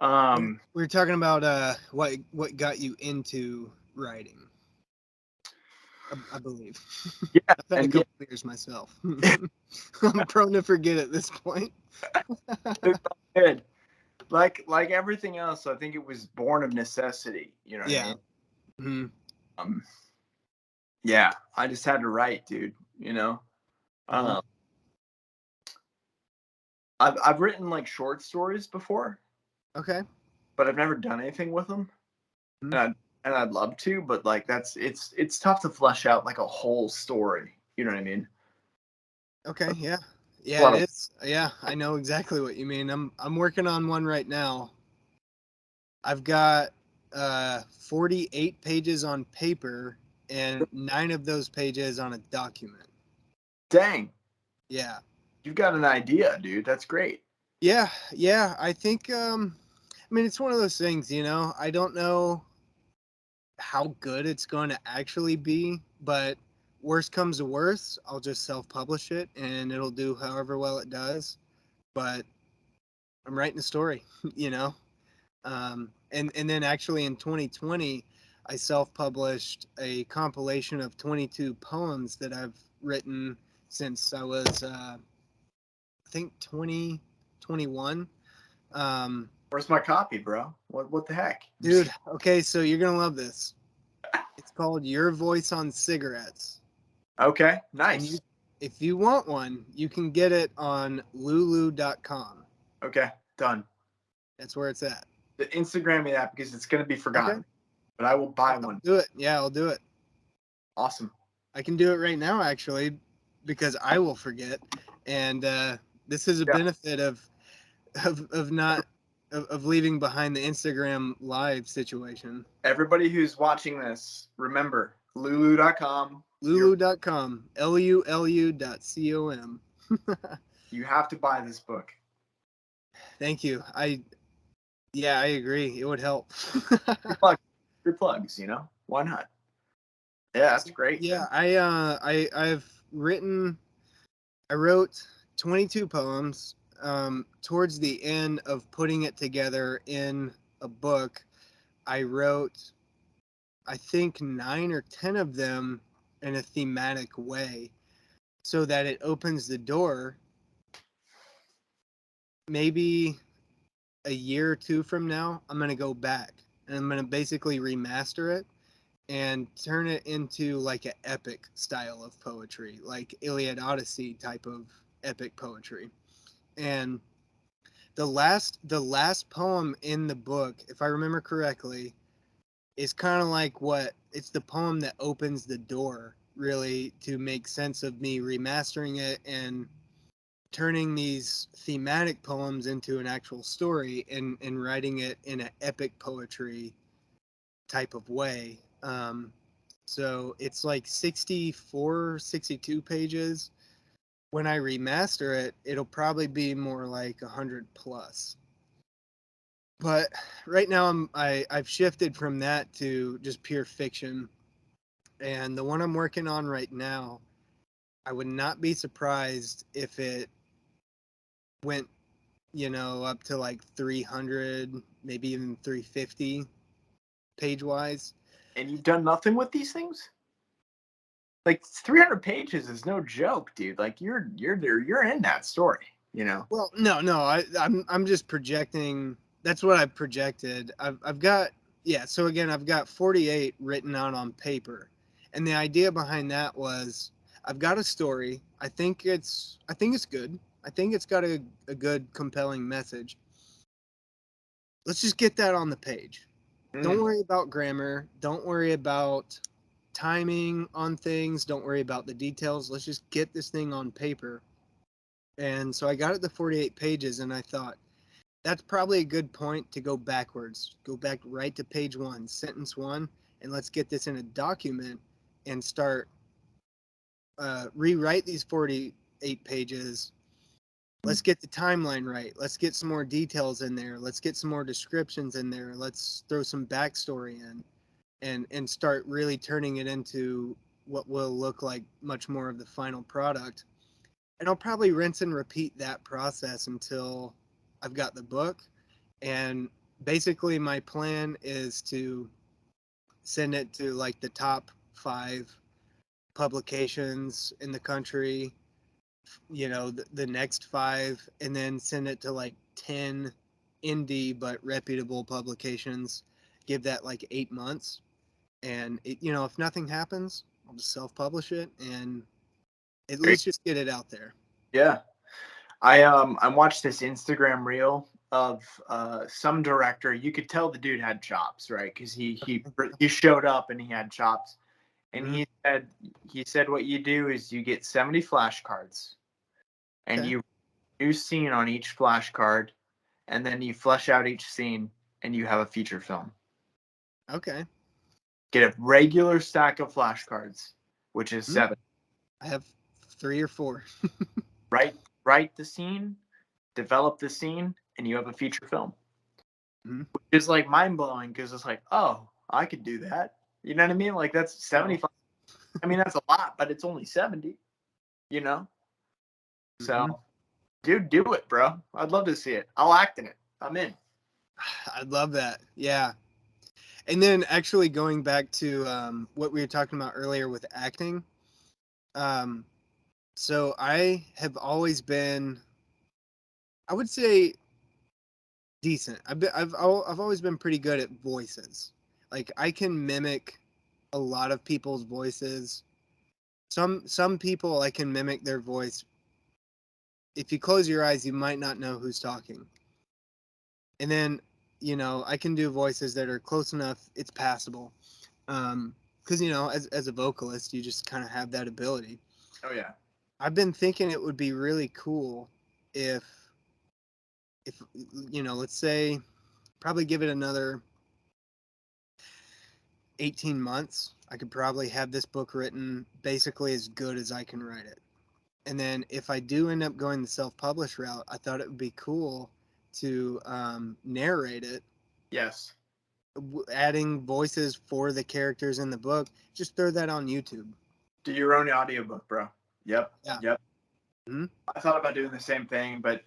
A: Yeah. We're,
C: Um,
A: we're talking about what got you into writing, I believe.
C: yeah,
A: I've had a
C: and yeah,
A: couple beers myself. I'm prone to forget at this point.
C: it's all good. Like everything else, I think it was born of necessity. You know what I
A: Yeah.
C: mean?
A: Mhm.
C: Um, yeah, I just had to write, dude. You know,
A: Mhm.
C: um, I've written like short stories before,
A: Okay.
C: but I've never done anything with them,
A: Mhm.
C: and I'd love to, but like it's tough to flesh out like a whole story. You know what I mean?
A: Okay. Yeah.
C: A
A: Yeah,
C: lot
A: it
C: of
A: is. Yeah, I know exactly what you mean. I'm working on one right now. I've got 48 pages on paper and 9 of those pages on a document.
C: dang,
A: Yeah.
C: you've got an idea, dude. That's great.
A: Yeah, yeah, I think I mean it's one of those things, I don't know how good it's going to actually be, but worst comes to worst, I'll just self-publish it and it'll do however well it does. But I'm writing a story, you know. And then actually in 2020, I self-published a compilation of 22 poems that I've written since I was I think 2021.
C: Where's my copy, bro? What the heck? I'm just
A: Dude, okay, so you're gonna love this. It's called Your Voice on Cigarettes.
C: okay,
A: And
C: nice.
A: if you want one, you can get it on lulu.com.
C: Okay, done.
A: That's where it's at.
C: The Instagram me that because it's gonna be
A: Okay.
C: forgotten, but I will buy
A: I'll
C: one.
A: do it. Yeah, I'll do it.
C: Awesome.
A: I can do it right now actually because I will forget. And this is a
C: Yeah.
A: benefit of not of leaving behind the Instagram live situation.
C: Everybody who's watching this, remember lulu.com.
A: Lulu.com. lulu.com.
C: You have to buy this book.
A: Thank you. Yeah, I agree. It would help.
C: Your plug, your plugs. Why not? Yeah, that's
A: So,
C: great,
A: yeah,
C: man.
A: I wrote 22 poems. Towards the end of putting it together in a book, I wrote I think 9 or 10 of them in a thematic way so that it opens the door maybe a year or two from now. I'm going to go back and I'm going to basically remaster it and turn it into like an epic style of poetry, like Iliad Odyssey type of epic poetry. And the last poem in the book, if I remember correctly, is kind of like it's the poem that opens the door really to make sense of me remastering it and turning these thematic poems into an actual story and writing it in an epic poetry type of way. So it's like 64, 62 pages. When I remaster it, it'll probably be more like 100 plus. But right now I've shifted from that to just pure fiction. And the one I'm working on right now, I would not be surprised if it went, up to like 300, maybe even 350 page wise.
C: And you've done nothing with these things? Like 300 pages is no joke, dude. Like you're in that story, you know.
A: Well, no, I'm just projecting. That's what I've projected. I've got, yeah. So again, I've got 48 written out on paper, and the idea behind that was I've got a story. I think it's good. I think it's got a good compelling message. Let's just get that on the page. Don't worry about grammar. Don't worry about timing on things. Don't worry about the details. Let's just get this thing on paper. And so I got it to 48 pages, and I thought, that's probably a good point to go backwards. Go back right to page one, sentence one, and let's get this in a document and start rewrite these 48 pages. Let's get the timeline right. Let's get some more details in there. Let's get some more descriptions in there. Let's throw some backstory in and start really turning it into what will look like much more of the final product. And I'll probably rinse and repeat that process until I've got the book. And basically, my plan is to send it to like the top 5 publications in the country, the next 5, and then send it to like 10 indie but reputable publications. Give that like 8 months. And, if nothing happens, I'll just self publish it and at least just get it out there.
C: Yeah. I watched this Instagram reel of some director. You could tell the dude had chops, right? Because he showed up and he had chops. And
A: Mhm.
C: he said what you do is you get 70 flashcards and
A: Okay.
C: you do scene on each flashcard, and then you flesh out each scene and you have a feature film.
A: Okay.
C: Get a regular stack of flashcards, which is
A: Mhm.
C: 7.
A: I have 3 or 4.
C: Write the scene, develop the scene, and you have a feature film.
A: Mhm.
C: It's like mind blowing because it's like, oh, I could do that. You know what I mean? Like that's 75. I mean, that's a lot, but it's only 70. You know. So,
A: Mhm.
C: dude, do it, bro. I'd love to see it. I'll act in it. I'm in.
A: I'd love that. Yeah. And then actually going back to what we were talking about earlier with acting. Um, so I have always been, I would say, decent. I've always been pretty good at voices. Like I can mimic a lot of people's voices. Some people I can mimic their voice. If you close your eyes, you might not know who's talking. And then, I can do voices that are close enough, it's passable. Because as a vocalist, you just kind of have that ability.
C: Oh yeah.
A: I've been thinking it would be really cool if if let's say probably give it another 18 months. I could probably have this book written basically as good as I can write it. And then if I do end up going the self-publish route, I thought it would be cool to narrate it,
C: Yes.
A: adding voices for the characters in the book. Just throw that on YouTube.
C: Do your own audiobook, bro. Yep.
A: Yeah.
C: Yep.
A: Hmm.
C: I thought about doing the same thing, but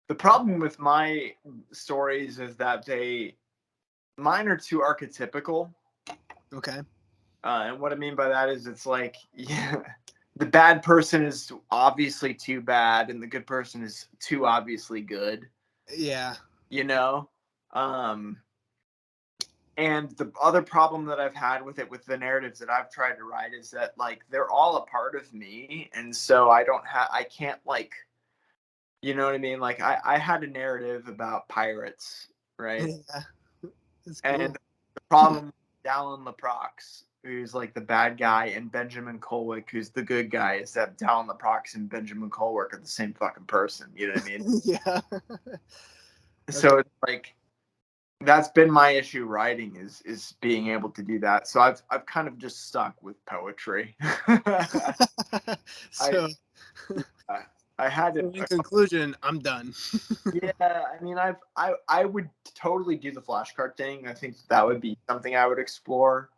C: the problem with my stories is that mine are too archetypical.
A: Okay.
C: And what I mean by that is it's like, yeah, the bad person is obviously too bad and the good person is too obviously good,
A: Yeah.
C: you know? Um, and the other problem that I've had with it, with the narratives that I've tried to write, is that like they're all a part of me. And so I can't like You know what I mean? Like I had a narrative about pirates, right?
A: Yeah, that's
C: And
A: cool.
C: the problem with Dallin Leprox, who's like the bad guy, and Benjamin Colwick, who's the good guy, is that Dallin Leprox and Benjamin Colwick are the same fucking person. You know what I mean?
A: Yeah. That's
C: So it's like that's been my issue writing is being able to do that. So I've kind of just stuck with poetry. I
A: so.
C: I had
A: So
C: to.
A: in conclusion, I'm done.
C: Yeah, I mean, I would totally do the flashcard thing. I think that would be something I would explore.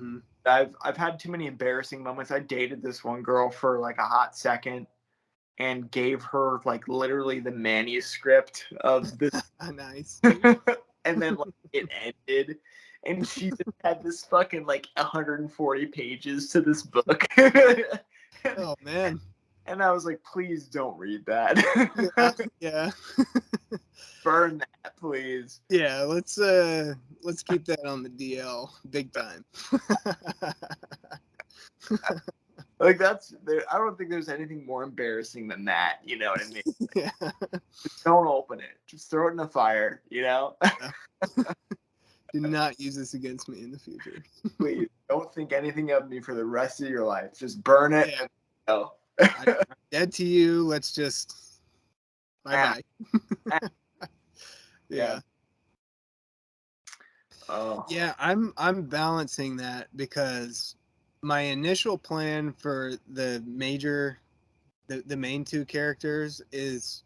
A: Mm.
C: I've had too many embarrassing moments. I dated this one girl for like a hot second and gave her like literally the manuscript of this,
A: Nice.
C: and then like it ended, and she just had this fucking like 140 pages to this book.
A: Oh man.
C: And I was like, please don't read that.
A: Yeah. Yeah.
C: Burn that, please.
A: Yeah. Let's keep that on the DL big time.
C: Like that's there. I don't think there's anything more embarrassing than that. You know what I mean?
A: Yeah.
C: Just don't open it. Just throw it in the fire. You know?
A: Do not use this against me in the future.
C: Please don't think anything of me for the rest of your life. Just burn it.
A: Yeah.
C: And go.
A: I'm dead to you. Let's just bye bye.
C: Yeah.
A: Yeah.
C: Oh.
A: Yeah, I'm balancing that because my initial plan for the main two characters is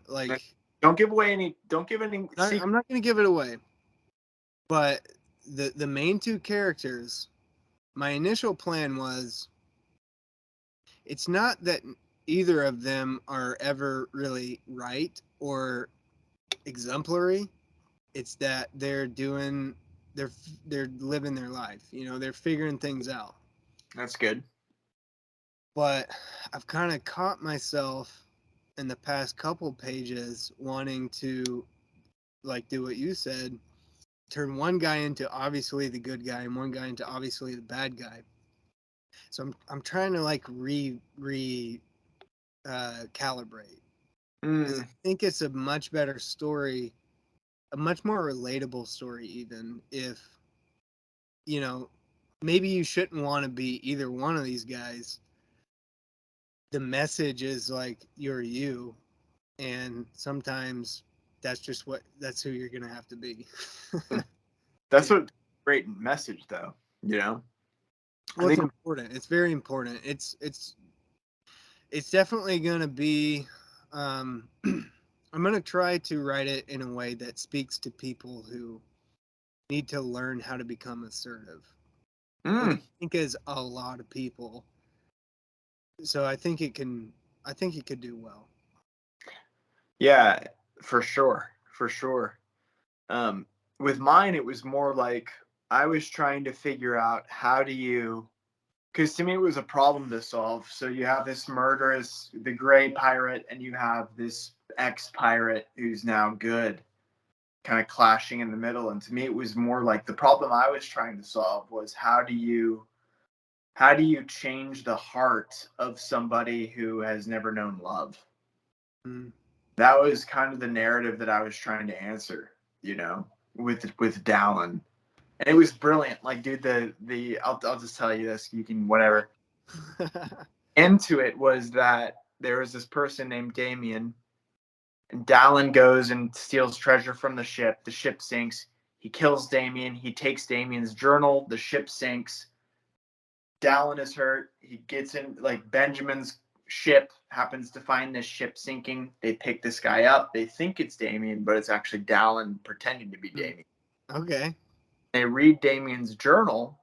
A: like
C: Don't give away any. Don't give any secret.
A: I'm not gonna give it away, but the main two characters, my initial plan was it's not that either of them are ever really right or exemplary. It's that they're they're living their life. You know, they're figuring things out.
C: That's good.
A: But I've kind of caught myself in the past couple pages wanting to like do what you said, turn one guy into obviously the good guy and one guy into obviously the bad guy. So I'm trying to like re calibrate because I
C: Mm,
A: think it's a much better story, a much more relatable story even if you know maybe you shouldn't want to be either one of these guys. The message is like you're you, and sometimes that's who you're gonna have to be.
C: that's
A: Yeah.
C: what great message though. You know. I
A: Well, it's
C: think.
A: important. It's very important. It's definitely gonna be. I'm gonna try to write it in a way that speaks to people who need to learn how to become assertive, which
C: Mm,
A: I think is a lot of people. So I think it can. I think it could do well.
C: yeah, for sure. For sure. Um, with mine, it was more like I was trying to figure out how do you, because to me it was a problem to solve. So you have this murderous, the gray pirate, and you have this ex pirate who's now good, kind of clashing in the middle. And to me, it was more like the problem I was trying to solve was how do you change the heart of somebody who has never known love?
A: Mm.
C: That was kind of the narrative that I was trying to answer, you know, with Dallin. And it was brilliant. Like, dude, I'll just tell you this. You can whatever. Into it was that there was this person named Damien, and Dallin goes and steals treasure from the ship. The ship sinks. He kills Damien. He takes Damien's journal. The ship sinks. Dallin is hurt. He gets in, like, Benjamin's ship happens to find this ship sinking. They pick this guy up. They think it's Damien, but it's actually Dallin pretending to be Damien.
A: Okay.
C: They read Damien's journal,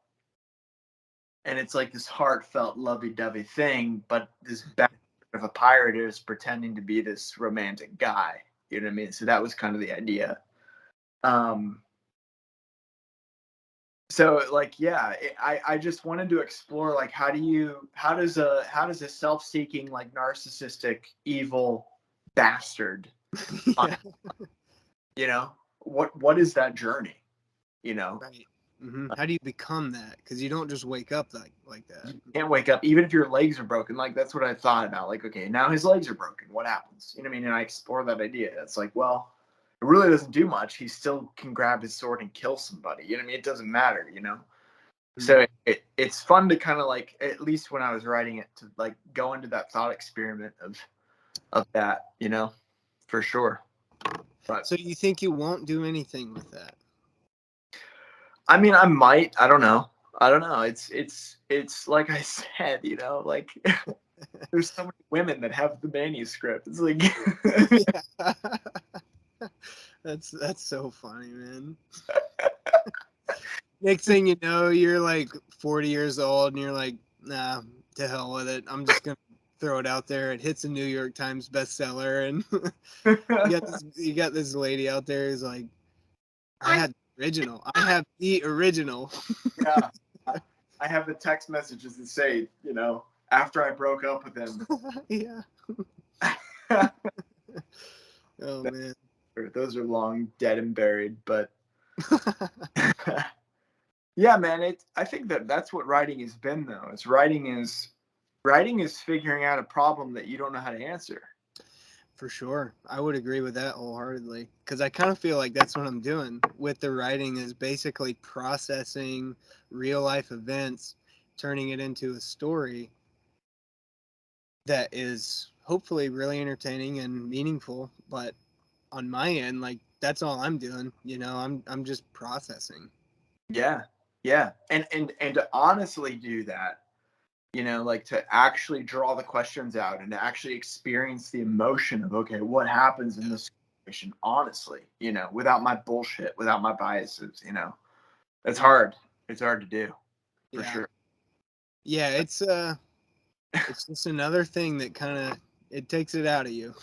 C: and it's like this heartfelt, lovey-dovey thing, but this bastard of a pirate is pretending to be this romantic guy. You know what I mean? So that was kind of the idea. Um, so like yeah, I just wanted to explore like how does a self-seeking like narcissistic evil bastard,
A: Yeah.
C: you know, what is that journey, you know?
A: Right. How do you become that? Because you don't just wake up like that.
C: You can't wake up, even if your legs are broken. Like, that's what I thought about. Like, okay, now his legs are broken. What happens? You know what I mean? And I explore that idea. It's like, well, it really doesn't do much. He still can grab his sword and kill somebody. You know what I mean? It doesn't matter, you know? So it's fun to kind of like, at least when I was writing it, to like go into that thought experiment of that, you know, for sure. But
A: So you think you won't do anything with that?
C: I mean, I might. I don't know. I don't know. It's like I said, you know, like there's so many women that have the manuscript. It's like
A: Yeah. That's so funny, man. Next thing you know, you're like 40 years old and you're like, nah, to hell with it. I'm just gonna throw it out there. It hits a New York Times bestseller, and you got this lady out there who's like, I had the original. I have the original.
C: yeah. I have the text messages that say, you know, after I broke up with him.
A: Yeah. Oh man.
C: Those are long dead and buried, but yeah, man, I think that's what writing has been, though. Is writing is figuring out a problem that you don't know how to answer.
A: For sure. I would agree with that wholeheartedly. Because I kind of feel like that's what I'm doing with the writing, is basically processing real life events, turning it into a story that is hopefully really entertaining and meaningful. But on my end, like that's all I'm doing. You know, I'm just processing.
C: Yeah, yeah, and to honestly do that, you know, like to actually draw the questions out and to actually experience the emotion of, okay, what happens in this situation, honestly, you know, without my bullshit, without my biases, you know, it's hard. It's hard to do, for
A: Yeah.
C: sure.
A: Yeah, it's just another thing that kind of it takes it out of you.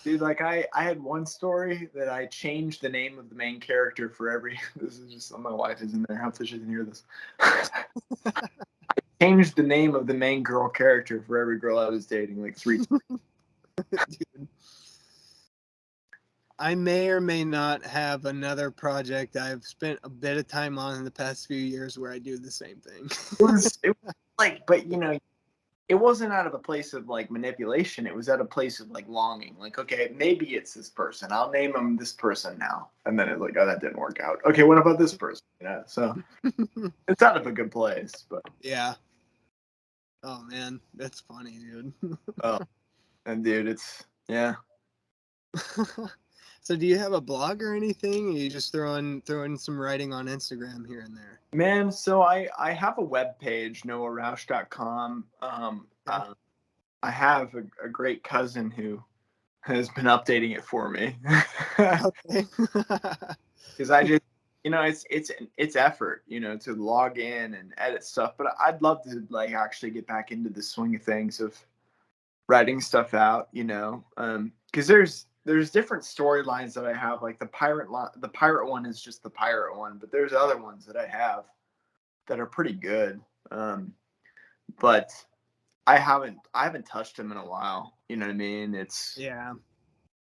C: Dude, like I had one story that I changed the name of the main character for every. This is just, my wife is in there. Hopefully she doesn't hear this. Changed the name of the main girl character for every girl I was dating like 3 times.
A: Dude. I may or may not have another project I've spent a bit of time on in the past few years where I do the same thing.
C: It was like, but you know, it wasn't out of a place of like manipulation. It was out of a place of like longing. Like, okay, maybe it's this person. I'll name him this person now. And then it's like, oh, that didn't work out. Okay, what about this person? You know, so it's out of a good place. But
A: Yeah. Oh man, that's funny, dude.
C: oh, and dude, it's yeah.
A: So do you have a blog or anything? Or you just throwing some writing on Instagram here and there?
C: Man, so I have a web page, noahrauch.com. I have a great cousin who has been updating it for me.
A: Okay.
C: Because I just, you know, it's effort, you know, to log in and edit stuff. But I'd love to like actually get back into the swing of things of writing stuff out, you know, because there's different storylines that I have. Like the pirate one is just the pirate one, but there's other ones that I have that are pretty good. But I haven't touched them in a while. You know what I mean?
A: Yeah.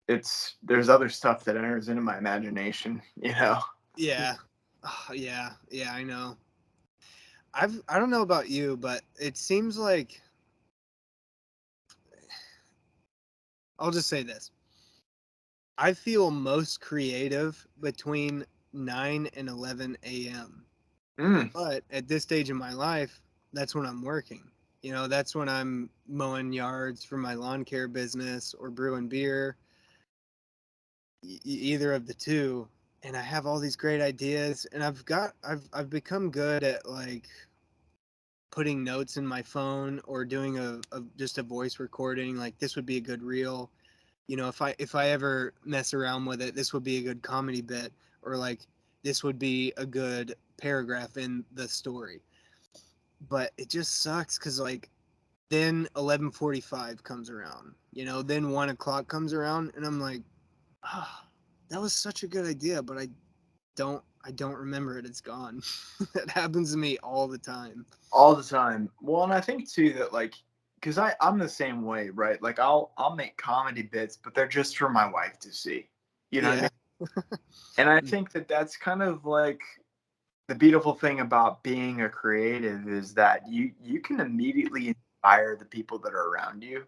C: It's there's other stuff that enters into my imagination. You know.
A: Yeah. Oh, yeah. Yeah, I know. I don't know about you, but it seems like I'll just say this. I feel most creative between 9 and 11 a.m.
C: Mm,
A: But at this stage in my life, that's when I'm working. You know, that's when I'm mowing yards for my lawn care business or brewing beer, either of the two. And I have all these great ideas, and I've become good at like putting notes in my phone or doing just a voice recording. Like this would be a good reel. You know, if I ever mess around with it, this would be a good comedy bit, or like this would be a good paragraph in the story. But it just sucks because like then 11:45 comes around, you know, then 1 o'clock comes around, and I'm like, ah, that was such a good idea, but I don't remember it. It's gone. That happens to me all the time.
C: all the time. Well, and I think too that like, because I'm the same way, right? Like I'll make comedy bits, but they're just for my wife to see. You know what I
A: Yeah.
C: mean? And I think that that's kind of like the beautiful thing about being a creative is that you can immediately inspire the people that are around you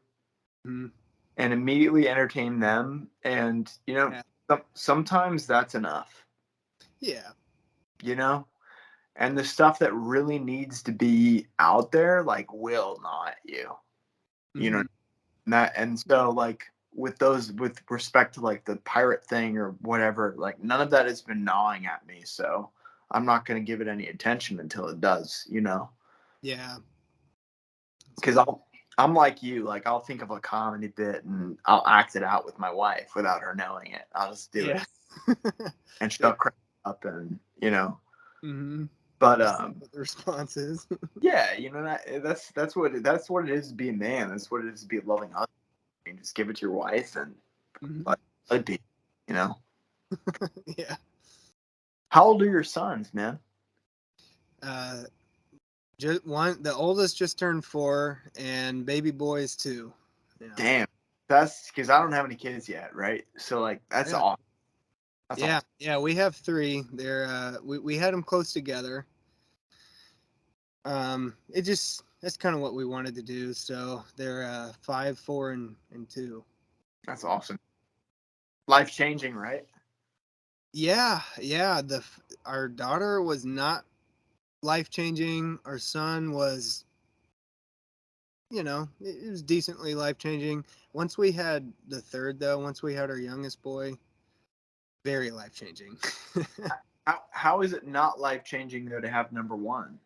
A: Mhm.
C: and immediately entertain them. And
A: Yeah.
C: sometimes that's enough,
A: Yeah.
C: you know. And the stuff that really needs to be out there, like, will not you know
A: Mhm.
C: that. And so, like, with those, with respect to like the pirate thing or whatever, like, none of that has been gnawing at me, so I'm not going to give it any attention until it does,
A: Yeah. That's
C: because
A: cool.
C: I'm like you, like, I'll think of a comedy bit and I'll act it out with my wife without her knowing it. I'll just do it,
A: Yeah.
C: and she'll crack up, and
A: Mhm.
C: but
A: Just see what the response is.
C: yeah, that's what it is to be a man. That's what it is to be a loving husband. I mean, just give it to your wife and
A: Mhm.
C: let it be. You know.
A: Yeah.
C: How old are your sons, man?
A: Uh, just one. The oldest just turned 4, and baby boy's 2. Yeah.
C: Damn, that's because I don't have any kids yet, right? So, like, that's
A: Yeah.
C: awesome. That's
A: Yeah.
C: awesome.
A: Yeah. We have 3. We had them close together. It just that's kind of what we wanted to do. So they're 5, 4, and 2.
C: That's awesome. Life changing, right?
A: Yeah. Yeah. Our daughter was not life changing. Our son was, it was decently life changing. Once we had the third, though, once we had our youngest boy, very life changing.
C: How is it not life changing though to have number one?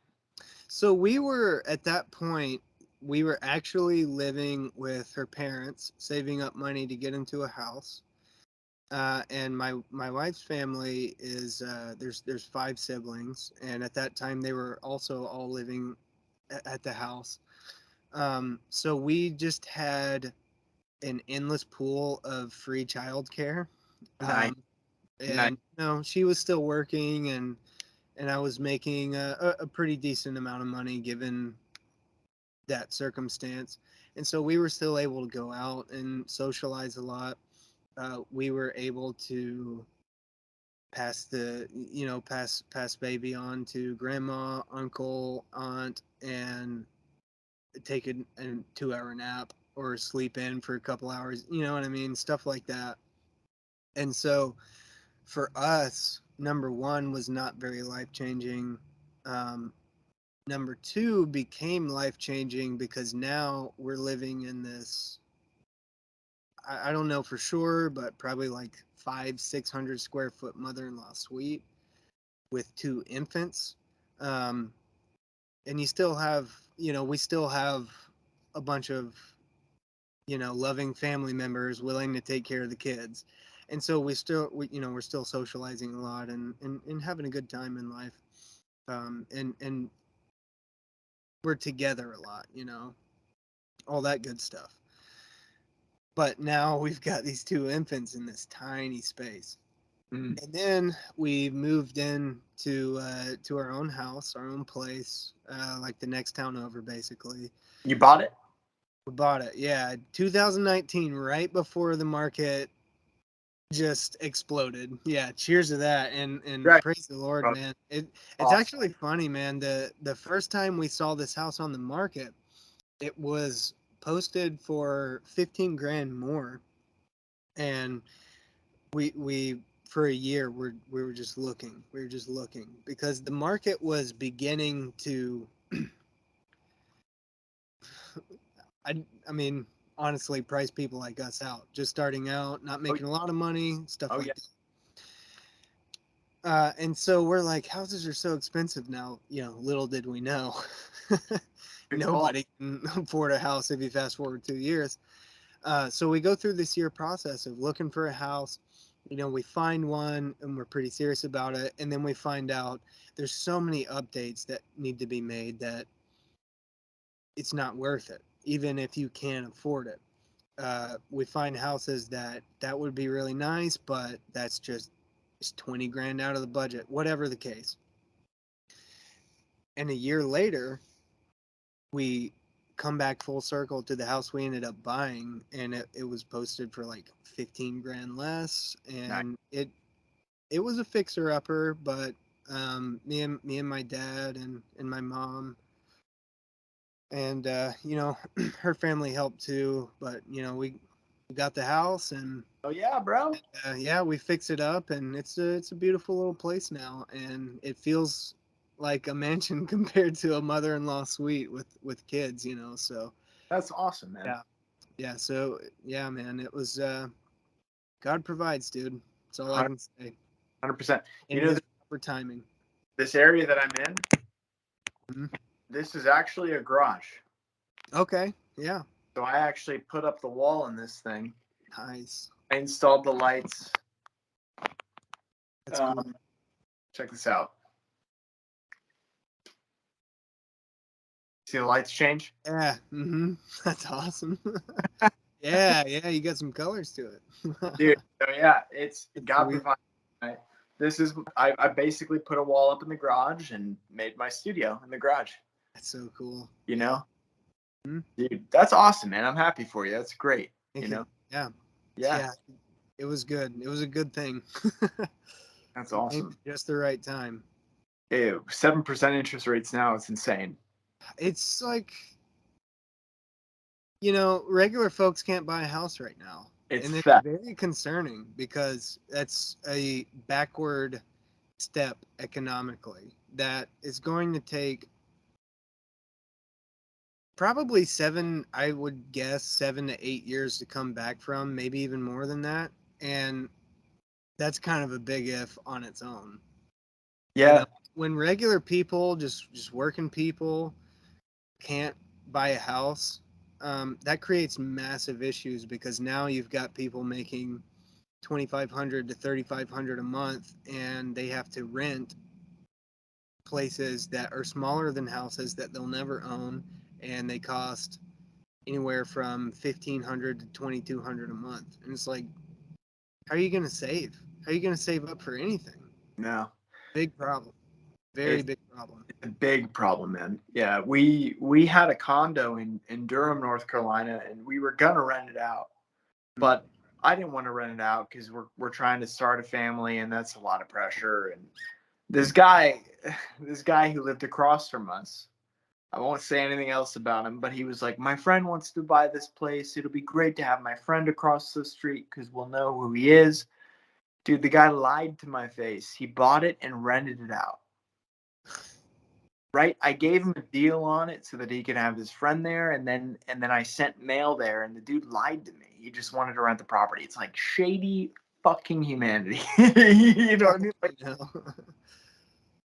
A: So we were at that point, we were actually living with her parents, saving up money to get into a house. And my wife's family is there's 5 siblings, and at that time they were also all living at the house. So we just had an endless pool of free childcare.
C: Nice,
A: Um,
C: nice.
A: and she was still working, and I was making a pretty decent amount of money given that circumstance. And so we were still able to go out and socialize a lot. We were able to pass baby on to grandma, uncle, aunt, and take a 2 hour nap or sleep in for a couple hours. You know what I mean? Stuff like that. And so for us, number one was not very life changing. Um, Number two became life changing because now we're living in this. I don't know for sure, but probably like 500-600 square foot mother-in-law suite with 2 infants. Um, and you still have, we still have a bunch of, loving family members willing to take care of the kids. And so we're still socializing a lot and having a good time in life. And we're together a lot, all that good stuff. But now we've got these 2 infants in this tiny space.
C: Mm.
A: And then we moved in to our own house, our own place, like the next town over, basically.
C: You bought it?
A: We bought it, yeah, 2019, right before the market just exploded. Yeah, cheers to that, and
C: Right.
A: praise the Lord,
C: Bro.
A: man. It's
C: Awesome.
A: actually funny, man. The first time we saw this house on the market, it was posted for 15 grand more, and we for a year we were just looking. We were just looking because the market was beginning to. I mean, honestly, price people like us out, just starting out, not
C: Oh,
A: making a lot of money, stuff
C: oh
A: like
C: yeah.
A: that. And so we're like, houses are so expensive now. Little did we know,
C: Good call.
A: nobody can afford a house if you fast forward 2 years. So we go through this year process of looking for a house. We find one and we're pretty serious about it. And then we find out there's so many updates that need to be made that it's not worth it, even if you can afford it. We find houses that would be really nice, but that's just it's 20 grand out of the budget, whatever the case. And a year later, we come back full circle to the house we ended up buying, and it was posted for like 15 grand less,
C: Nice.
A: and it was a fixer upper, but Me and my dad and my mom, and her family helped too. But we got the house, and
C: Oh yeah, bro.
A: yeah, we fixed it up, and it's a beautiful little place now, and it feels like a mansion compared to a mother-in-law suite with kids. So
C: That's awesome, man.
A: yeah, yeah. So yeah, man, it was God provides, dude. That's all I can say.
C: 100%.
A: In His proper timing.
C: This area that I'm in,
A: Mhm.
C: this is actually a garage.
A: Okay. Yeah.
C: So I actually put up the wall in this thing.
A: Nice.
C: I installed the lights.
A: That's cool.
C: Check this out. See the lights change?
A: Yeah. That's awesome. Yeah. Yeah. You got some colors to it.
C: Dude, so yeah, it's
A: That's
C: God
A: sweet.
C: provided. Right? This is I basically put a wall up in the garage and made my studio in the garage.
A: That's so cool.
C: You know?
A: Mhm.
C: Dude, that's awesome, man. I'm happy for you. That's great.
A: Thank
C: You
A: you.
C: know?
A: Yeah.
C: Yeah,
A: Yeah. It was good. It was a good thing.
C: that's
A: It came
C: awesome.
A: at just the right time.
C: Ew, 7% interest rates now. It's insane.
A: It's like, regular folks can't buy a house right now.
C: It's
A: And it's
C: theft.
A: very concerning because that's a backward step economically that is going to take probably I would guess 7 to 8 years to come back from, maybe even more than that. And that's kind of a big if on its own.
C: Yeah.
A: When regular people, just working people, can't buy a house, that creates massive issues because now you've got people making 2,500 to 3,500 a month, and they have to rent places that are smaller than houses that they'll never own, and they cost anywhere from 1,500 to 2,200 a month. And it's like, how are you going to save? How are you going to save up for anything?
C: No.
A: Big problem. Very
C: It's
A: big problem.
C: a big problem, man. Yeah, we had a condo in Durham, North Carolina, and we were gonna rent it out, but I didn't want to rent it out because we're trying to start a family, and that's a lot of pressure. And this guy, this guy who lived across from us, I won't say anything else about him, but he was like, my friend wants to buy this place. It'll be great to have my friend across the street because we'll know who he is. Dude, the guy lied to my face. He bought it and rented it out. Right, I gave him a deal on it so that he could have his friend there, and then I sent mail there, and the dude lied to me. He just wanted to rent the property. It's like shady fucking humanity. You know what I mean? Like,
A: You know?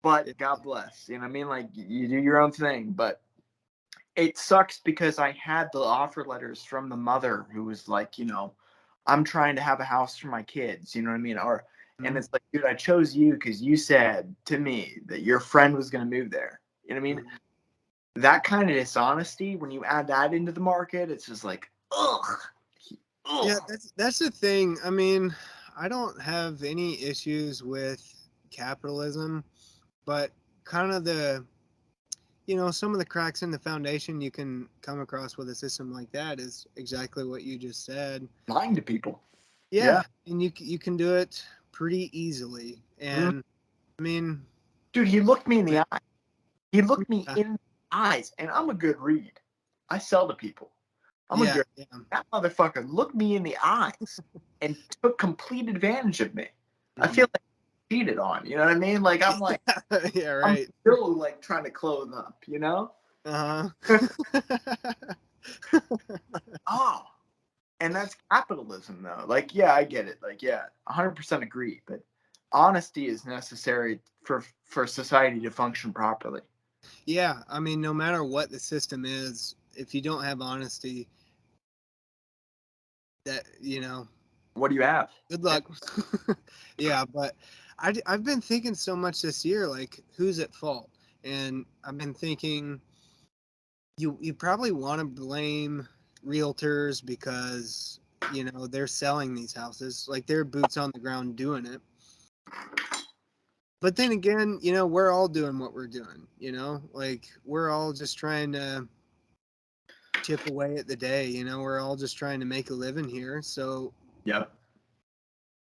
C: but God bless. You know what I mean? Like, you do your own thing, but it sucks because I had the offer letters from the mother who was like, I'm trying to have a house for my kids. You know what I mean? And it's like, dude, I chose you because you said to me that your friend was going to move there. You know what I mean? That kind of dishonesty, when you add that into the market, it's just like, ugh.
A: Yeah, that's the thing. I mean, I don't have any issues with capitalism, but kind of some of the cracks in the foundation you can come across with a system like that is exactly what you just said.
C: Lying to people.
A: Yeah,
C: Yeah.
A: and you can do it pretty easily.
C: Mhm.
A: And I mean,
C: Dude, he looked me in the
A: like,
C: eye. He looked me
A: yeah,
C: in the eyes, and I'm a good read. I sell to people. I'm a
A: yeah,
C: good.
A: yeah.
C: That motherfucker looked me in the eyes and took complete advantage of me. I
A: Mhm.
C: feel like I cheated on. You know what I mean? Like
A: Yeah,
C: I'm
A: right.
C: still like trying to close up. You know?
A: Uh-huh.
C: Oh, and that's capitalism, though. Like, yeah, I get it. Like, yeah, 100% agree. But honesty is necessary for society to function properly.
A: Yeah, I mean, no matter what the system is, if you don't have honesty, that
C: What do you have?
A: good luck. Yeah, but I've been thinking so much this year, like, who's at fault? And I've been thinking you probably want to blame realtors because, they're selling these houses, like they're boots on the ground doing it. But then again, we're all doing what we're doing, like we're all just trying to chip away at the day, we're all just trying to make a living here. So
C: Yep.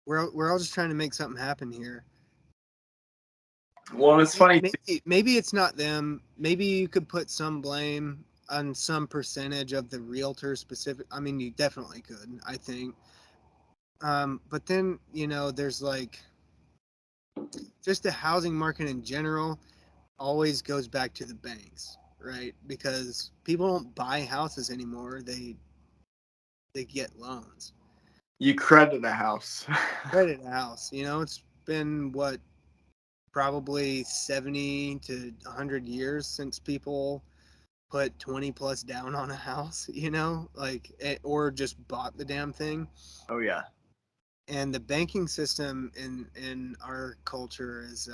A: we're all just trying to make something happen here.
C: Well, it's funny.
A: Maybe it's not them. Maybe you could put some blame on some percentage of the realtor specific. I mean, you definitely could, I think. But then, there's like just the housing market in general always goes back to the banks, right? Because people don't buy houses anymore. They get loans.
C: You credit a house.
A: Credit a house. It's been what, probably 70 to 100 years since people put 20 plus down on a house, like, or just bought the damn thing.
C: Oh yeah.
A: And the banking system in our culture is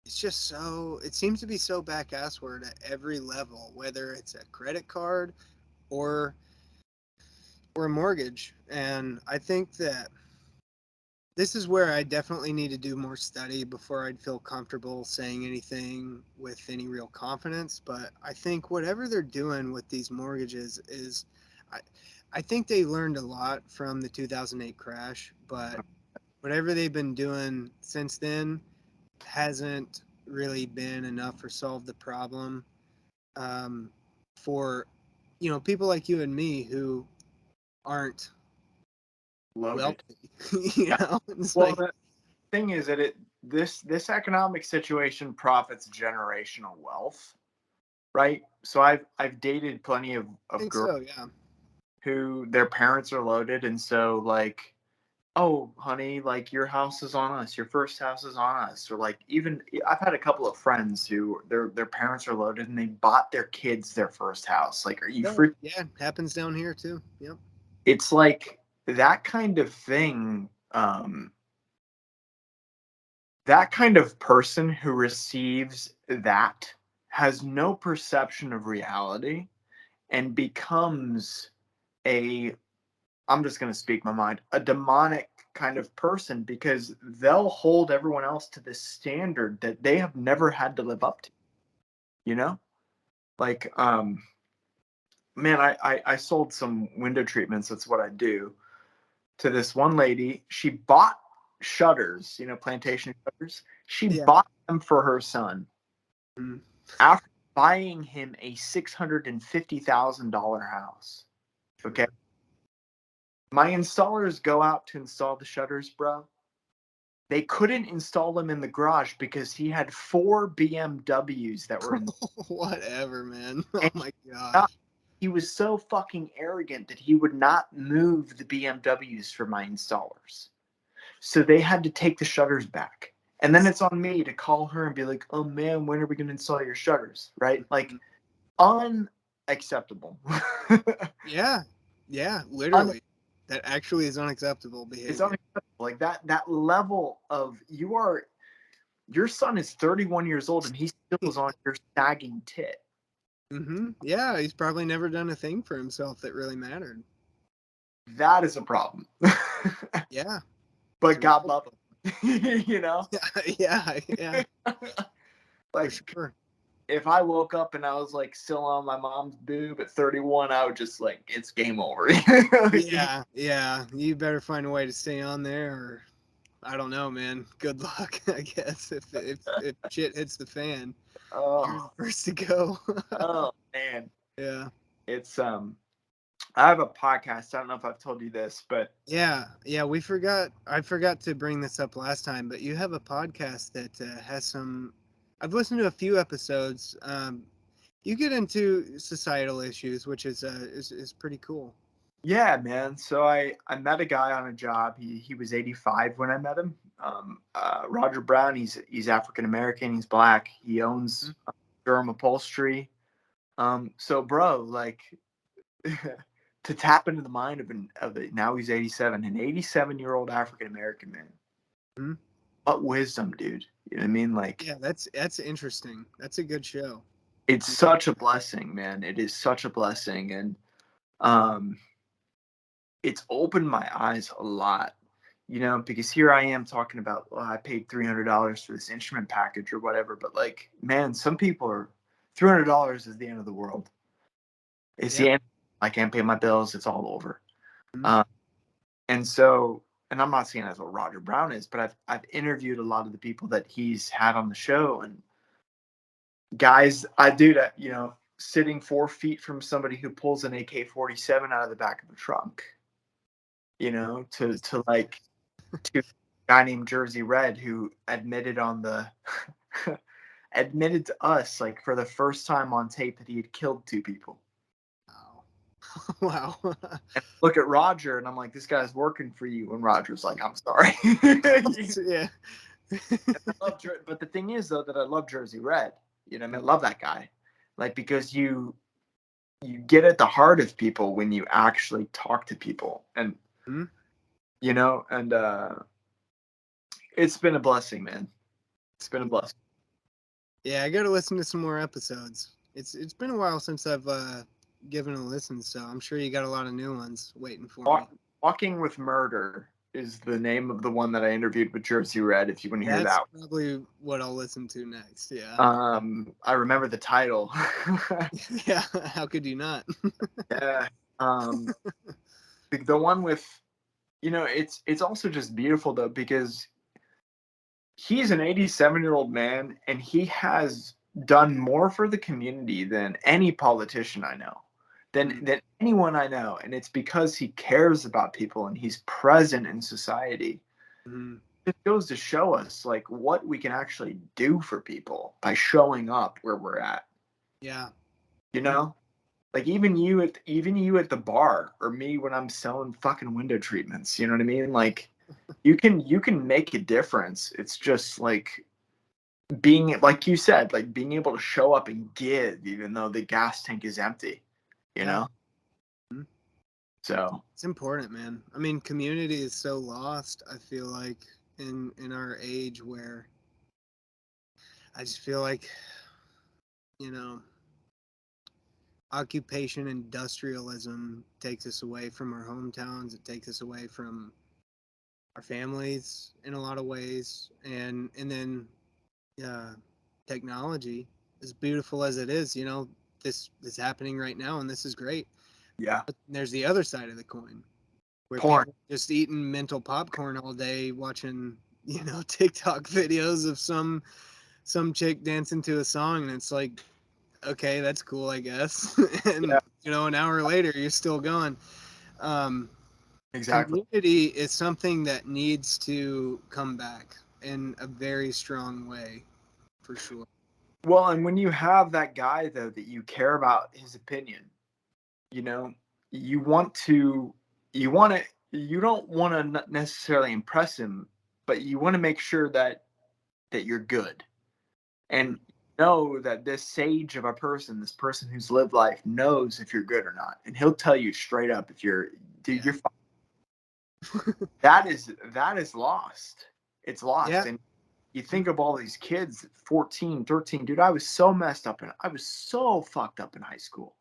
A: it's just so, it seems to be so back assward at every level, whether it's a credit card or a mortgage. And I think that this is where I definitely need to do more study before I'd feel comfortable saying anything with any real confidence. But I think whatever they're doing with these mortgages is, I, I think they learned a lot from the 2008 crash, but whatever they've been doing since then hasn't really been enough or solved the problem, um, for people like you and me who aren't
C: Loaded.
A: wealthy.
C: Yeah.
A: It's
C: Well,
A: like,
C: the thing is that this economic situation profits generational wealth, right? So I've dated plenty
A: I
C: of
A: think
C: girls
A: so, yeah.
C: who their parents are loaded, and so like, oh honey, like your house is on us, your first house is on us, or like even I've had a couple of friends who their parents are loaded and they bought their kids their first house. Like, are you
A: No,
C: free?
A: yeah, happens down here too. Yep.
C: It's like that kind of thing. That kind of person who receives that has no perception of reality and becomes a, I'm just going to speak my mind, a demonic kind of person, because they'll hold everyone else to this standard that they have never had to live up to, you know? Like, man, I sold some window treatments. That's what I do, to this one lady. She bought shutters, plantation shutters. She
A: Yeah.
C: bought them for her son
A: Mhm.
C: after buying him a $650,000 house. Okay. My installers go out to install the shutters, bro. They couldn't install them in the garage because he had 4 BMWs that were in.
A: Whatever, man. Oh
C: And
A: my gosh.
C: he was so fucking arrogant that he would not move the BMWs for my installers. So they had to take the shutters back. And then it's on me to call her and be like, oh man, when are we going to install your shutters? Right? Like, unacceptable.
A: Yeah. Yeah,
C: Un-
A: literally. That actually is unacceptable
C: it's
A: behavior.
C: unacceptable. Like that level of, your son is 31 years old and he still is on your sagging tit.
A: Yeah, he's probably never done a thing for himself that really mattered.
C: That is a problem.
A: Yeah. It's
C: But
A: a
C: God
A: real
C: love him.
A: Yeah, yeah, for
C: Like,
A: sure.
C: if I woke up and I was like still on my mom's boob at 31, I would just like, it's game over.
A: Yeah, yeah. You better find a way to stay on there, or I don't know, man. Good luck, I guess. If shit hits the fan, you're the
C: Oh,
A: first to go.
C: oh man.
A: Yeah.
C: It's I have a podcast. I don't know if I've told you this, but
A: Yeah, yeah, I forgot to bring this up last time, but you have a podcast that has some. I've listened to a few episodes. You get into societal issues, which is pretty cool.
C: yeah, man. So I met a guy on a job. He was 85 when I met him. Roger Brown. He's African American. He's black. He owns Durham Upholstery. So bro, like, to tap into the mind of it. Now he's 87, an 87-year-old African American man.
A: Mhm.
C: What wisdom, dude. You know what I mean? Like,
A: Yeah, that's interesting. That's a good show.
C: it's such a blessing, man. It is such a blessing, and um, it's opened my eyes a lot. Because here I am talking about, well, I paid $300 for this instrument package or whatever, but like, man, some people are $300 is the end of the world. It's
A: Yeah.
C: the end. I can't pay my bills. It's all over.
A: Mhm.
C: Um, and so and I'm not saying that's what Roger Brown is, but I've interviewed a lot of the people that he's had on the show, and guys, sitting 4 feet from somebody who pulls an AK-47 out of the back of a trunk, to like to a guy named Jersey Red who admitted on the admitted to us like for the first time on tape that he had killed 2 people.
A: Wow.
C: And look at Roger, and I'm like, this guy's working for you. And Roger's like, I'm sorry.
A: Yeah.
C: But the thing is, though, that I love Jersey Red. I mean, I love that guy, like because you get at the heart of people when you actually talk to people, and
A: Mhm.
C: It's been a blessing, man. It's been a blessing.
A: Yeah, I gotta listen to some more episodes. It's been a while since I've given a listen, so I'm sure you got a lot of new ones waiting for me.
C: Walking with Murder is the name of the one that I interviewed with Jersey Red. If you want to hear
A: That's
C: that,
A: probably what I'll listen to next. Yeah.
C: I remember the title.
A: Yeah. How could you not?
C: Yeah. The one with, it's also just beautiful though because he's an 87-year-old man and he has done more for the community than any politician I know, than anyone I know, and it's because he cares about people and he's present in society.
A: Mhm.
C: It goes to show us like what we can actually do for people by showing up where we're at.
A: Yeah.
C: Like even you at the bar, or me when I'm selling fucking window treatments, you know what I mean? Like you can make a difference. It's just like being, like you said, like being able to show up and give even though the gas tank is empty, you
A: Yeah.
C: know?
A: Mhm.
C: So
A: It's important, man. I mean, community is so lost, I feel like, in our age where I just feel like, you know, occupation industrialism takes us away from our hometowns. It takes us away from our families in a lot of ways, and then technology, as beautiful as it is, this is happening right now, and this is great.
C: yeah,
A: But there's the other side of the coin, where
C: porn.
A: people are just eating mental popcorn all day, watching TikTok videos of some chick dancing to a song, and it's like, okay, that's cool, I guess. And
C: Yeah,
A: an hour later, you're still going. Um,
C: exactly.
A: Community is something that needs to come back in a very strong way, for sure.
C: Well, and when you have that guy though that you care about his opinion, you know, you want to you don't want to necessarily impress him, but you want to make sure that you're good. And know that this sage of a person, this person who's lived life, knows if you're good or not, and he'll tell you straight up if you're, dude,
A: Yeah.
C: you're fine. That is lost. It's lost.
A: Yeah.
C: And you think of all these kids, 14, 13, dude, I was so messed up, and I was so fucked up in high school.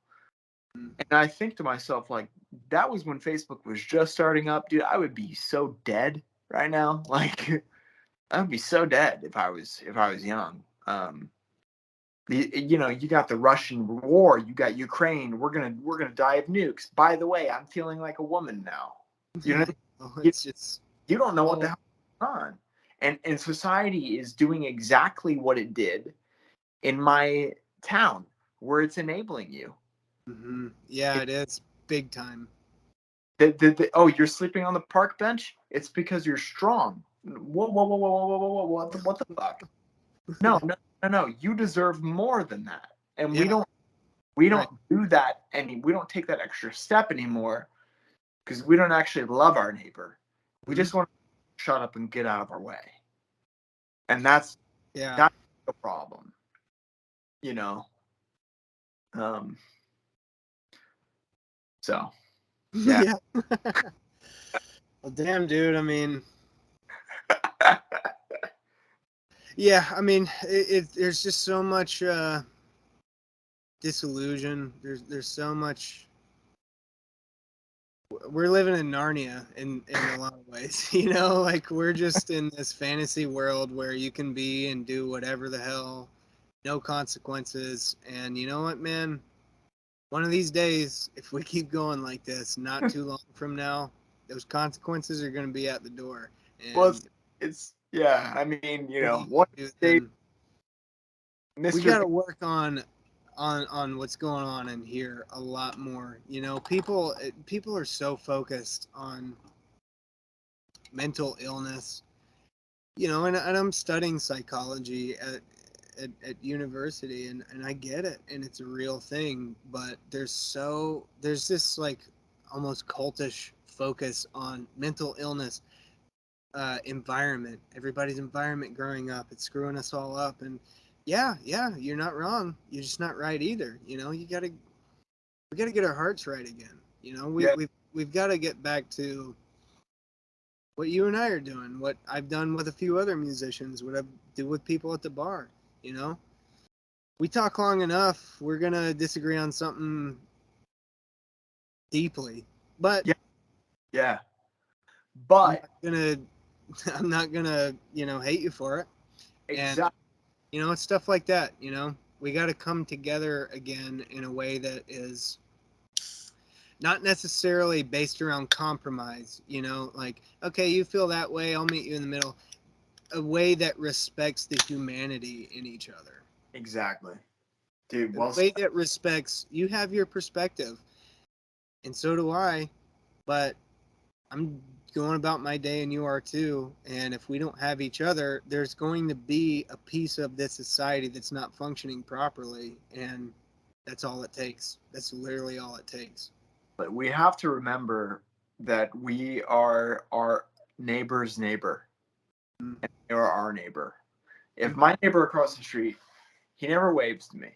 C: And I think to myself, like, that was when Facebook was just starting up, dude. I would be so dead right now. Like, I would be so dead if I was young. You got the Russian war, you got Ukraine. We're gonna die of nukes. By the way, I'm feeling like a woman now. You know,
A: Oh,
C: you,
A: it's just
C: you don't know what the
A: oh,
C: hell is going on, and society is doing exactly what it did in my town, where it's enabling you.
A: yeah, it is big time.
C: Oh, you're sleeping on the park bench? It's because you're strong. Whoa, whoa, whoa, whoa, whoa, whoa, whoa, what the fuck? No, no, no, no. You deserve more than that. And we
A: Yeah,
C: don't we
A: right.
C: don't do that we don't take that extra step anymore because we don't actually love our neighbor. We
A: Mhm.
C: just want to shut up and get out of our way. And that's
A: Yeah.
C: the problem, you know. Um so yeah.
A: Yeah. Well, damn, dude. I mean, yeah. I mean, there's just so much disillusion. There's so much. We're living in Narnia in a lot of ways. Like we're just in this fantasy world where you can be and do whatever the hell, no consequences. And you know what, man? One of these days, if we keep going like this, not too long from now, those consequences are going to be at the door.
C: Well,
A: And
C: it's yeah. I mean,
A: what you
C: one
A: do
C: day,
A: then, we
C: Mister.
A: got to work on what's going on in here a lot more. People are so focused on mental illness. And I'm studying psychology at university, and I get it, and it's a real thing, but there's this like almost cultish focus on mental illness, environment, everybody's environment growing up. It's screwing us all up. And yeah, you're not wrong. You're just not right either. We gotta get our hearts right again.
C: Yeah,
A: We've got to get back to what you and I are doing, what I've done with a few other musicians, what I do with people at the bar. You know, we talk long enough, we're gonna disagree on something deeply, but
C: yeah, yeah.
A: I'm
C: But
A: not gonna, I'm not gonna, hate you for it. And
C: exactly.
A: it's stuff like that. We got to come together again in a way that is not necessarily based around compromise. Like, okay, you feel that way, I'll meet you in the middle. A way that respects the humanity in each other.
C: Exactly, dude.
A: A
C: Well
A: way
C: said.
A: that respects you have your perspective, and so do I. But I'm going about my day, and you are too. And if we don't have each other, there's going to be a piece of this society that's not functioning properly. And that's all it takes. That's literally all it takes.
C: But we have to remember that we are our neighbor's neighbor,
A: Mm-hmm.
C: and they are our neighbor. If my neighbor across the street, he never waves to me.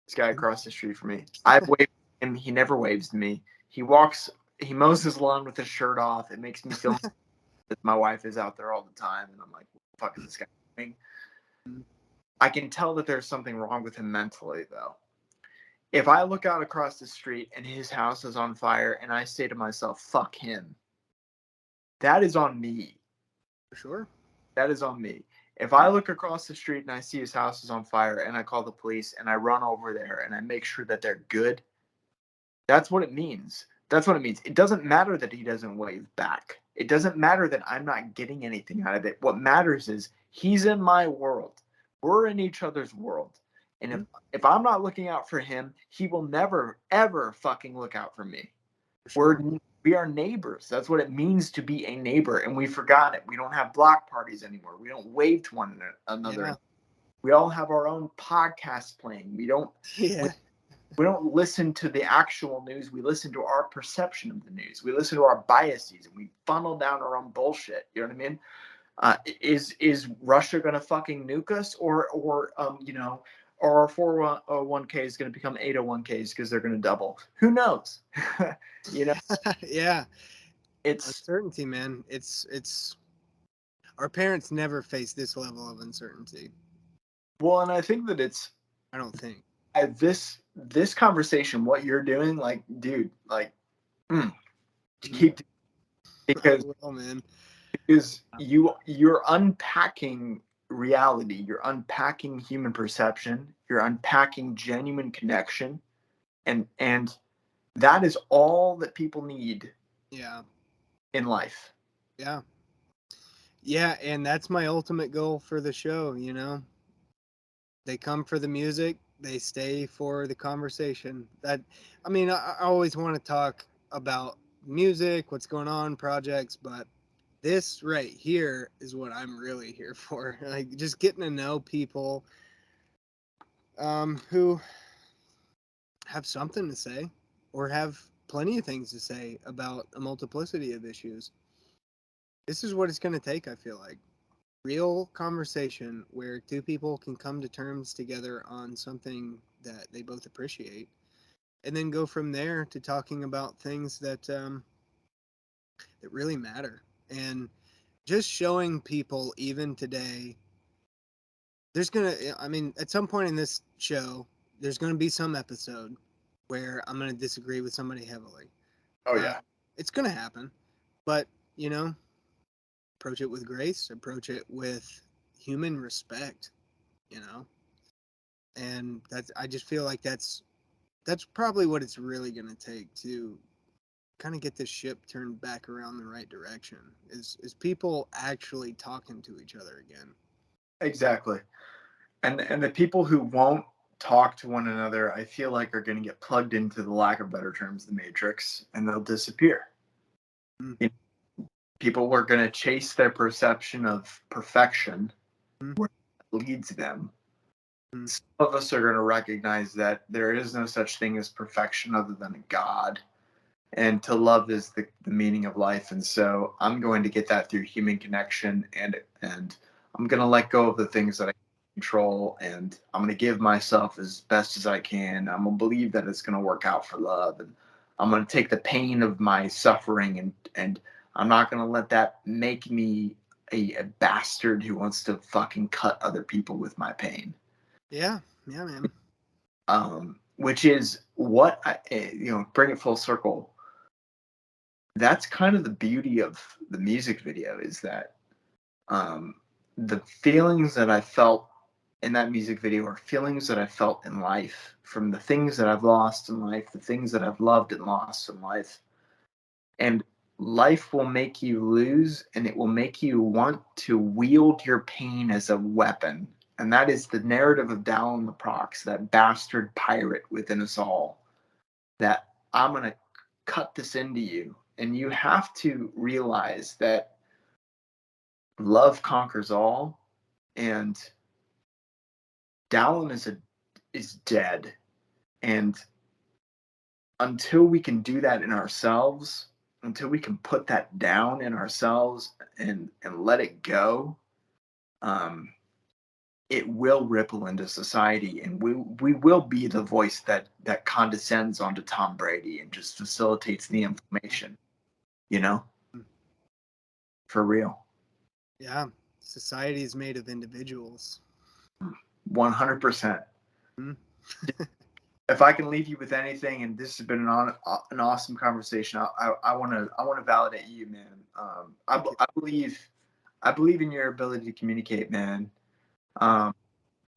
C: This guy across the street from me, I wave to him. He never waves to me. He walks. He mows his lawn with his shirt off. It makes me feel that my wife is out there all the time, and I'm like, what the fuck is this guy doing? I can tell that there's something wrong with him mentally, though. If I look out across the street and his house is on fire, and I say to myself, fuck him, that is on me.
A: For sure.
C: That is on me. If I look across the street and I see his house is on fire and I call the police and I run over there and I make sure that they're good, that's what it means. That's what it means. It doesn't matter that he doesn't wave back. It doesn't matter that I'm not getting anything out of it. What matters is he's in my world. We're in each other's world. And
A: Mm-hmm.
C: if I'm not looking out for him, he will never ever fucking look out for me.
A: For
C: We're
A: sure.
C: we are neighbors. That's what it means to be a neighbor, and we forgot it. We don't have block parties anymore. We don't wave to one another.
A: Yeah.
C: We all have our own podcasts playing. We,
A: Yeah.
C: we don't listen to the actual news. We listen to our perception of the news. We listen to our biases, and we funnel down our own bullshit. You know what I mean? Is Russia gonna fucking nuke us, or our 401k is gonna become 801ks because they're gonna double? Who knows? you know,
A: Yeah.
C: it's
A: Uncertainty, man. It's our parents never faced this level of uncertainty.
C: well, and I think that it's
A: I don't think.
C: at this conversation, what you're doing, like, dude, like, mm,
A: Mhm.
C: keep
A: I
C: because
A: will, man.
C: you're unpacking reality, you're unpacking human perception, you're unpacking genuine connection, and that is all that people need
A: Yeah.
C: in life.
A: Yeah. Yeah, and that's my ultimate goal for the show. They come for the music, they stay for the conversation. I always want to talk about music, what's going on, projects, but this right here is what I'm really here for. Like, just getting to know people who have something to say or have plenty of things to say about a multiplicity of issues. This is what it's going to take, I feel like. Real conversation where two people can come to terms together on something that they both appreciate, and then go from there to talking about things that really matter. And just showing people, even today, at some point in this show, there's gonna be some episode where I'm gonna disagree with somebody heavily.
C: Oh
A: Uh,
C: yeah.
A: it's gonna happen, but approach it with grace, approach it with human respect, you know, and I just feel like that's probably what it's really gonna take to kind of get this ship turned back around the right direction. Is people actually talking to each other again?
C: Exactly. And the people who won't talk to one another, I feel like are going to get plugged into, the lack of better terms, the matrix, and they'll disappear.
A: Mm.
C: You know, people are going to chase their perception of perfection, where it leads them. Some of us are going to recognize that there is no such thing as perfection other than a God, and to love is the meaning of life. And so I'm going to get that through human connection, and I'm going to let go of the things that I control, and I'm going to give myself as best as I can. I'm going to believe that it's going to work out for love, and I'm going to take the pain of my suffering, and I'm not going to let that make me a bastard who wants to fucking cut other people with my pain.
A: Yeah, man.
C: Which is what bring it full circle. That's kind of the beauty of the music video, is that the feelings that I felt in that music video are feelings that I felt in life, from the things that I've lost in life, the things that I've loved and lost in life. And life will make you lose, and it will make you want to wield your pain as a weapon. And that is the narrative of Dallin the Prox, that bastard pirate within us all, that I'm going to cut this into you. And you have to realize that love conquers all, and Dallin is dead. And until we can do that in ourselves, until we can put that down in ourselves and let it go, it will ripple into society, and we will be the voice that condescends onto Tom Brady and just facilitates the inflammation, you know, for real.
A: Yeah, society is made of individuals.
C: 100%.
A: Mhm.
C: If I can leave you with anything, and this has been an awesome conversation, I want to validate you, man. I believe in your ability to communicate, man. I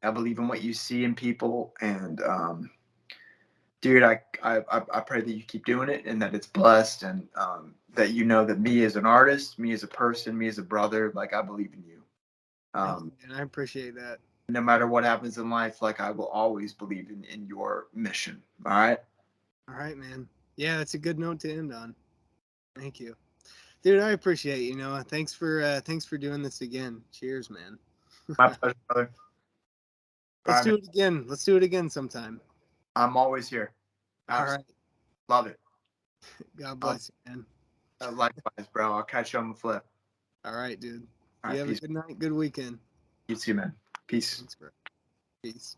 C: believe in what you see in people, and dude, I pray that you keep doing it, and that it's blessed, and that you know that me as an artist, me as a person, me as a brother, like, I believe in you.
A: And I appreciate that.
C: No matter what happens in life, like, I will always believe in your mission. All right.
A: All right, man. Yeah, that's a good note to end on. Thank you, dude. I appreciate you. Know, thanks for doing this again. Cheers, man.
C: My pleasure, brother.
A: Let's
C: Bye, man.
A: do it again. Let's do it again sometime.
C: I'm always here.
A: All right.
C: Absolutely. Love it.
A: God bless you, man.
C: Likewise, bro. I'll catch you on the flip.
A: All right, dude.
C: All
A: You
C: right.
A: have a
C: Peace.
A: good night, good weekend.
C: You too, man. Peace.
A: Thanks, bro. Peace.